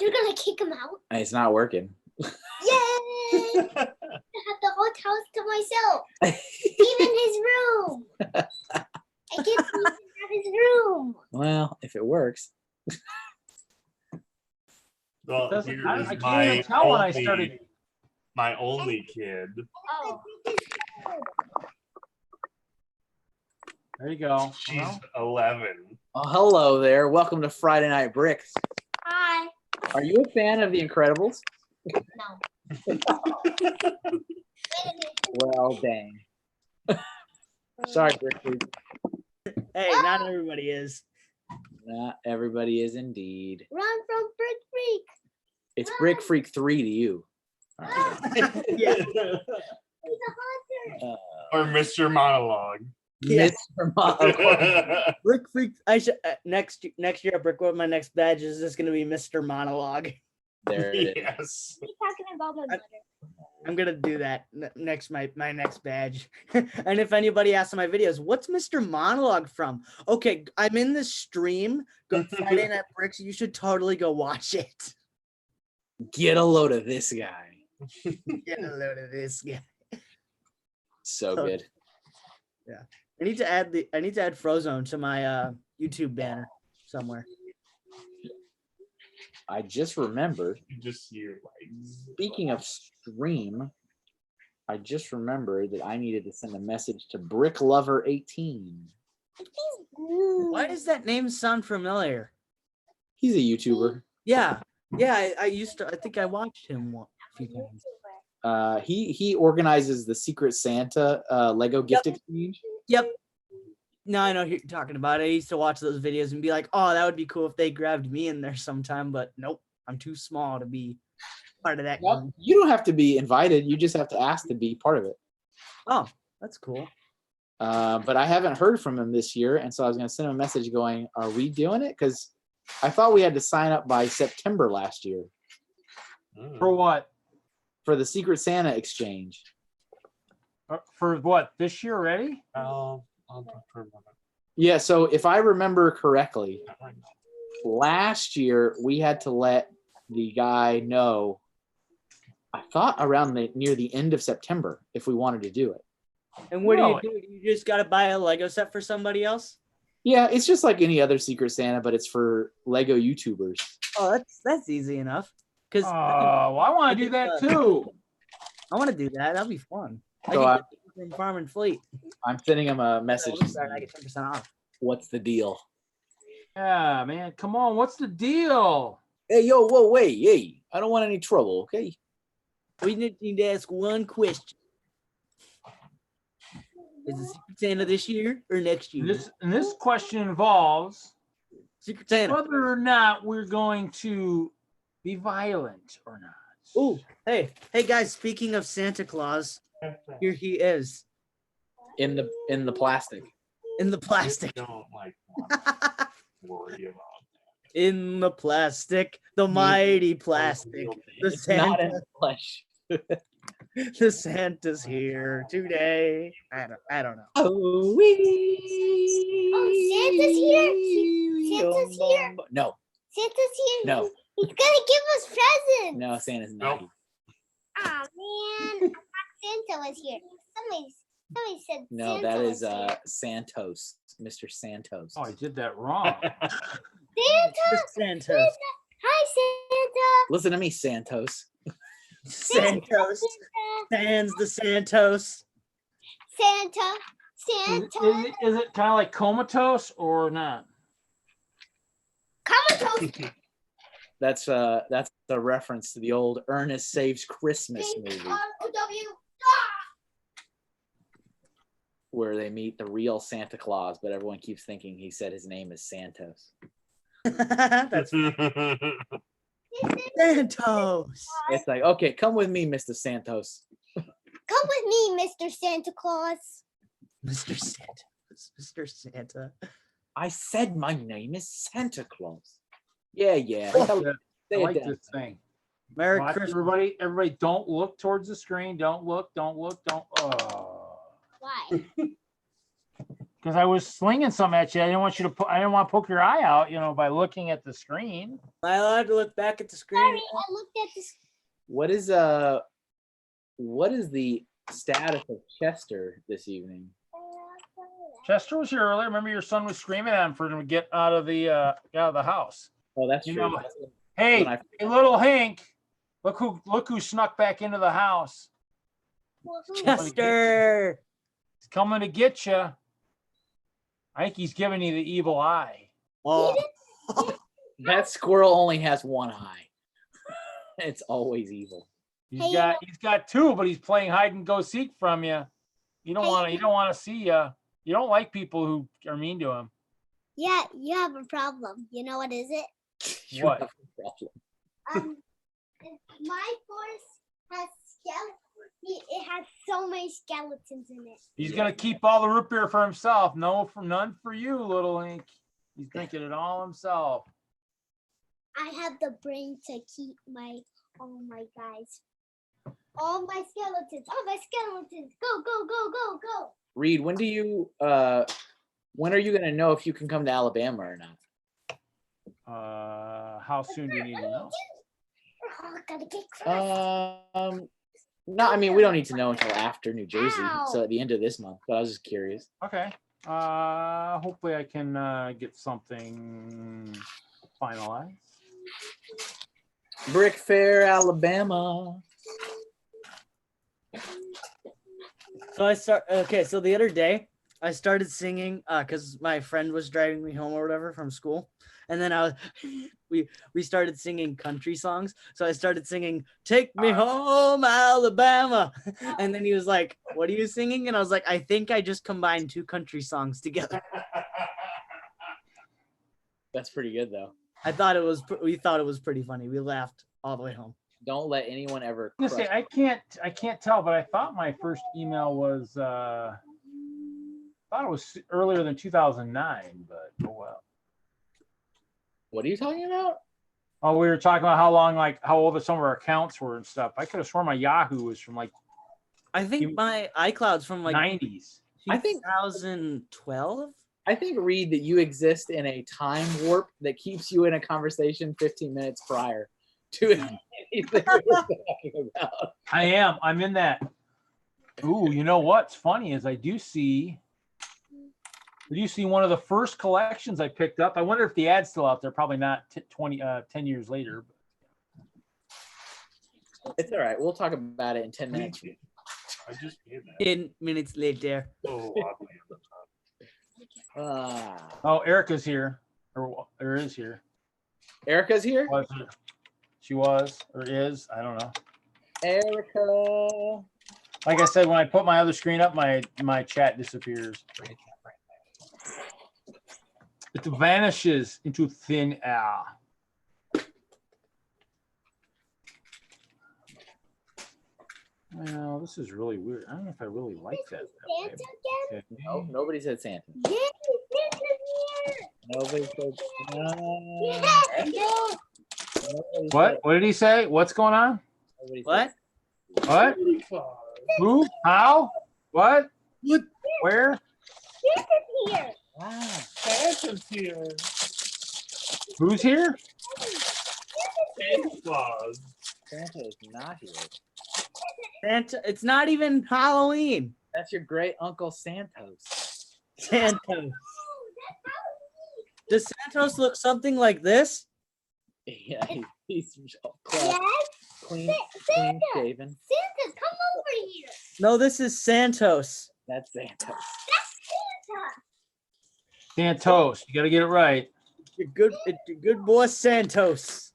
You're gonna kick him out? And it's not working. Yay! I have the whole house to myself. Even his room. I can't even have his room. Well, if it works. Well, Doesn't- here I is can't my even tell when I only- started. My only kid. Oh. There you go. She's Well, 11. Oh, hello there. Welcome to Friday Night Bricks. Hi. Are you a fan of The Incredibles? No. Well, dang. Sorry, Brick Freak. Hey, not everybody is. Not everybody is indeed. Run from Brick Freak. It's Brick Freak 3 to you. All right. Yeah. He's a hunter. Or Mr. Monologue. Yeah. Mr. Mo- Brick Freak. I should next year at Brickwood. My next badge is just gonna be Mr. Monologue. There it is. Yes. He's talking about my brother. I'm gonna do that next my next badge. And if anybody asks in my videos, what's Mr. Monologue from? Okay, I'm in the stream. Go Friday Night Bricks. You should totally go watch it. Get a load of this guy. Get a load of this guy. So good. I need to add Frozone to my YouTube banner somewhere. I just remembered, You just hear like. speaking of stream, I just remembered that I needed to send a message to Brick Lover 18. Why does that name sound familiar? He's a YouTuber. Yeah, I used to. I think I watched him a few times. He organizes the Secret Santa Lego gift exchange. Yep. No, I know who you're talking about. I used to watch those videos and be like, "Oh, that would be cool if they grabbed me in there sometime." But nope, I'm too small to be part of that. Well, group. you don't have to be invited. You just have to ask to be part of it. Oh, that's cool. But I haven't heard from him this year, and so I was going to send him a message going, "Are we doing it?" Because I thought we had to sign up by September last year for what? for the Secret Santa exchange. For what? This year already? I'll confirm on that. Yeah. So if I remember correctly, Not right now. last year we had to let the guy know I thought around near the end of September if we wanted to do it. And what Really? do? You just got to buy a Lego set for somebody else? Yeah, it's just like any other Secret Santa, but it's for Lego YouTubers. Oh, that's easy enough. Because Oh, well, I want to do that too. I want to do that. That'll be fun. So I can get it from Farm and Fleet. I'm sending him a message. I get 10% off. What's the deal? Yeah, man. Come on. What's the deal? Hey, yo, whoa, wait, hey! I don't want any trouble, okay? We need to ask one question. Is it Secret Santa this year or next year? And this question involves Secret Santa. whether or not we're going to be violent or not. Oh, hey guys! Speaking of Santa Claus, here he is In the plastic. in the plastic. Don't like worry about In the plastic, the mighty plastic. The It's not in Santa, the flesh. the Santa's here today. I don't know. Oh, Santa's here? Santa's here? No, Santa's here. no, He's gonna give us presents. no. Santa's not. Nope. Oh man, I thought Santa was here. Somebody said No, Santa that is was here. Santos, Mr. Santos. Oh, I did that wrong. Santa. Santos. Hi, Santa. Listen to me, Santos. Santos. Sans the Santos. Santa. Is Santa. it kind of like comatose or not? Comatose. That's a reference to the old Ernest Saves Christmas movie where they meet the real Santa Claus, but everyone keeps thinking he said his name is Santos. That's it. Santos. It's like, okay, come with me, Mr. Santos. Come with me, Mr. Santa Claus. Mr. Santa. Mr. Santa. I said my name is Santa Claus. Yeah. I Say it like down. this thing. Merry Watch, Christmas. everybody, don't look towards the screen. Don't look. Oh. Why? Because I was slinging some at you. I didn't want to poke your eye out, by looking at the screen. Am I allowed to look back at the screen? Sorry, I looked at this. What is the status of Chester this evening? Chester was here earlier. Remember, your son was screaming at him for him to get out of the house. Oh, that's You true. know, That's when Hey, I- hey, little Hank! Look who snuck back into the house. Chester. He's coming to get you. I think he's giving you the evil eye. Oh. That squirrel only has one eye. It's always evil. Hey, He's got two, but he's playing hide and go seek from you. You don't want to see you. You don't like people who are mean to him. Yeah, you have a problem. You know what is it? You What? have a problem. My forest has skeletons. It has so many skeletons in it. He's gonna keep all the root beer for himself. None for you, little Hank. He's drinking it all himself. I have the brain to keep all my guys. All my skeletons. Go, go, go, go, go. Reed, when are you gonna know if you can come to Alabama or not? How soon do you need to know? Oh, gotta get close. No, I mean we don't need to know until after New Jersey, Ow. so at the end of this month. But I was just curious. Okay. Hopefully I can get something finalized. Brick Fair, Alabama. So so the other day I started singing because my friend was driving me home or whatever from school, and then we started singing country songs. So I started singing "Take Me Home, Alabama," and then he was like, "What are you singing?" And I was like, "I think I just combined two country songs together." That's pretty good though. We thought it was pretty funny. We laughed all the way home. Don't let anyone ever. I was gonna say, I can't tell, but I thought my first email was I thought it was earlier than 2009, but oh well. What are you talking about? Oh, we were talking about how old some of our accounts were and stuff. I could have sworn my Yahoo was from like I think my iCloud's from like 90s. I think- 2012. I think, Reed, that you exist in a time warp that keeps you in a conversation 15 minutes prior doing anything we're talking about. I am. I'm in that. Ooh, you know what's funny is I do see one of the first collections I picked up. I wonder if the ad's still out there. Probably not 10 years later. It's all right. We'll talk about it in 10 minutes. I just gave that. 10 minutes later. So oddly at the time. Oh, Erica's here. Or is here. Erica's here. Was here. She was or is. I don't know. Erica. Like I said, when I put my other screen up, my chat disappears. It vanishes into thin air. Well, this is really weird. I don't know if I really like that. Santa again? Okay. No, nobody said Santa. Yeah, Santa's Nobody said. here. Yeah. Nobody What? said- What did he say? What's going on? nobody said- What? What? Who? How? What? What? Where? Santa's here. Wow. Santa's here. Who's here? Santa Claus. Santa is not here. Santa, it's not even Halloween. That's your great uncle Santos. Santos. Does Santos look something like this? Yeah, he's clean, Yes, clean Santa. shaven. Santa, come over here. No, this is Santos. That's Santos. Santa. Santos. You got to get it right. It's your good boy Santos.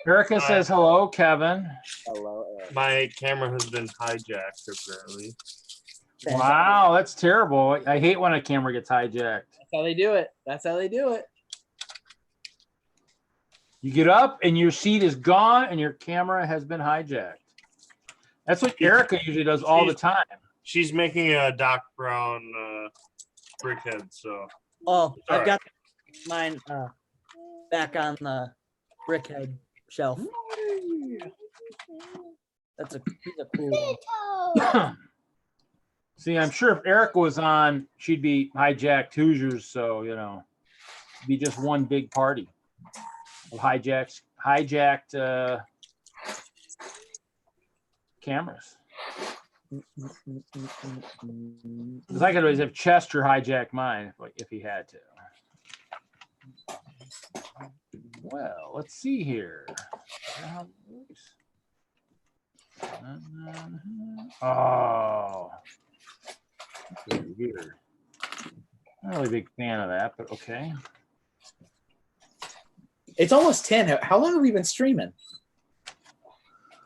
Erica says hello, Kevin. Hello, Eric. My camera has been hijacked apparently. Wow, that's terrible. I hate when a camera gets hijacked. That's how they do it. That's how they do it. You get up and your seat is gone and your camera has been hijacked. That's what Erica usually does all the time. She's making a Doc Brown brickhead, so Oh, I've Alright. got mine back on the brickhead shelf. That's a piece of cool one. Santos. See, I'm sure if Erica was on, she'd be hijacked Hoosiers. So, it'd be just one big party of hijacked cameras. Because I could always have Chester hijack mine if he had to. Well, let's see here. Oh, that's weird. Not really a big fan of that, but okay. It's almost 10. How long have we been streaming?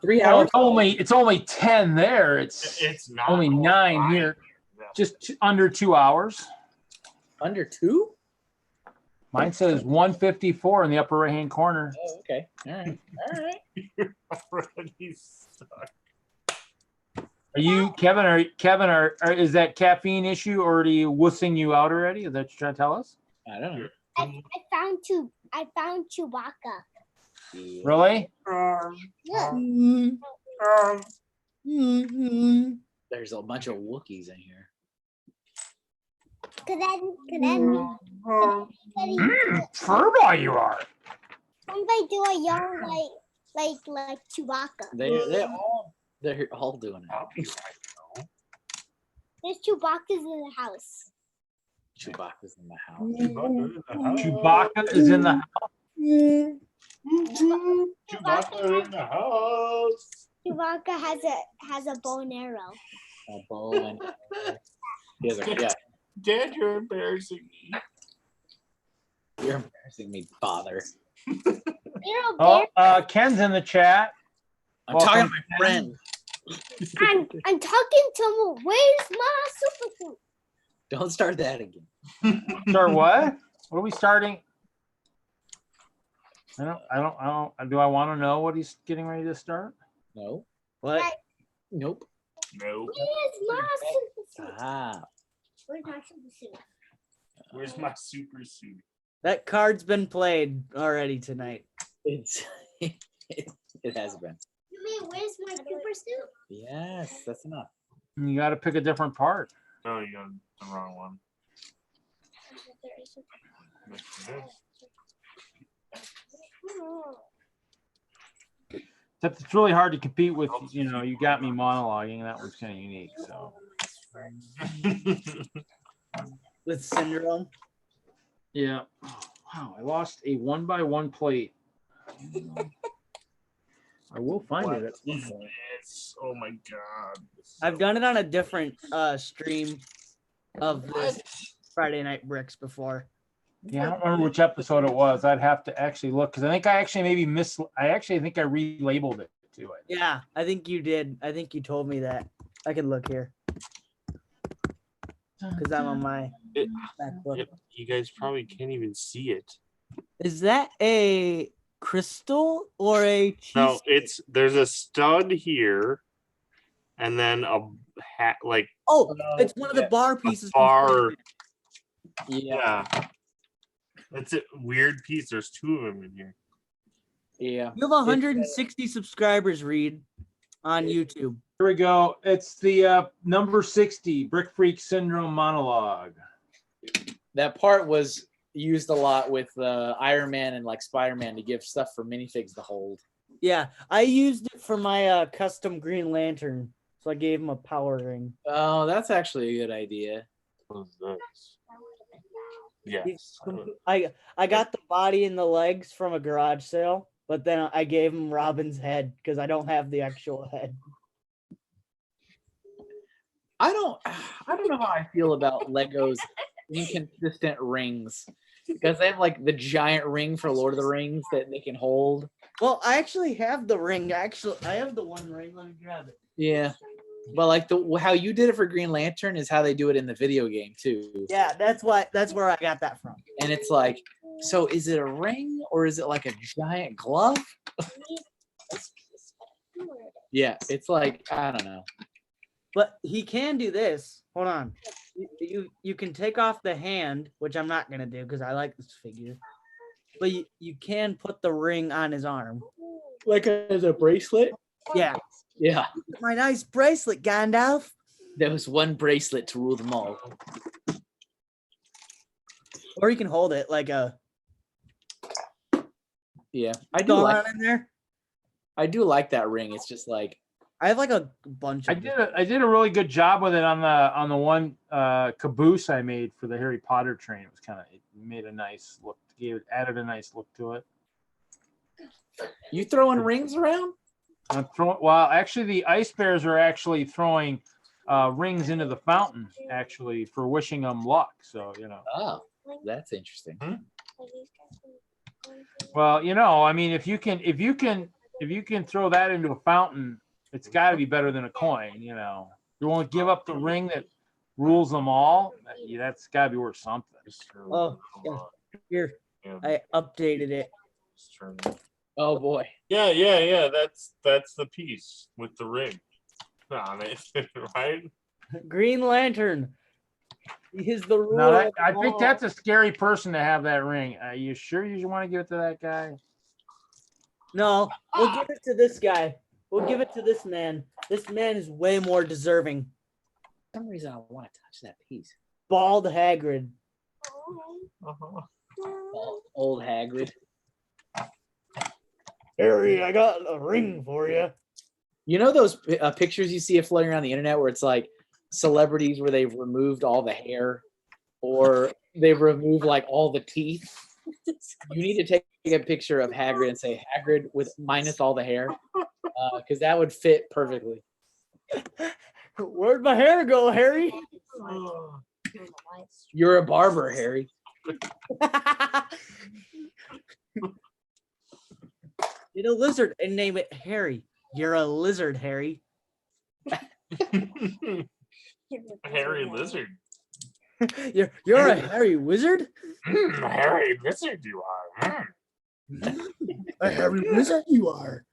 3 Well, hours? it's only 10 there. It's not only 9 here. Just under 2 hours. Under 2? Mine says 154 in the upper right hand corner. Oh, okay. All right. All right. already stuck. Are you Kevin? Is that caffeine issue already wussing you out already? Is that what you're trying to tell us? I don't know. I found Chewbacca. Yeah. Really? Look. There's a bunch of Wookiees in here. Could then Furball you are. somebody do a yarn like Chewbacca? They're all doing it. I'll be right now. There's Chewbacca's in the house. Chewbacca's in the house. Chewbacca is in the house. Chewbacca in the house. Chewbacca has a bow and arrow. A bow and he has a, yeah. Dad, you're embarrassing me. You're embarrassing me, father. Arrow bear. Ken's in the chat. I'm talking to my friend. I'm talking to him. Where's my super suit? Don't start that again. Start what? What are we starting? I don't. Do I want to know what he's getting ready to start? No. What? Nope. No. Where's my super suit? Ah. Where's my super suit? Where's my super suit? That card's been played already tonight. It's it has been. You mean where's my super suit? Yes, that's enough. You got to pick a different part. No, you got the wrong one. Except it's really hard to compete with, you got me monologuing. That one's kind of unique. So With Syndrome. yeah. Wow, I lost a 1x1 plate. I will find it at some point. Oh my god. I've done it on a different stream of this Friday Night Bricks before. Yeah, I don't remember which episode it was. I'd have to actually look because I think I actually think I relabeled it too. Yeah, I think you did. I think you told me that. I can look here because I'm on my MacBook. You guys probably can't even see it. Is that a crystal or a cheese? No, there's a stud here, and then a hat like Oh, it's one of the bar pieces. bar. Yeah. That's a weird piece. There's two of them in here. Yeah. You have 160 subscribers, Reed, on YouTube. Here we go. It's the number 60 Brick Freak Syndrome monologue. That part was used a lot with Iron Man and like Spider-Man to give stuff for minifigs to hold. Yeah, I used it for my custom Green Lantern, so I gave him a power ring. Oh, that's actually a good idea. What's this? Yes. I got the body and the legs from a garage sale, but then I gave him Robin's head because I don't have the actual head. I don't know how I feel about Lego's inconsistent rings because they have like the giant ring for Lord of the Rings that they can hold. Well, I actually have the ring. I have the one ring. Let me grab it. Yeah. But like how you did it for Green Lantern is how they do it in the video game too. Yeah, that's where I got that from. And it's like, so is it a ring or is it like a giant glove? Yeah, it's like, I don't know. But he can do this. Hold on. You can take off the hand, which I'm not gonna do because I like this figure. But you can put the ring on his arm. Like as a bracelet? Yeah. Yeah. My nice bracelet, Gandalf. There was one bracelet to rule them all. Or you can hold it like a Yeah. I do like in there. I do like that ring. It's just like I have like a bunch of I did a really good job with it on the one caboose I made for the Harry Potter train. It made a nice look, added a nice look to it. You throwing rings around? Actually the Ice Bears are actually throwing rings into the fountain actually for wishing them luck. So, Oh, that's interesting. Well, I mean, if you can throw that into a fountain, it's got to be better than a coin. You won't give up the ring that rules them all. That's got to be worth something. Oh, yeah. Here, I updated it. Oh boy. Yeah. That's the piece with the ring on it, right? Green Lantern. He is the ruler. No, I think that's a scary person to have that ring. Are you sure you want to give it to that guy? No, we'll give it to this guy. We'll give it to this man. This man is way more deserving. For some reason I want to touch that piece. Bald Hagrid. Old Hagrid. Harry, I got a ring for you. You know those pictures you see floating around the internet where it's like celebrities where they've removed all the hair or they've removed like all the teeth? You need to take a picture of Hagrid and say Hagrid with minus all the hair because that would fit perfectly. Where'd my hair go, Harry? You're a barber, Harry. Get a lizard and name it Harry. You're a lizard, Harry. Hairy lizard. You're a hairy wizard? A hairy lizard you are. A hairy wizard you are.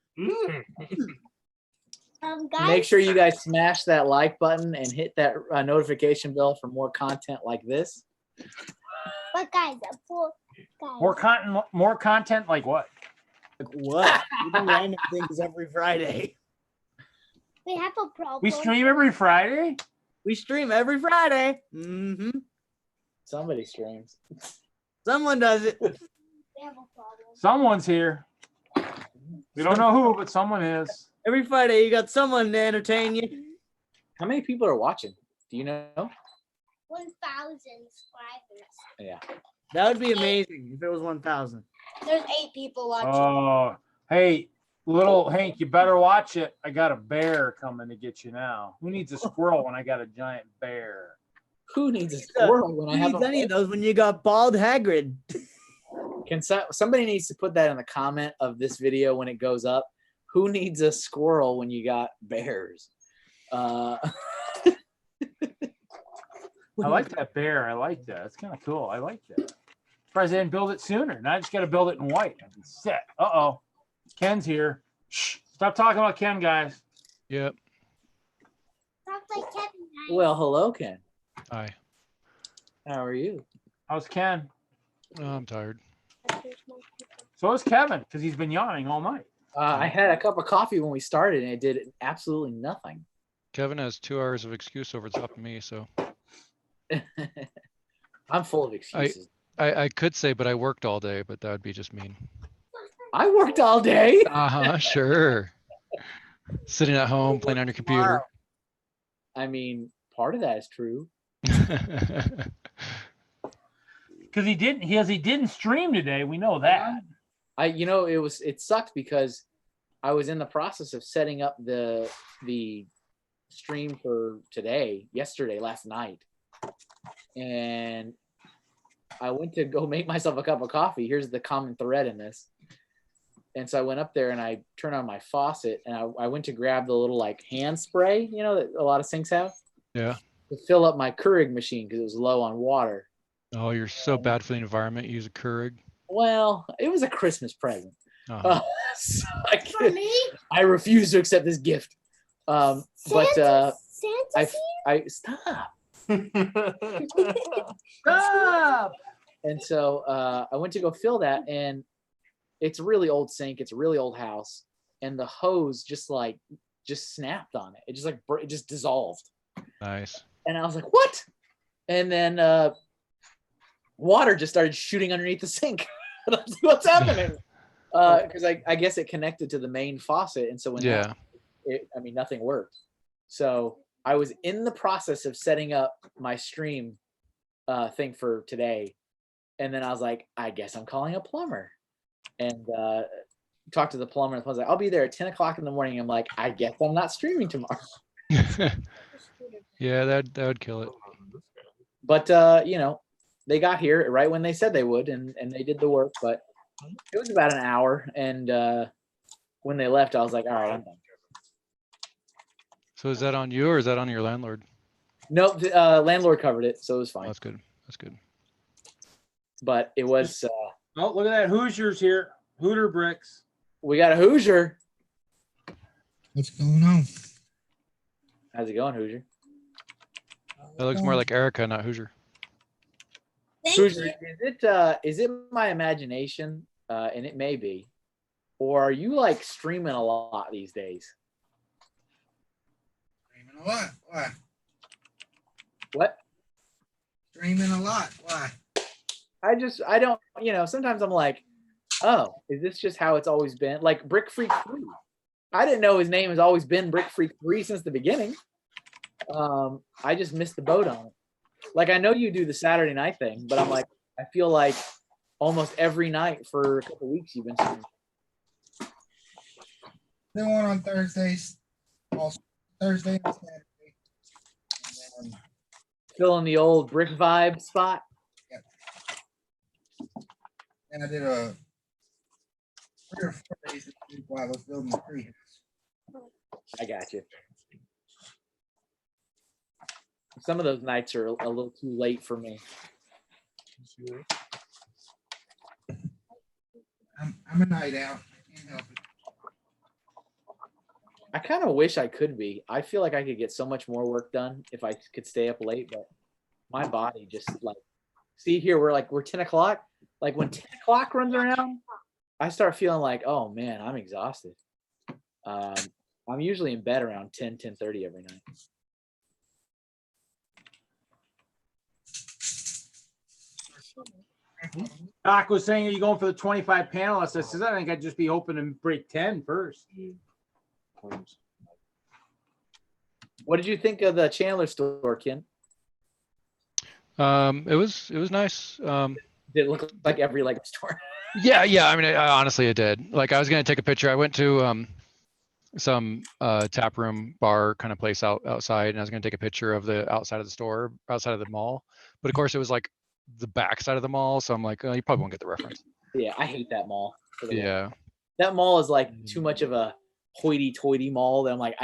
Guys, Make sure you guys smash that like button and hit that notification bell for more content like this. but guys, More content like what? Like what? We do random things every Friday. we have a problem. We stream every Friday? We stream every Friday. Mm-hmm. Somebody streams. Someone does it. We have a problem. Someone's here. We don't know who, but someone is. Every Friday, you got someone to entertain you. How many people are watching? Do you know? 1,000 subscribers. Yeah. That would be amazing if it was 1,000. There's 8 people watching. Oh, hey, little Hank, you better watch it. I got a bear coming to get you now. Who needs a squirrel when I got a giant bear? Who needs a squirrel when I Who have needs any a of those when you got bald Hagrid? somebody needs to put that in the comment of this video when it goes up. Who needs a squirrel when you got bears? I like that bear. I like that. It's kind of cool. I like that. Surprised they didn't build it sooner. Now I just got to build it in white. I'd be set. Uh-oh. Ken's here. Shh. Stop talking about Ken, guys. Yep. Sounds like Kevin. Guys. Well, hello, Ken. Hi. How are you? How's Ken? Oh, I'm tired. So is Kevin, because he's been yawning all night. I had a cup of coffee when we started, and it did absolutely nothing. Kevin has 2 hours of excuse over the top of me, so I'm full of excuses. I could say, but I worked all day, but that would be just mean. I worked all day. Sure. Sitting at home playing on your computer. I mean, part of that is true. Because he didn't stream today. We know that. It sucked because I was in the process of setting up the stream for last night. And I went to go make myself a cup of coffee. Here's the common thread in this. And so I went up there and I turned on my faucet and I went to grab the little like hand spray, that a lot of sinks have. Yeah. To fill up my Keurig machine because it was low on water. Oh, you're so bad for the environment. You use a Keurig. Well, it was a Christmas present. Uh-huh. So For me? I refuse to accept this gift. Santa's I stop. Stop! And so I went to go fill that, and it's a really old sink. It's a really old house, and the hose just snapped on it. It just dissolved. Nice. And I was like, "What?" And then water just started shooting underneath the sink. And I was like, "What's happening?" Because I guess it connected to the main faucet, and so when nothing worked. So I was in the process of setting up my stream thing for today, and then I was like, I guess I'm calling a plumber, and talked to the plumber. And I was like, I'll be there at 10 o'clock in the morning. I'm like, I guess I'm not streaming tomorrow. Yeah, that would kill it. But they got here right when they said they would, and they did the work. But it was about an hour, and when they left, I was like, all right, I'm done. So is that on you or is that on your landlord? No, the landlord covered it, so it was Oh, fine. that's good. That's good. But it was. Oh, look at that. Hoosiers here. Hooter bricks. We got a Hoosier. What's going on? How's it going, Hoosier? That looks more like Erica, not Hoosier. Thank Hoosier, you. is it my imagination? And it may be, or are you like streaming a lot these days? Streaming a lot. Why? What? Streaming a lot. Why? I don't, sometimes I'm like, oh, is this just how it's always been? Like Brick Freak 3. I didn't know his name has always been Brick Freak 3 since the beginning. I just missed the boat on it. Like, I know you do the Saturday night thing, but I'm like, I feel like almost every night for a couple weeks you've been streaming. Then one on Thursdays. Also Thursday and Saturday. And then Filling the old Brick Vibe spot. I did a 3 or 4 days this week while I was building the tree house. I got you. Some of those nights are a little too late for me. I'm a night owl. I can't help it. I kind of wish I could be. I feel like I could get so much more work done if I could stay up late, but my body just like, see here, we're 10 o'clock. Like when 10 o'clock runs around, I start feeling like, oh man, I'm exhausted. I'm usually in bed around 10:30 every night. Doc was saying, are you going for the 25 panelists? I says, I think I'd just be hoping to break 10 first. What did you think of the Chandler store, Ken? It was nice. Did it look like every Lego store? Yeah. I mean, I honestly, it did. Like, I was gonna take a picture. I went to some tap room bar kind of place outside, and I was gonna take a picture of the outside of the store, outside of the mall. But of course, it was like the back side of the mall, so I'm like, oh, you probably won't get the reference. Yeah, I hate that mall. Yeah. That mall is like too much of a hoity-toity mall that I'm like,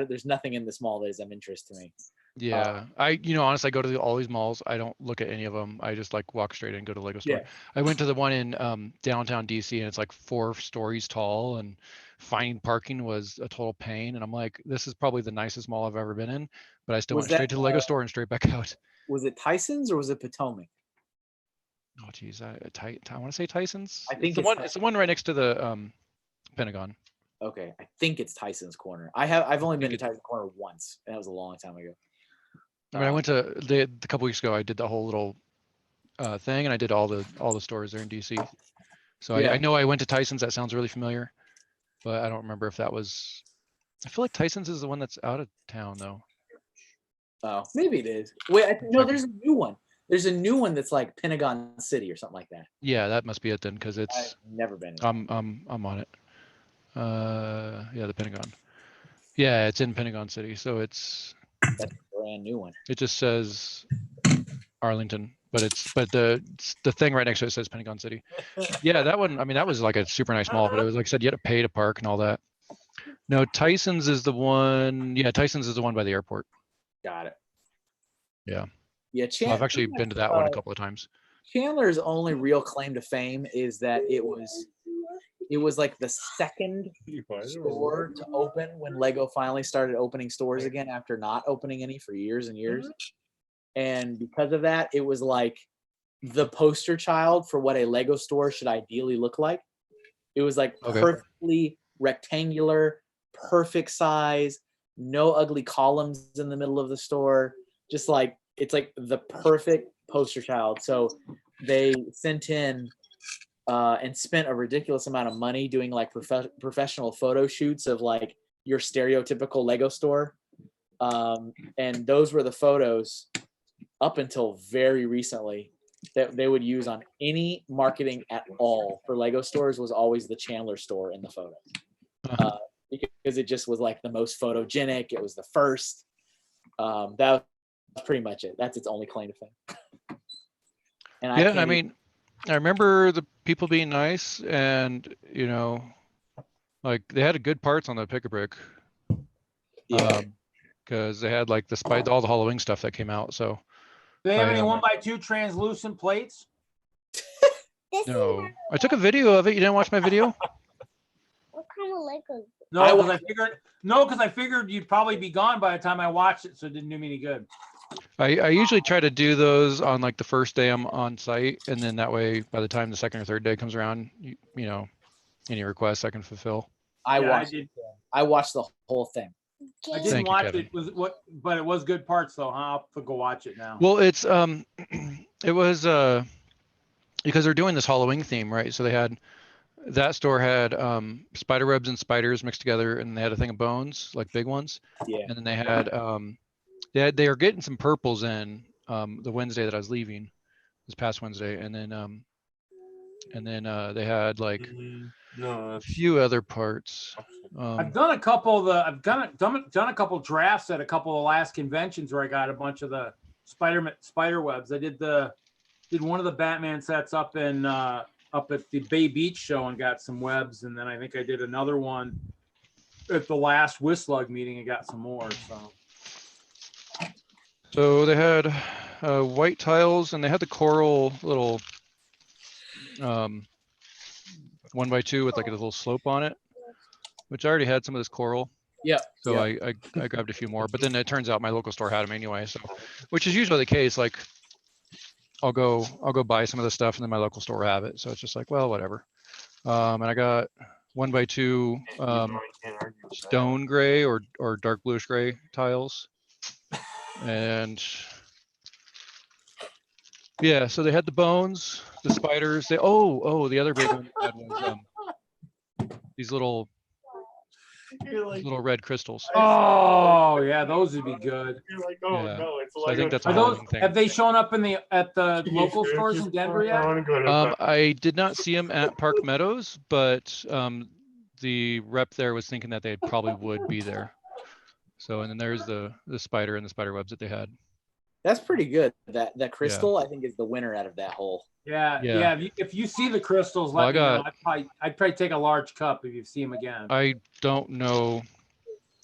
there's nothing in this mall that is of interest to me. Yeah, honestly, I go to all these malls. I don't look at any of them. I just like walk straight in and go to Lego store. Yeah. I went to the one in downtown DC, and it's like 4 stories tall, and finding parking was a total pain. And I'm like, this is probably the nicest mall I've ever been in, but I still Was went straight that, to the Lego store and straight back out. Was it Tyson's or was it Potomac? Oh geez, I want to say Tyson's. I think it's the one right next to the Pentagon. Okay, I think it's Tyson's Corner. I've only been to Tyson's Corner once, and that was a long time ago. I mean, I went to a couple weeks ago. I did the whole little thing, and I did all the stores there in DC. So Yeah. I know I went to Tyson's. That sounds really familiar, but I don't remember if that was. I feel like Tyson's is the one that's out of town though. Oh, maybe it is. Wait, no, there's a new one. There's a new one that's like Pentagon City or something like that. Yeah, that must be it then, because I've it's. never been. I'm on it. Yeah, the Pentagon. Yeah, it's in Pentagon City, so that's a brand new one. It just says Arlington, but the thing right next to it says Pentagon City. Yeah, that one. I mean, that was like a super nice mall, but it was like I said, you had to pay to park and all that. No, Tyson's is the one. Yeah, Tyson's is the one by the airport. Got it. Yeah. Yeah, Well, I've actually been to that one a couple of times. Chandler's only real claim to fame is that it was like the second store to open when Lego finally started opening stores again after not opening any for years and years. And because of that, it was like the poster child for what a Lego store should ideally look like. It was like perfectly rectangular, perfect size, no ugly columns in the middle of the store. Just like, it's like the perfect poster child. So they sent in and spent a ridiculous amount of money doing like professional photo shoots of like your stereotypical Lego store. And those were the photos up until very recently that they would use on any marketing at all for Lego stores was always the Chandler store in the photos. Because it just was like the most photogenic. It was the first. That was pretty much it. That's its only claim to fame. And I mean, I remember the people being nice, and like they had good parts on the Pick-a-Brick. Yeah. Because they had like all the Halloween stuff that came out. So. Do they have any 1x2 translucent plates? No, I took a video of it. You didn't watch my video? What kind of Legos? No, because I figured you'd probably be gone by the time I watched it, so it didn't do me any good. I usually try to do those on like the first day I'm on site, and then that way by the time the second or third day comes around, any requests I can fulfill. I watched the whole thing. I didn't watch it. But it was good parts though, huh? I'll have to go watch it now. Well, it's it was because they're doing this Halloween theme, right? So that store had spider webs and spiders mixed together, and they had a thing of bones, like big ones. Yeah. And then they had they were getting some purples in the Wednesday that I was leaving, this past Wednesday, and then they had like a few other parts. I've done a couple of done a couple drafts at a couple of last conventions where I got a bunch of the spider webs. I did one of the Batman sets up at the Bay Beach show and got some webs, and then I think I did another one at the last Whislug meeting and got some more. So they had white tiles, and they had the coral little 1x2 with like a little slope on it, which I already had some of this coral. Yeah. So I grabbed a few more, but then it turns out my local store had them anyway. So, which is usually the case. Like, I'll go buy some of the stuff, and then my local store will have it. So it's just like, well, whatever. And I got 1x2 stone gray or dark bluish gray tiles, and Yeah, so they had the bones, the spiders. The other big one they had was these little red crystals. Oh yeah, those would be good. You're like, oh Yeah. no, it's So I think that's a Are those Halloween thing. have they shown up at the local stores in Denver yet? I did not see them at Park Meadows, but the rep there was thinking that they probably would be there. So, and then there's the spider and the spider webs that they had. That's pretty good. That crystal, I think, is the winner out of that whole. Yeah. If you see the crystals, Well, let me know. I'd probably take a large cup if you see them again. I don't know.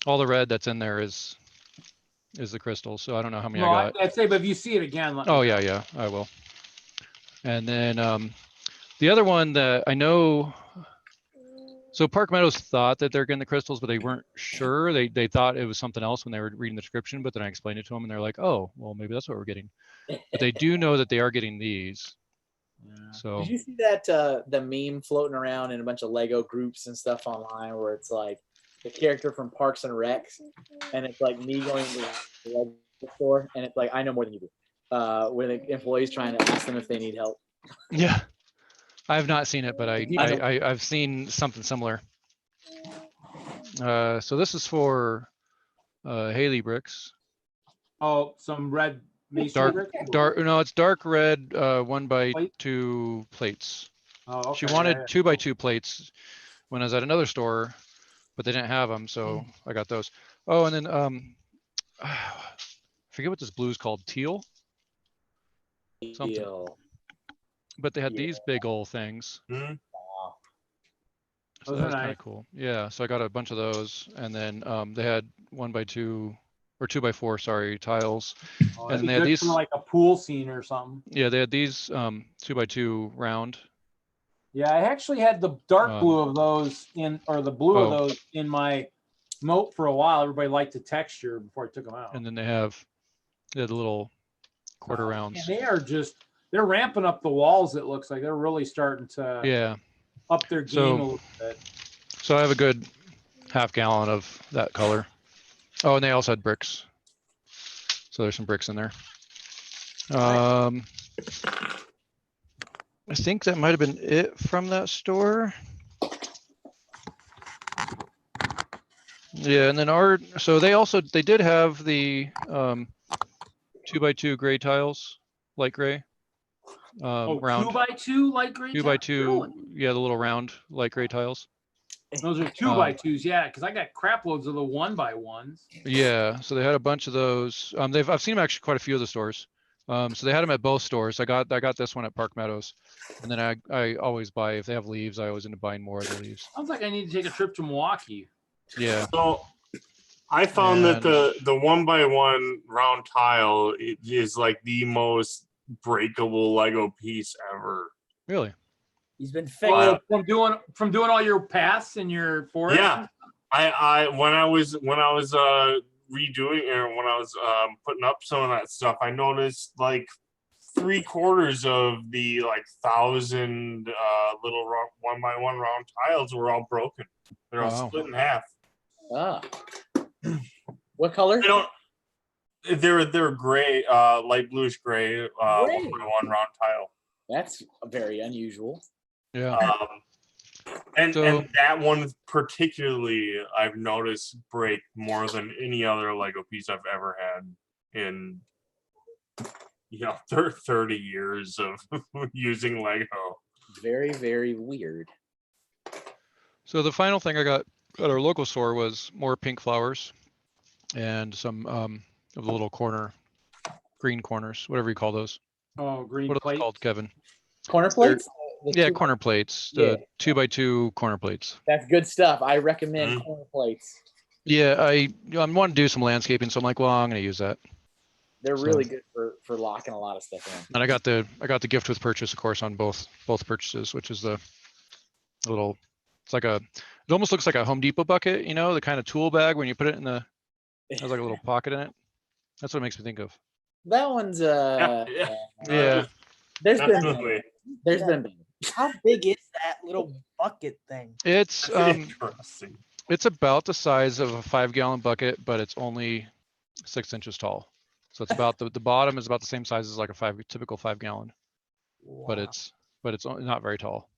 All the red that's in there is the crystal, so I don't know how many No, I got. I'd say, but if you see it again, let me Oh know. yeah, I will. And then the other one that I know, so Park Meadows thought that they're getting the crystals, but they weren't sure. They thought it was something else when they were reading the description, but then I explained it to them and they're like, oh, well, maybe that's what we're getting. But they do know that they are getting these. Yeah. So Did you see that the meme floating around in a bunch of Lego groups and stuff online where it's like the character from Parks and Recs, and it's like me going to the Lego store, and it's like I know more than you do. Where the employees trying to ask them if they need help. yeah, I have not seen it, but I've seen something similar. So this is for Haley bricks. Oh, some red masonry bricks? No, it's dark red 1x2 Plate? plates. Oh, She okay, wanted yeah. 2x2 plates when I was at another store, but they didn't have them, so I got those. Oh, and then I forget what this blue is called, teal, something. Deal. But they had these big old things. Wow. So Those that are was kind nice. of cool. Yeah, so I got a bunch of those, and then they had 1x2 or 2x4, sorry, tiles. Oh, And that'd be they had good these. for like a pool scene or something. Yeah, they had these 2x2 round. Yeah, I actually had the dark blue of those the blue of those in my moat for a while. Everybody liked the texture before I took them out. And then they had the little quarter rounds. And they're ramping up the walls. It looks like they're really starting to up their game a little bit. So I have a good half gallon of that color. Oh, and they also had bricks. So there's some bricks in there. I think that might have been it from that store. Yeah, and then so they did have the 2x2 gray tiles, light gray. Round 2x2 light gray. 2x2, really? yeah, the little round light gray tiles. Those are 2x2s, yeah, because I got crap loads of the 1x1s. Yeah, so they had a bunch of those. I've seen them actually quite a few of the stores. So they had them at both stores. I got this one at Park Meadows, and then I always buy, if they have leaves, I always end up buying more of the leaves. Sounds like I need to take a trip to Milwaukee. Yeah. So I found that the 1x1 round tile is like the most breakable Lego piece ever. Really? He's been fixed from doing all your paths in your forest. Yeah, I when I was redoing or when I was putting up some of that stuff, I noticed like 3/4 of the 1,000 little 1x1 round tiles were all broken. They're all split in half. Ah. What color? They're gray, light bluish gray, 1x1 round tile. That's very unusual. Yeah. And that one particularly, I've noticed break more than any other Lego piece I've ever had in 30 years of using Lego. Very, very weird. So the final thing I got at our local store was more pink flowers and some of the little green corners, whatever you call those. Oh, green What are plate. those called, Kevin? Corner plates? Yeah, corner plates. The 2x2 corner plates. That's good stuff. I recommend corner plates. Yeah, I want to do some landscaping, so I'm like, well, I'm going to use that. They're really good for locking a lot of stuff in. And I got the gift with purchase, of course, on both purchases, which is the little. It almost looks like a Home Depot bucket, the kind of tool bag when you put it in it has like a little pocket in it. That's what it makes me think of. That one's yeah. There's been How big is that little bucket thing? It's it's about the size of a 5-gallon bucket, but it's only 6 inches tall. So it's about the bottom is about the same size as like a typical 5-gallon, but Wow. it's not very tall.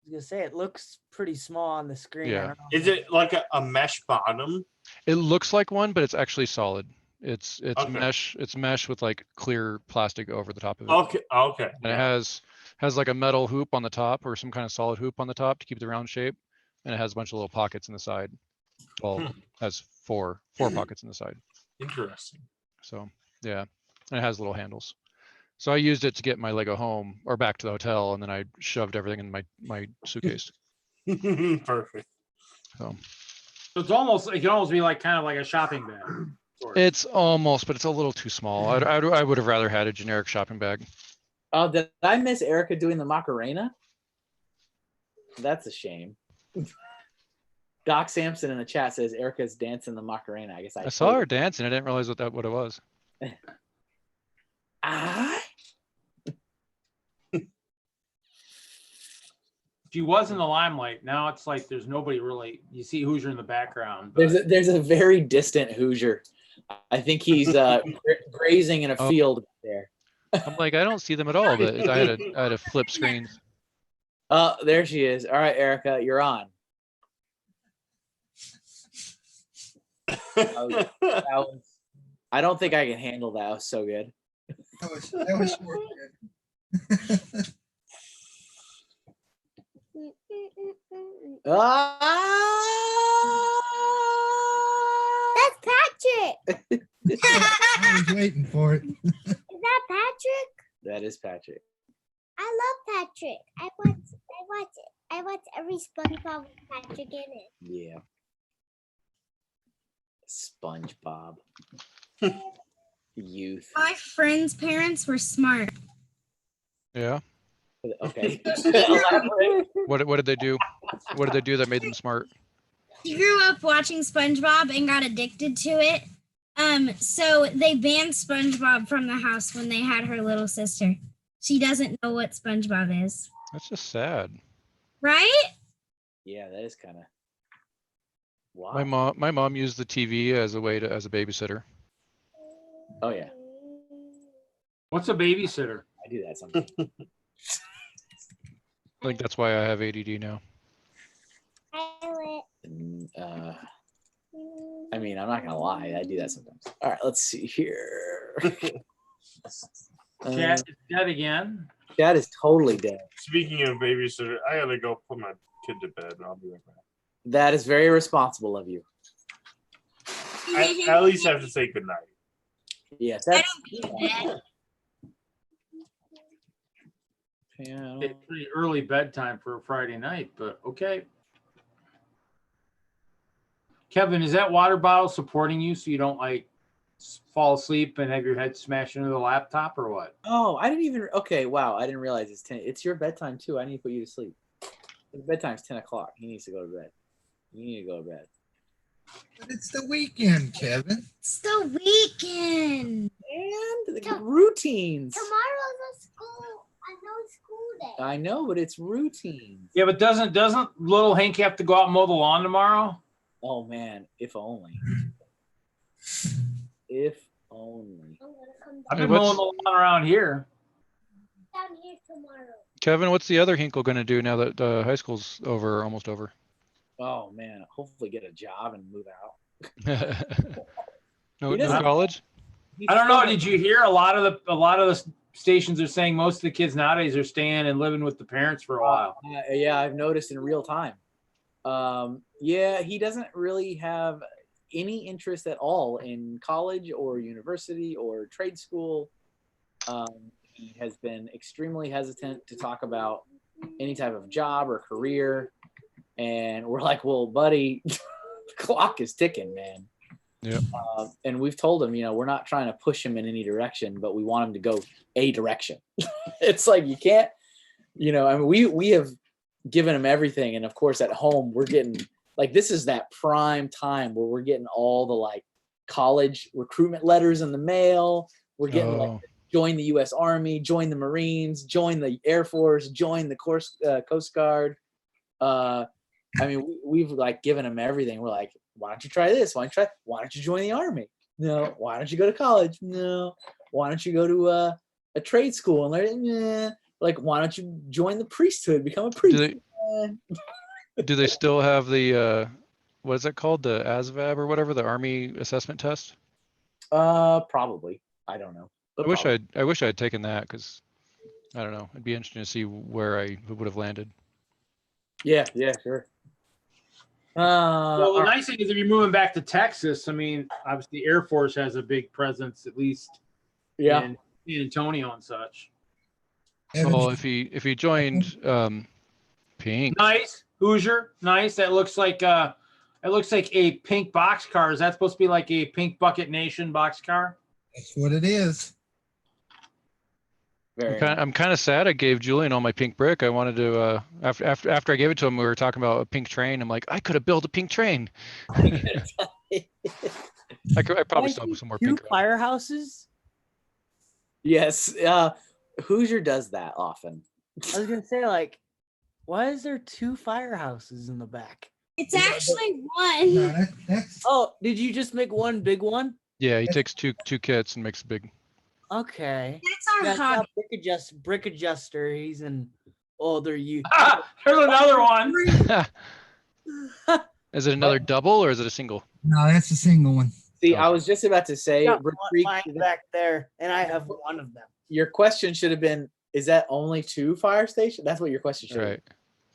I was gonna say it looks pretty small on the screen. I Yeah. don't know. Is it like a mesh bottom? It looks like one, but it's actually solid. It's Okay. mesh. It's mesh with like clear plastic over the top of it. Okay. Okay. And it has like a metal hoop on the top or some kind of solid hoop on the top to keep the round shape. And it has a bunch of little pockets in the side. Well, has four pockets in the side. Interesting. So yeah, and it has little handles. So I used it to get my Lego home or back to the hotel, and then I shoved everything in my suitcase. Perfect. So So it's almost, it can almost be like kind of like a shopping bag. sort of. it's almost, but it's a little too small. I would have rather had a generic shopping bag. Oh, did I miss Erica doing the Macarena? That's a shame. Doc Sampson in the chat says Erica's dancing the Macarena. I guess I saw her dancing. I didn't realize what it was. Ah, She was in the limelight. Now it's like there's nobody really. You see Hoosier in the background. But there's a very distant Hoosier. I think he's grazing in a Oh. field there. I'm like, I don't see them at all, but I had a flip screen. Oh, there she is. All right, Erica, you're on. I don't think I can handle that. It was so good. That was short, man. Ah! That's Patrick. I was waiting for it. Is that Patrick? That is Patrick. I love Patrick. I watch every SpongeBob with Patrick in it. Yeah. SpongeBob. Youth. My friends' parents were smart. Yeah. Okay. Elaborate. What did they do? What did they do that made them smart? She grew up watching SpongeBob and got addicted to it. So they banned SpongeBob from the house when they had her little sister. She doesn't know what SpongeBob is. That's just sad. Right? Yeah, that is kind of. Wow. My mom used the TV as a babysitter. Oh yeah, what's a babysitter? I do that sometimes. I think that's why I have ADD now. I mean, I'm not gonna lie, I do that sometimes. All right, let's see here. Chat is dead again. Chad is totally dead. Speaking of babysitter, I gotta go put my kid to bed. I'll be right back. That is very responsible of you. I at least have to say goodnight. Yes, I that's don't do that. yeah. It's pretty early bedtime for a Friday night, but okay. Kevin, is that water bottle supporting you so you don't like fall asleep and have your head smashed into the laptop or what? Oh, I didn't even. Okay, wow, I didn't realize it's 10. It's your bedtime too. I need to put you to sleep. His bedtime's 10 o'clock. He needs to go to bed. You need to go to bed. But it's the weekend, Kevin. It's the weekend. And the routines. Tomorrow's a school day. I know, but it's routines. Yeah, but doesn't little Hank have to go out and mow the lawn tomorrow? Oh man, if only. If only. I'm gonna come I've down, been mowing the lawn around here. down here tomorrow. Kevin, what's the other Hinkle going to do now that high school's over, almost over? Oh man, hopefully get a job and move out. no He doesn't- college? He's I don't know. still- Did you hear a lot of the stations are saying most of the kids nowadays are staying and living with the parents for a while. Yeah, I've noticed in real time. Yeah, he doesn't really have any interest at all in college or university or trade school. He has been extremely hesitant to talk about any type of job or career. And we're like, well, buddy, the clock is ticking, man. Yeah. And we've told him, we're not trying to push him in any direction, but we want him to go a direction. It's like, you can't, I mean, we have given him everything. And of course, at home, we're getting like, this is that prime time where we're getting all the like college recruitment letters in the mail. We're getting like, join the U.S. Army, join the Marines, join the Air Force, join the Coast Guard. I mean, we've like given him everything. We're like, why don't you try this? Why don't you join the Army? No. Why don't you go to college? No. Why don't you go to a trade school and learn? Nah. Like, why don't you join the priesthood, become a priest? Do they still have the what is it called, the ASVAB or whatever, the Army assessment test? Probably. I don't know. But I wish I had taken that, because I don't know. It'd be interesting to see where I would have landed. Yeah, sure. Well, the All nice thing is if you're moving back to Texas, I mean, obviously Air Force has a big presence, at least yeah. in San Antonio and such. Evan, Well, if he joined Pink, Nice Hoosier, nice. That looks like a pink box car. Is that supposed to be like a Pink Bucket Nation box car? that's what it is. Very I'm kind of sad I gave Julian all my pink brick. I wanted to after I gave it to him, we were talking about a pink train. I'm like, I could have built a pink train. I probably still have some more Two pink. firehouses. Yes. Hoosier does that often. I was gonna say, like, why is there 2 firehouses in the back? It's actually one. No, that's Oh, did you just make one big one? Yeah, he takes two kits and makes a big. Okay. That's our That's hobby. not brick adjuster. He's an older you. Ah, there's another one. Is it another double or is it a single? no, that's a single one. See, I was just about to say, Got Brick Creek, mine back there, and I have one of them. your question should have been, is that only 2 fire stations? That's what your question should have Right.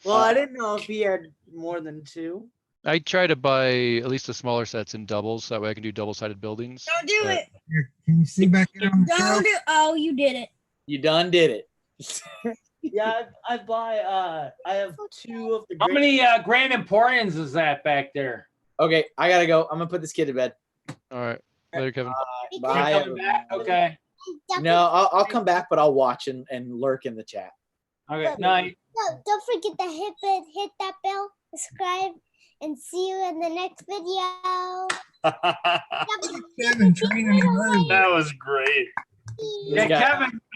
Well, I didn't know if he had more than 2. I try to buy at least the smaller sets in doubles. That way I can do double-sided buildings. Don't do but- it. Here, can you see back there on the Don't shelf? do. Oh, you did it. You done did it. Yeah, I buy. I have 2 of the. How great- many Grand Emporiums is that back there? Okay, I gotta go. I'm gonna put this kid to bed. All right. Later, Kevin. Bye. Coming back? everyone. Okay. No, I'll come back, but I'll watch and lurk in the chat. Okay. Night. Don't forget to hit that bell, subscribe, and see you in the next video. Kevin training him early. That was great. Yeah,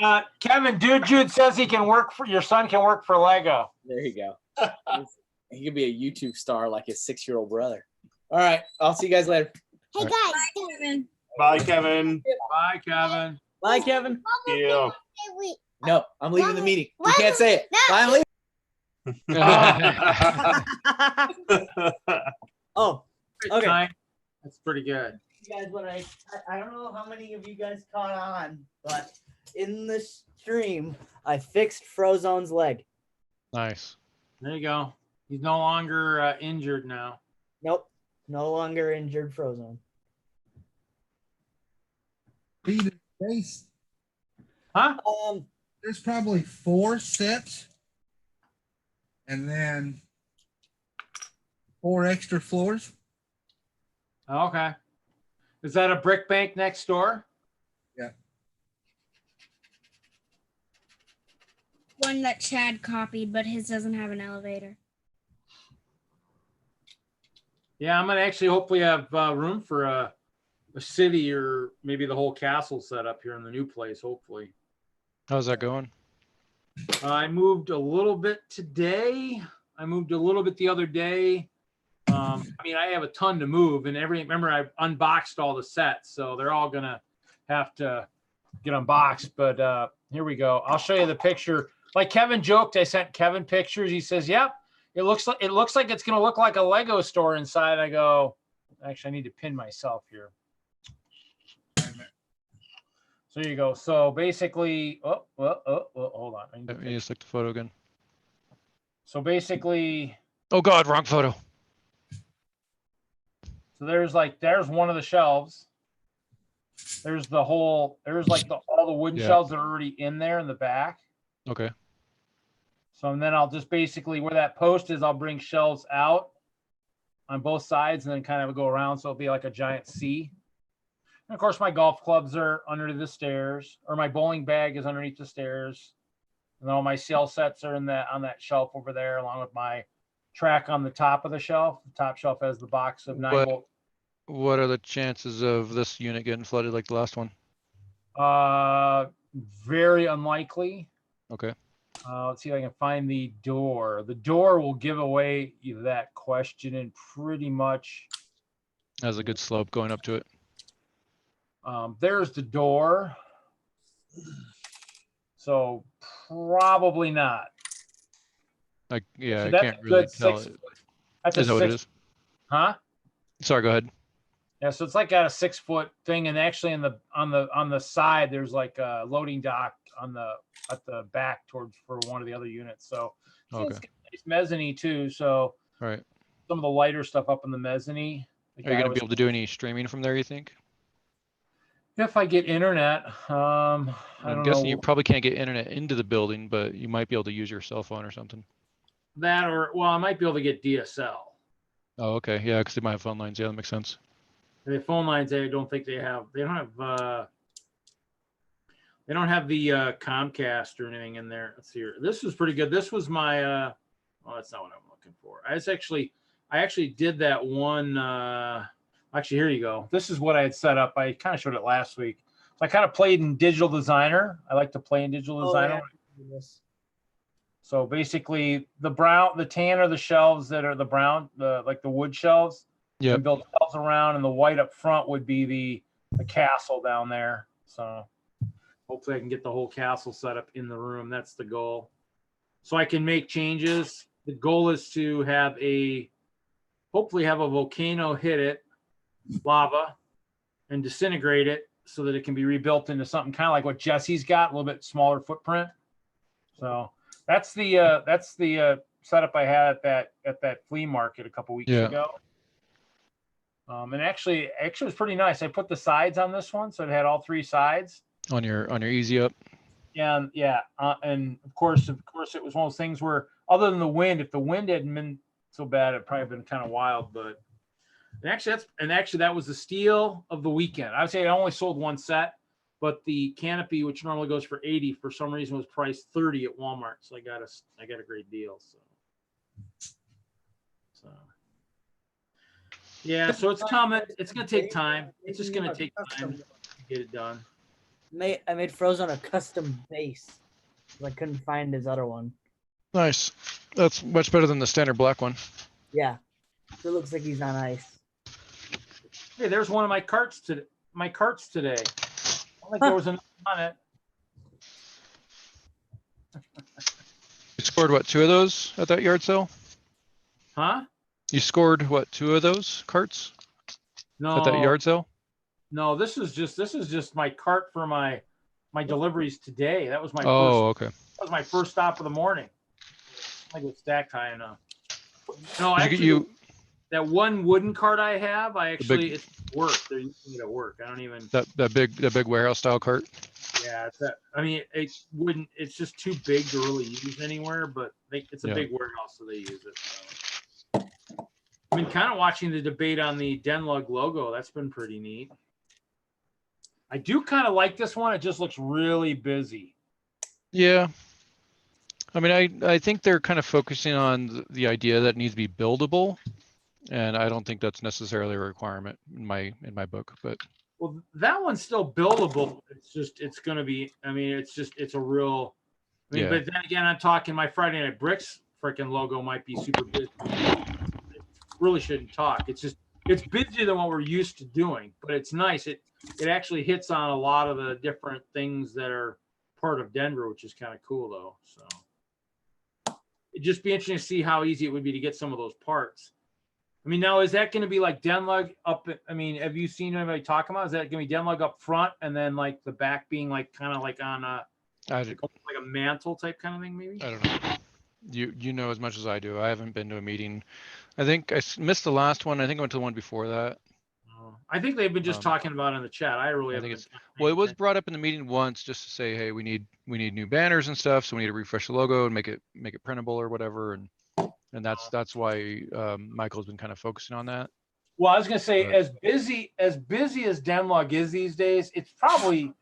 got- Kevin, dude, Jude says he can work for your son. Can work for Lego. There you go. He could be a YouTube star like his 6-year-old brother. All right, I'll see you guys later. Hey guys, Kevin. Bye, Kevin. Bye, Kevin. Bye, Kevin. Yeah. wait. No, I'm leaving the meeting. You What? can't say it. No. Bye, I'm leaving. Oh, okay. Night. That's pretty good. You guys, what I don't know how many of you guys caught on, but in the stream, I fixed Frozone's leg. Nice. There you go. He's no longer injured now. Nope, no longer injured Frozone. Feed his face. Huh? There's probably 4 sets. And then 4 extra floors. Okay. Is that a brick bank next door? One that Chad copied, but his doesn't have an elevator. Yeah, I'm gonna actually hopefully have room for a city or maybe the whole castle set up here in the new place. Hopefully. How's that going? I moved a little bit today. I moved a little bit the other day. I mean, I have a ton to move, and remember I unboxed all the sets, so they're all gonna have to get unboxed. But here we go. I'll show you the picture. Like Kevin joked, I sent Kevin pictures. He says, "Yep, it looks like it's gonna look like a Lego store inside." I go, actually, I need to pin myself here. So there you go. So basically, hold on. I need to Let me just look the photo again. So basically, Oh God, wrong photo. so there's one of the shelves. There's all the wooden Yeah. shelves that are already in there in the back. Okay. So and then I'll just basically where that post is, I'll bring shelves out on both sides and then kind of go around. So it'll be like a giant C. And of course, my golf clubs are under the stairs, or my bowling bag is underneath the stairs. And all my sail sets are on that shelf over there, along with my track on the top of the shelf. The top shelf has the box of 9-volt. What are the chances of this unit getting flooded like the last one? Very unlikely. Okay. Let's see if I can find the door. The door will give away that question and pretty much. Has a good slope going up to it. There's the door. So probably not. Like, yeah, So I that's can't a really good tell. 6 That's a Is that what it 6, is? huh? Sorry, go ahead. Yeah, so it's like got a 6-foot thing, and actually on the side there's like a loading dock at the back towards for one of the other units. So Okay. it's got a nice mezzanine too. So All right. some of the lighter stuff up in the mezzanine. Are you going to be able to do any streaming from there, you think? If I get internet, I I'm don't guessing you know probably can't get internet into the building, but you might be able to use your cell phone or something. that, or well, I might be able to get DSL. Oh, okay. Yeah, because they might have phone lines. Yeah, that makes sense. The phone lines, I don't think they have. They don't have the Comcast or anything in there. Let's see here. This was pretty good. This was my. Oh, that's not what I'm looking for. I actually did that one. Actually, here you go. This is what I had set up. I kind of showed it last week. So I kind of played in Digital Designer. I like to play in Digital Designer. Yeah. So basically, the tan are the shelves that are the brown, like the wood shelves. Yeah. And build shelves around, and the white up front would be the castle down there. So hopefully I can get the whole castle set up in the room. That's the goal. So I can make changes. The goal is to hopefully have a volcano hit it, lava, and disintegrate it so that it can be rebuilt into something kind of like what Jesse's got, a little bit smaller footprint. So that's the setup I had at that flea market a couple weeks ago. And actually it was pretty nice. I put the sides on this one, so it had all 3 sides On your easy up. and and of course it was one of those things where, other than the wind, if the wind hadn't been so bad, it'd probably been kind of wild. But actually that was the steal of the weekend. I would say I only sold 1 set, but the canopy, which normally goes for $80, for some reason was priced $30 at Walmart. So I got a great deal. So yeah, so it's coming. It's gonna take time. It's just gonna take time to get it done. I made Frozen a custom base. I couldn't find his other one. Nice. That's much better than the standard black one. Yeah. It looks like he's on ice. Hey, there's one of my carts today. I don't think there was enough on it. You scored what, 2 of those at that yard sale? Huh? You scored what, 2 of those carts No. at that yard sale? No, this is just my cart for my deliveries today. That was my first stop of the morning. I think it's stacked high enough. No, actually, that one wooden cart I have, it's work. They're using it at work. I don't even. That big warehouse style cart. Yeah, it's just too big to really use anywhere. But it's a big warehouse, so they use it. So. I've been kind of watching the debate on the Denlug logo. That's been pretty neat. I do kind of like this one. It just looks really busy. Yeah. I mean, I think they're kind of focusing on the idea that it needs to be buildable, and I don't think that's necessarily a requirement in my book. But well, that one's still buildable. It's going to be. I mean, it's a real. I mean, but then again, I'm talking my Friday Night Bricks freaking logo might be super busy. It really shouldn't talk. It's busier than what we're used to doing, but it's nice. It actually hits on a lot of the different things that are part of Denver, which is kind of cool though. So it'd just be interesting to see how easy it would be to get some of those parts. I mean, now is that going to be like Denlug up? I mean, have you seen anybody talking about? Is that going to be Denlug up front and then like the back being like kind of like on like a mantle type kind of thing, maybe? I don't know. You know as much as I do. I haven't been to a meeting. I think I missed the last one. I think I went to the one before that. I think they've been just talking about it in the chat. I really haven't. Well, it was brought up in the meeting once just to say, hey, we need new banners and stuff, so we need to refresh the logo and make it printable or whatever, and that's why Michael's been kind of focusing on that. Well, I was gonna say, as busy as Denlug is these days, it'd probably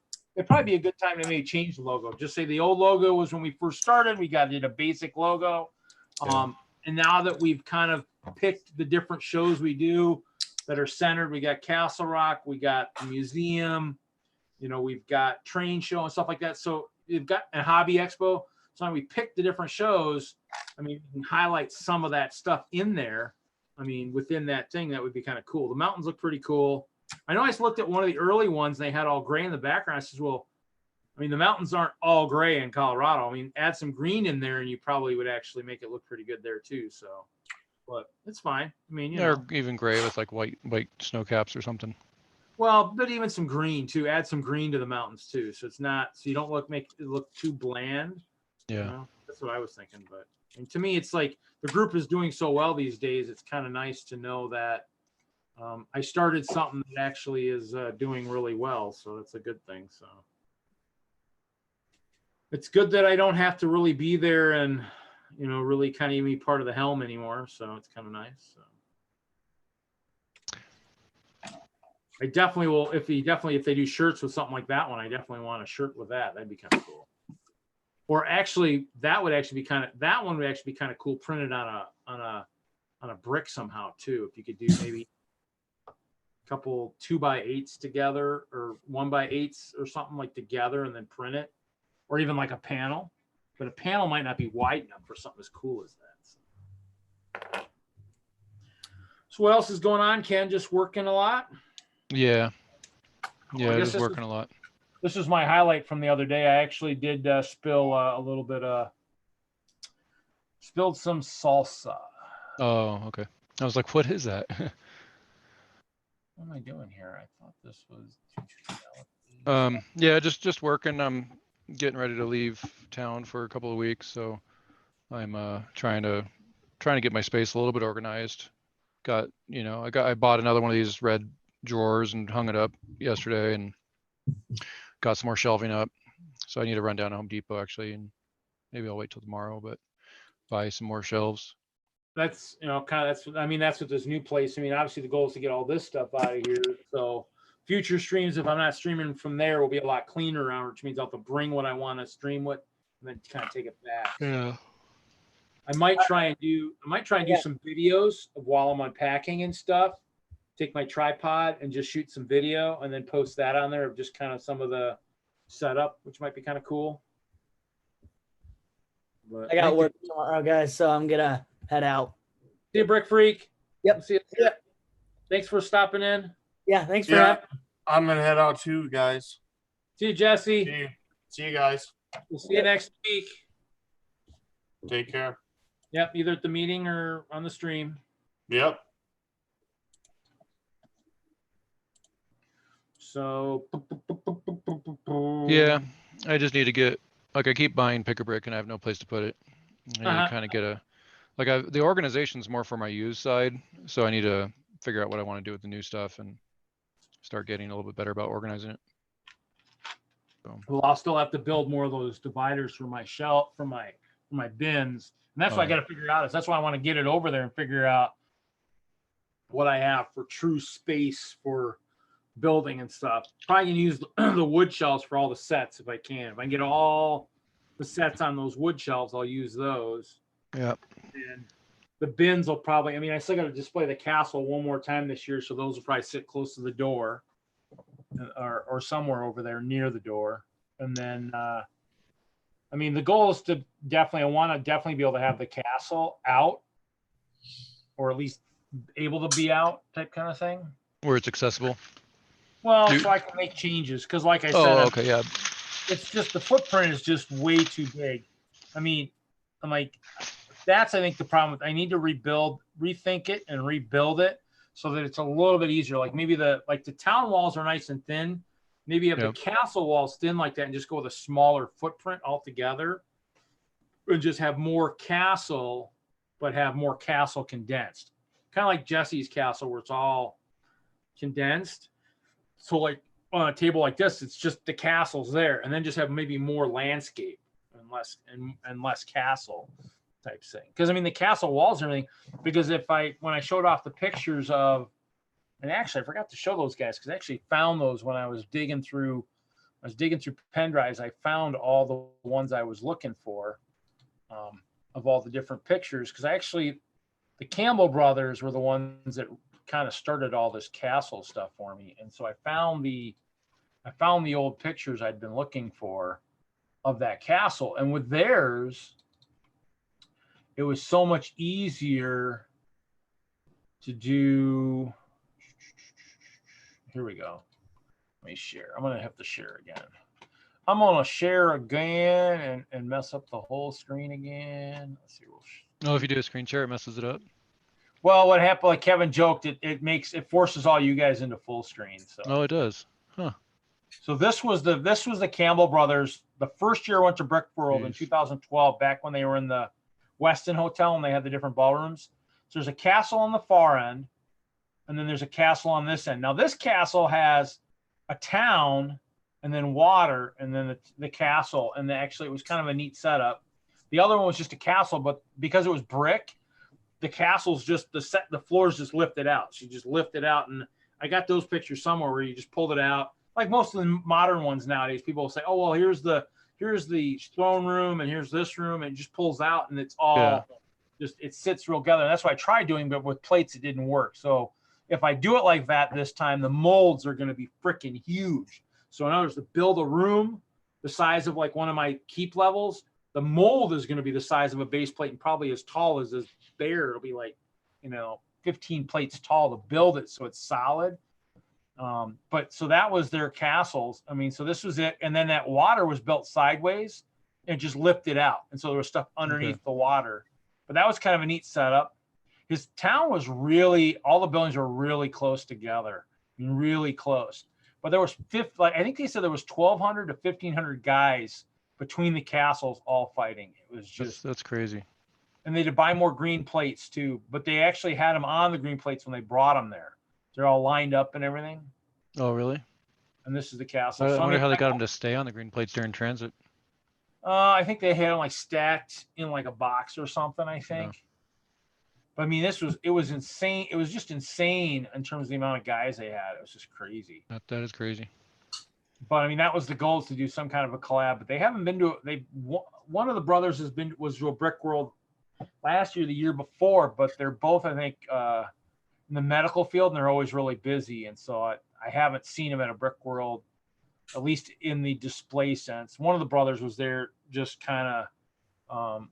be a good time to maybe change the logo. Just say the old logo was when we first started. We got it a basic logo, and now that we've kind of picked the different shows we do that are centered, we got Castle Rock, we got the museum, we've got train show and stuff like that. So we've got a hobby expo. So now we picked the different shows. I mean, we can highlight some of that stuff in there. I mean, within that thing, that would be kind of cool. The mountains look pretty cool. I know I looked at one of the early ones, they had all gray in the background. I says, well, I mean, the mountains aren't all gray in Colorado. I mean, add some green in there and you probably would actually make it look pretty good there too. So, but it's fine. I mean, Or even gray with like white snow caps or something. well, but even some green too. Add some green to the mountains too. So it's not, so you don't make it look too bland. Yeah. That's what I was thinking. But and to me, it's like the group is doing so well these days. It's kind of nice to know that I started something that actually is doing really well. So that's a good thing. So it's good that I don't have to really be there and, really kind of be part of the helm anymore. So it's kind of nice. So I definitely will, if they do shirts with something like that one, I definitely want a shirt with that. That'd be kind of cool. Or actually, that one would actually be kind of cool printed on a brick somehow too. If you could do maybe a couple 2x8s together or 1x8s or something like together and then print it, or even like a panel. But a panel might not be wide enough for something as cool as that. So what else is going on, Ken? Just working a lot? Yeah. Well, I guess just working a lot. This is my highlight from the other day. I actually did spill a little bit spilled some salsa. Oh, okay. I was like, what is that? What am I doing here? I thought this was. Yeah, just working. I'm getting ready to leave town for a couple of weeks, so I'm trying to get my space a little bit organized. I bought another one of these red drawers and hung it up yesterday, and got some more shelving up. So I need to run down to Home Depot actually, and maybe I'll wait till tomorrow, but buy some more shelves. That's that's what this new place. I mean, obviously the goal is to get all this stuff out of here. So future streams, if I'm not streaming from there, will be a lot cleaner around, which means I'll have to bring what I want to stream with and then kind of take it back. Yeah. I might try and do some videos of while I'm unpacking and stuff. Take my tripod and just shoot some video and then post that on there of just kind of some of the setup, which might be kind of cool. But I got work tomorrow, guys, so I'm gonna head out. See you, Brick Freak. Yep. See you. Yeah. Thanks for stopping in. Yeah, thanks for Yeah, having. I'm gonna head out too, guys. See you, Jesse. See you guys. We'll see you next week. Take care. Yep, either at the meeting or on the stream. Yep. So Yeah, I just need to get, I keep buying Pick-a-Brick and I have no place to put it. I need to kind of get the organization's more for my used side, so I need to figure out what I want to do with the new stuff and start getting a little bit better about organizing it. So. Well, I'll still have to build more of those dividers for my shelf, for my bins, and that's what I got to figure out. That's why I want to get it over there and figure out what I have for true space for building and stuff. Probably gonna use the wood shelves for all the sets if I can. If I can get all the sets on those wood shelves, I'll use those. Yeah. And the bins will probably, I still got to display the castle one more time this year, so those will probably sit close to the door or somewhere over there near the door. And then, the goal is to I want to definitely be able to have the castle out, or at least able to be out type kind of thing. Where it's accessible. Well, so I can make changes because, like I said, okay, yeah. It's just the footprint is just way too big. I'm like, that's I think the problem. I need to rethink it, and rebuild it so that it's a little bit easier. Like maybe the town walls are nice and thin. Maybe have the castle walls thin like that, and just go with a smaller footprint altogether, and just have more castle, but have more castle condensed. Kind of like Jesse's castle, where it's all condensed. So like on a table like this, it's just the castle's there, and then just have maybe more landscape and less castle type thing. Because the castle walls and everything. Because when I showed off the pictures of, and actually I forgot to show those guys because I actually found those when I was digging through pen drives. I found all the ones I was looking for of all the different pictures. Because the Campbell brothers were the ones that kind of started all this castle stuff for me, and so I found the old pictures I'd been looking for of that castle, and with theirs it was so much easier to do. here we go. Let me share. I'm gonna have to share again. I'm gonna share again and mess up the whole screen again. Let's see. No, if you do a screen share, it messes it up. Well, what happened? Like Kevin joked, it forces all you guys into full screen. So. Oh, it does. So this was the Campbell brothers. The first year I went to Brick World in Jeez. 2012, back when they were in the Westin Hotel and they had the different ballrooms. So there's a castle on the far end, and then there's a castle on this end. Now this castle has a town, and then water, and then the castle, and actually it was kind of a neat setup. The other one was just a castle, but because it was brick, the castle's just the floors just lifted out. She just lifted out, and I got those pictures somewhere where you just pulled it out. Like most of the modern ones nowadays, people will say, "Oh well, here's the throne room, and here's this room," and it just pulls out, and it's all just it sits real together. And that's what I tried doing, but with plates it didn't work. So if I do it like that this time, the molds are going to be freaking huge. So in other words, to build a room the size of like one of my keep levels, the mold is going to be the size of a base plate and probably as tall as this bear. It'll be like 15 plates tall to build it so it's solid. But so that was their castles. I mean, so this was it. And then that water was built sideways and just lifted out. And so there was stuff underneath the water. But that was kind of a neat setup. His town was all the buildings were really close together. I mean, really close. But there was I think they said there was 1,200 to 1,500 guys between the castles all fighting. It was just That's crazy. And they had to buy more green plates too. But they actually had them on the green plates when they brought them there. They're all lined up and everything. Oh, really? And this is the castle. I wonder how they got them to stay on the green plates during transit. I think they had them like stacked in like a box or something, I think. Yeah. But I mean, it was insane. It was just insane in terms of the amount of guys they had. It was just crazy. That is crazy. But I mean, that was the goal, is to do some kind of a collab. But they haven't been to one of the brothers was to a Brick World last year, the year before. But they're both, I think, in the medical field, and they're always really busy. And so I haven't seen them at a Brick World, at least in the display sense. One of the brothers was there just kind of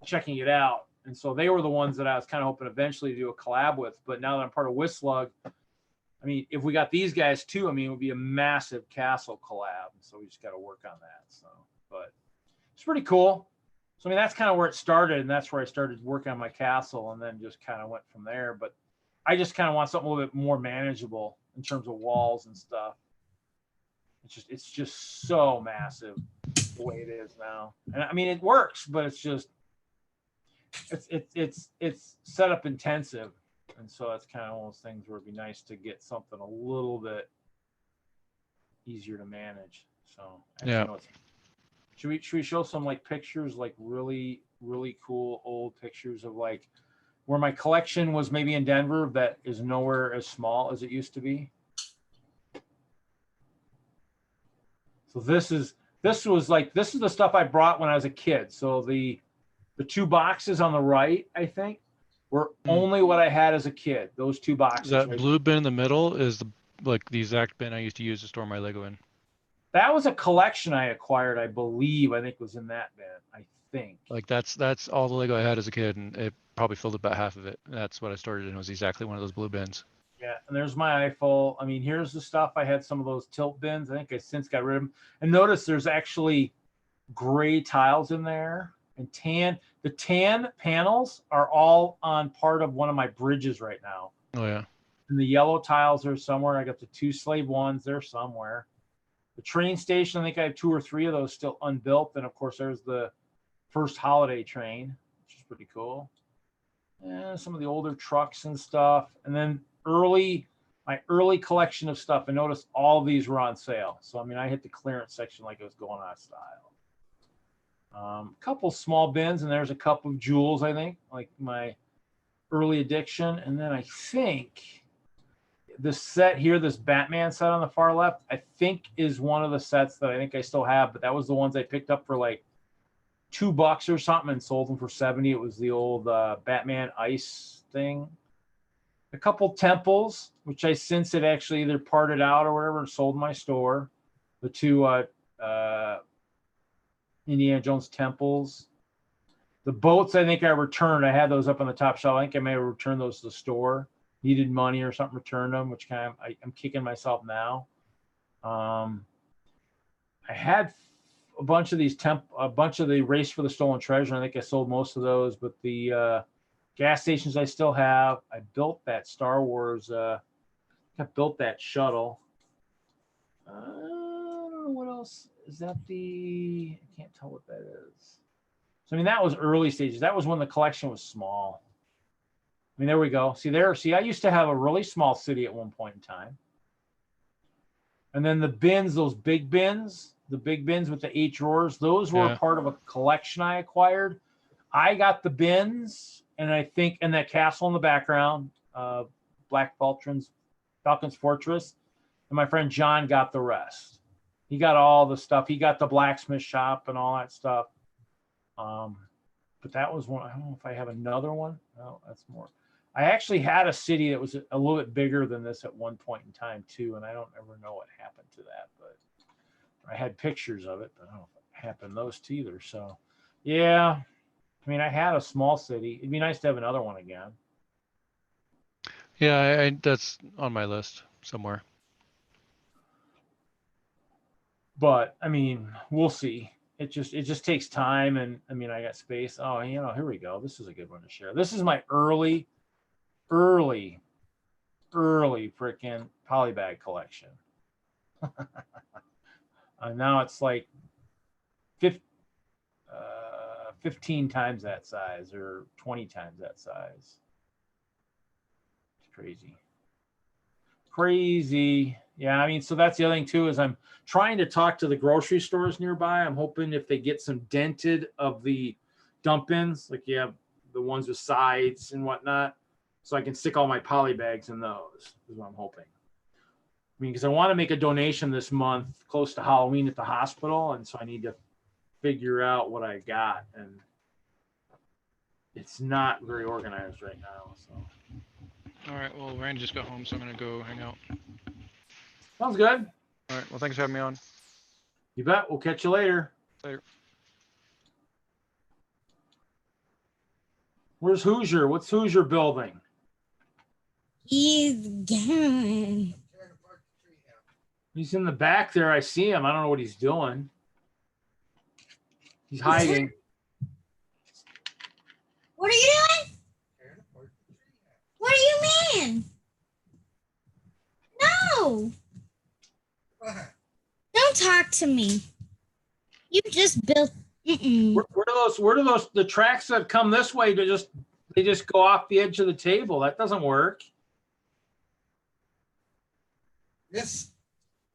checking it out. And so they were the ones that I was kind of hoping eventually to do a collab with. But now that I'm part of Whistslug, I mean, if we got these guys too, I mean, it would be a massive castle collab. So we just got to work on that. So, but it's pretty cool. So, I mean, that's kind of where it started. And that's where I started working on my castle, and then just kind of went from there. But I just kind of want something a little bit more manageable in terms of walls and stuff. It's just so massive the way it is now. And I mean, it works, but it's just, it's setup intensive. And so that's kind of one of those things where it'd be nice to get something a little bit easier to manage. So yeah. Should we show some like pictures, like really, really cool old pictures of like where my collection was maybe in Denver that is nowhere as small as it used to be? So this is the stuff I brought when I was a kid. So the two boxes on the right, I think, were only what I had as a kid. Those two boxes. That right? blue bin in the middle is the exact bin I used to use to store my Lego in. That was a collection I acquired, I believe. I think was in that bin. I think. Like that's all the Lego I had as a kid, and it probably filled about half of it. That's what I started in, was exactly one of those blue bins. Yeah, and there's my Eiffel. I mean, here's the stuff. I had some of those tilt bins. I think I since got rid of them. And notice there's actually gray tiles in there and tan. The tan panels are all on part of one of my bridges right now. Oh yeah. And the yellow tiles are somewhere. I got the two slave ones. They're somewhere. The train station, I think I have 2 or 3 of those still unbuilt. And of course, there's the first holiday train, which is pretty cool. And some of the older trucks and stuff. And then my early collection of stuff. And notice all of these were on sale. So, I mean, I hit the clearance section like it was going out of style. A couple small bins, and there's a couple of jewels, I think, like my early addiction. And then I think this set here, this Batman set on the far left, I think is one of the sets that I think I still have, but that was the ones I picked up for like $2 or something and sold them for 70. It was the old Batman ice thing. A couple temples, which I since had actually either parted out or whatever and sold in my store. The 2 Indiana Jones temples. The boats, I think I returned. I had those up on the top shelf. I think I may have returned those to the store. needed money or something, returned them, which kind of I'm kicking myself now. I had a bunch of these a bunch of the Race for the Stolen Treasure. I think I sold most of those, but the gas stations I still have. I built that Star Wars. I built that shuttle. I don't know what else. Is that I can't tell what that is. So I mean, that was early stages. That was when the collection was small. I mean, there we go. See, I used to have a really small city at one point in time. And then the bins, those big bins, the big bins with the 8 drawers, those were part of a collection I acquired. I got the bins, and I think, and that castle in the background, Black Falcon's Fortress. And my friend John got the rest. He got all the stuff. He got the blacksmith shop and all that stuff. But that was one. I don't know if I have another one. No, that's more. I actually had a city that was a little bit bigger than this at one point in time too, and I don't ever know what happened to that. But I had pictures of it, but I don't know if it happened those two either. So, yeah. I mean, I had a small city. It'd be nice to have another one again. Yeah, that's on my list somewhere. But I mean, we'll see. It just takes time, and I mean, I got space. Oh, here we go. This is a good one to share. This is my early freaking polybag collection. Now it's like 15 times that size or 20 times that size. It's crazy. Yeah, I mean, so that's the other thing too, is I'm trying to talk to the grocery stores nearby. I'm hoping if they get some dented of the dump bins, like you have the ones with sides and whatnot, so I can stick all my poly bags in those, is what I'm hoping. I mean, because I want to make a donation this month close to Halloween at the hospital, and so I need to figure out what I got, and it's not very organized right now. So. All right. Well, Randy just got home, so I'm gonna go hang out. Sounds good. All right. Well, thanks for having me on. You bet. We'll catch you later. Later. Where's Hoosier? What's Hoosier building? He's gone. He's in the back there. I see him. I don't know what he's doing. He's hiding. What are you doing? What do you mean? No. Don't talk to me. You just built. Where do those the tracks that come this way they just go off the edge of the table? That doesn't work. This.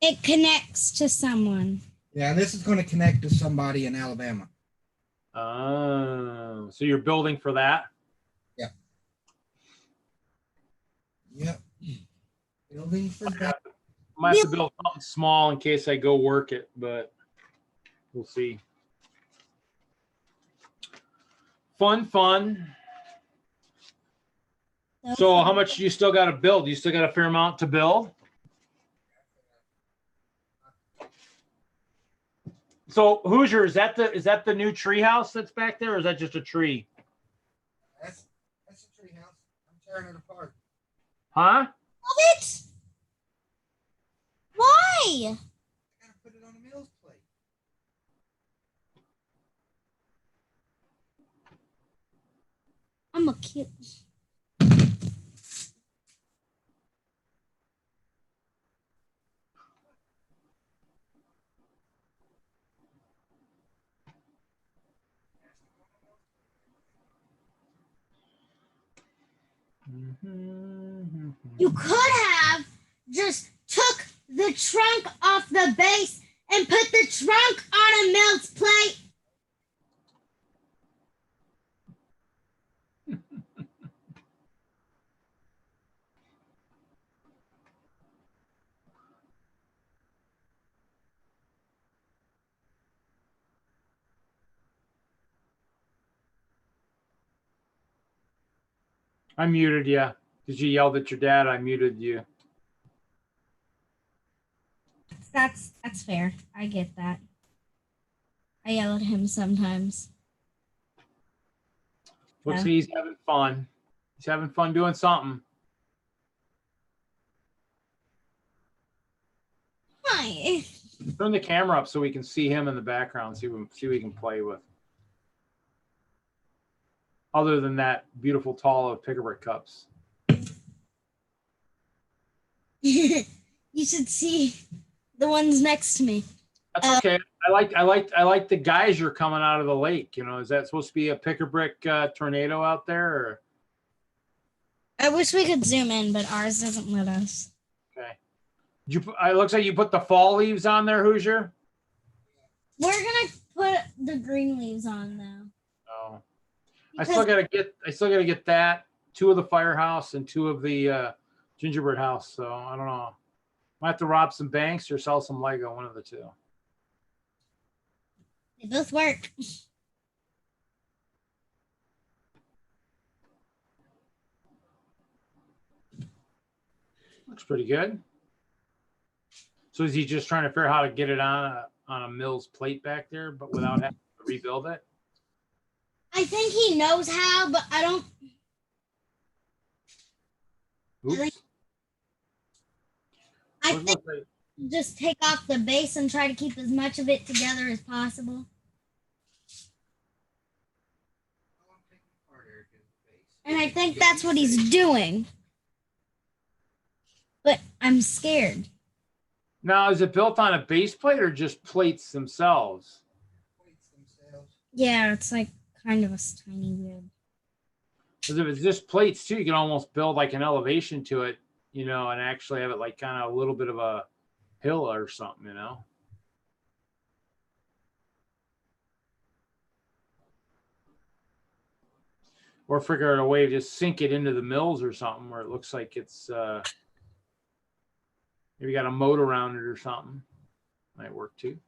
It connects to someone. Yeah, this is going to connect to somebody in Alabama. Oh, so you're building for that? Yeah. Yep. Building for that. Might have to build something small in case I go work it, but we'll see. Fun. So how much do you still got to build? You still got a fair amount to build? So Hoosier, is that the new tree house that's back there, or is that just a tree? That's a tree house. I'm tearing it apart. Huh? Love it. Why? I gotta put it on a Mills plate. I'm a kid. You could have just took the trunk off the base and put the trunk on a Mills plate. I muted you because you yelled at your dad. I muted you. That's fair. I get that. I yell at him sometimes. Looks like he's having fun. He's having fun doing something. Why? Turn the camera up so we can see him in the background. See what we can play with. Other than that beautiful tall of pick-a-brick cups. You should see the ones next to me. That's okay. I like the geyser coming out of the lake. You know, is that supposed to be a pick-a-brick tornado out there? Or? I wish we could zoom in, but ours doesn't let us. Okay. It looks like you put the fall leaves on there, Hoosier. We're gonna put the green leaves on now. Oh. I still gotta get that, 2 of the firehouse and 2 of the gingerbread house. So I don't know. Might have to rob some banks or sell some Lego, one of the 2. They both work. Looks pretty good. So is he just trying to figure out how to get it on a Mills plate back there, but without having to rebuild it? I think he knows how, but I don't. Oops. I What think was it? just take off the base and try to keep as much of it together as possible. And I think that's what he's doing. But I'm scared. Now, is it built on a base plate or just plates themselves? Yeah, it's like kind of a tiny weird. Because if it's just plates too, you can almost build like an elevation to it, you know, and actually have it like kind of a little bit of a hill or something, you know. Or figure out a way to just sink it into the mills or something where it looks like it's maybe got a moat around it or something. Might work too.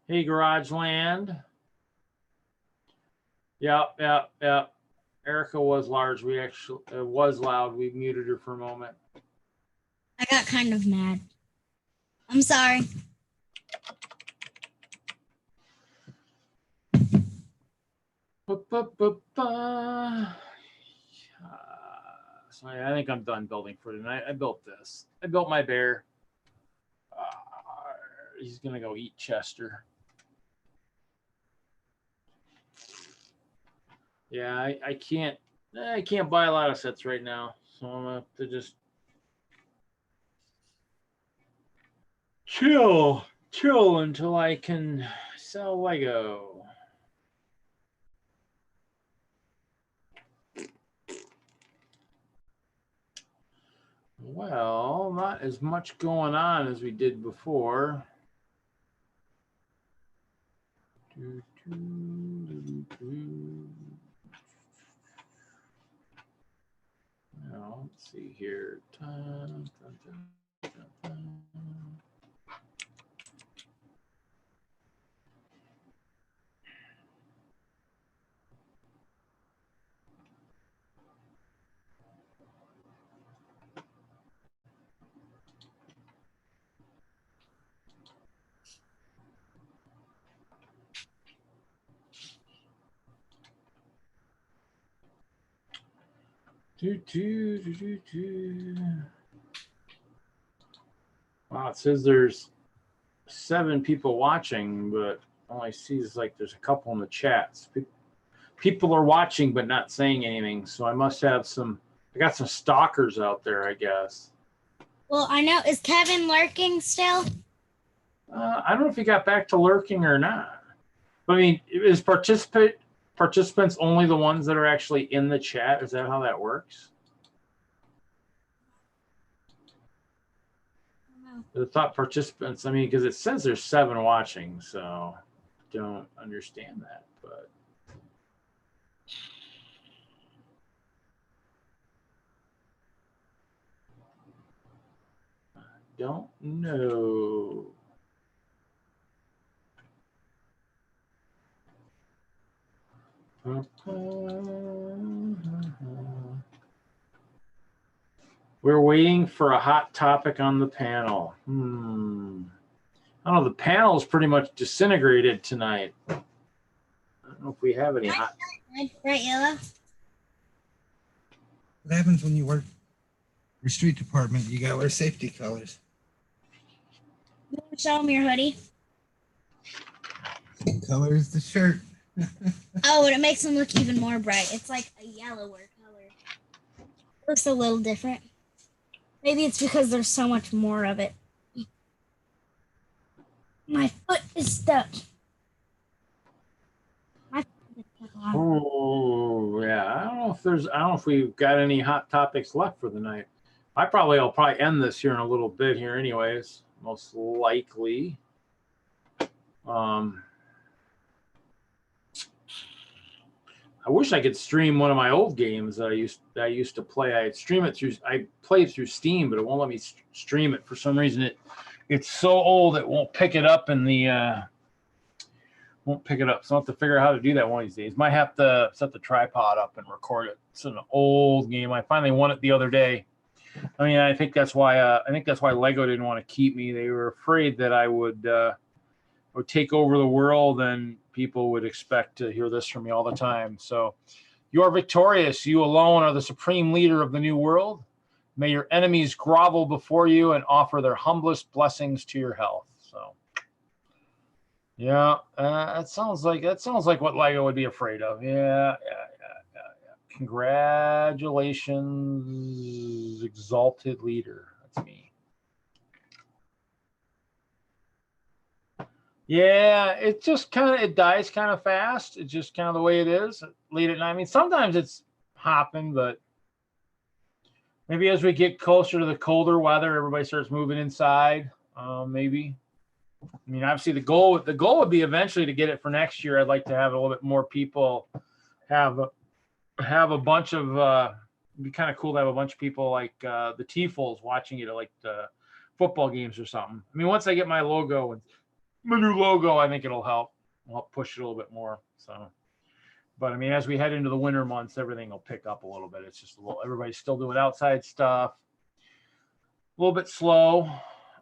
Hey, Garage Land. Yep. Erica was large. We actually was loud. We muted her for a moment. I got kind of mad. I'm sorry. So I think I'm done building for tonight. I built this. I built my bear. He's gonna go eat Chester. Yeah, I can't buy a lot of sets right now, so I'm gonna have to just chill until I can sell Lego. Well, not as much going on as we did before. Now, let's see here. Dun, dun, dun, dun, dun. Wow, it says there's 7 people watching, but all I see is like there's a couple in the chats. People are watching but not saying anything, so I must have I got some stalkers out there, I guess. Well, I know. Is Kevin lurking still? I don't know if he got back to lurking or not. I mean, is participants only the ones that are actually in the chat? Is that how that works? The top participants, I mean, because it says there's 7 watching, so don't understand that, but. I don't know. We're waiting for a hot topic on the panel. I don't know. The panel is pretty much disintegrated tonight. I don't know if we have any hot. Right, Yellow? What happens when you work For street department, you gotta wear safety colors. You wanna show them your hoodie? Same color as the shirt. Oh, and it makes them look even more bright. It's like a yellower color. Looks a little different. Maybe it's because there's so much more of it. My foot is stuck. My foot is stuck on. Oh yeah, I don't know if we've got any hot topics left for the night. I'll probably end this here in a little bit here, anyways. Most likely. I wish I could stream one of my old games that I used to play. I played through Steam, but it won't let me stream it for some reason. It's so old it won't pick it up in the won't pick it up. So I'll have to figure out how to do that one of these days. Might have to set the tripod up and record it. It's an old game. I finally won it the other day. I mean, I think that's why Lego didn't want to keep me. They were afraid that I would take over the world and people would expect to hear this from me all the time. So you are victorious. You alone are the supreme leader of the new world. May your enemies grovel before you and offer their humblest blessings to your health. So yeah, that sounds like what Lego would be afraid of. Yeah. Congratulations, exalted leader. That's me. Yeah, it dies kind of fast. It's just kind of the way it is late at night. I mean, sometimes it's hopping, but maybe as we get closer to the colder weather, everybody starts moving inside. Maybe. I mean, obviously the goal would be eventually to get it for next year. I'd like to have a little bit more people have a bunch of. It'd be kind of cool to have a bunch of people like the T-Fulls watching it at like the football games or something. I mean, once I get my logo and my new logo, I think it'll help push it a little bit more. So, but I mean, as we head into the winter months, everything will pick up a little bit. It's just everybody's still doing outside stuff, a little bit slow.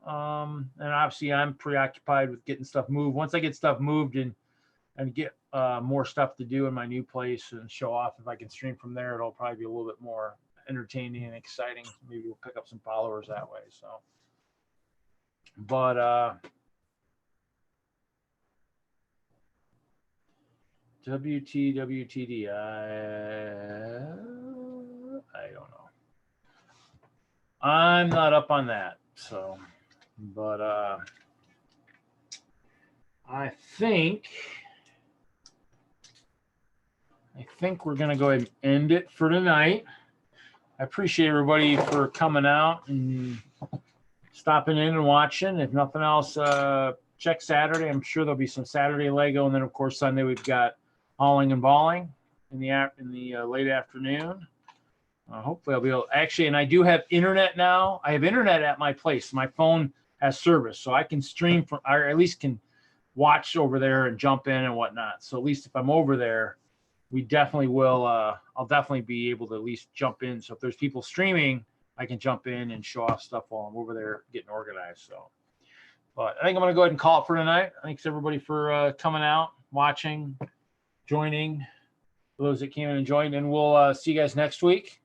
And obviously I'm preoccupied with getting stuff moved. Once I get stuff moved and get more stuff to do in my new place and show off, if I can stream from there, it'll probably be a little bit more entertaining and exciting. Maybe we'll pick up some followers that way. So, but WTD, I don't know. I'm not up on that. So, but I think we're gonna go ahead and end it for tonight. I appreciate everybody for coming out and stopping in and watching. If nothing else, check Saturday. I'm sure there'll be some Saturday Lego, and then of course Sunday we've got hauling and balling in the late afternoon. Hopefully I'll be able actually, and I do have internet now. I have internet at my place. My phone has service, so I can stream from, or at least can watch over there and jump in and whatnot. So at least if I'm over there, we definitely will. I'll definitely be able to at least jump in. So if there's people streaming, I can jump in and show off stuff while I'm over there getting organized. So, but I think I'm going to go ahead and call it for tonight. Thanks everybody for coming out, watching, joining. For those that came in and joined, and we'll see you guys next week.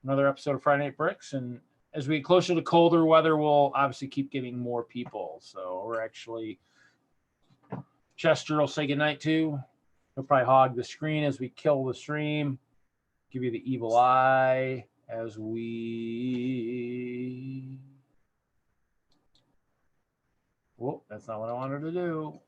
Another episode of Friday Night Bricks. And as we get closer to colder weather, we'll obviously keep getting more people. So we're actually, Chester will say goodnight too. He'll probably hog the screen as we kill the stream. Give you the evil eye as we. Whoa, that's not what I wanted to do.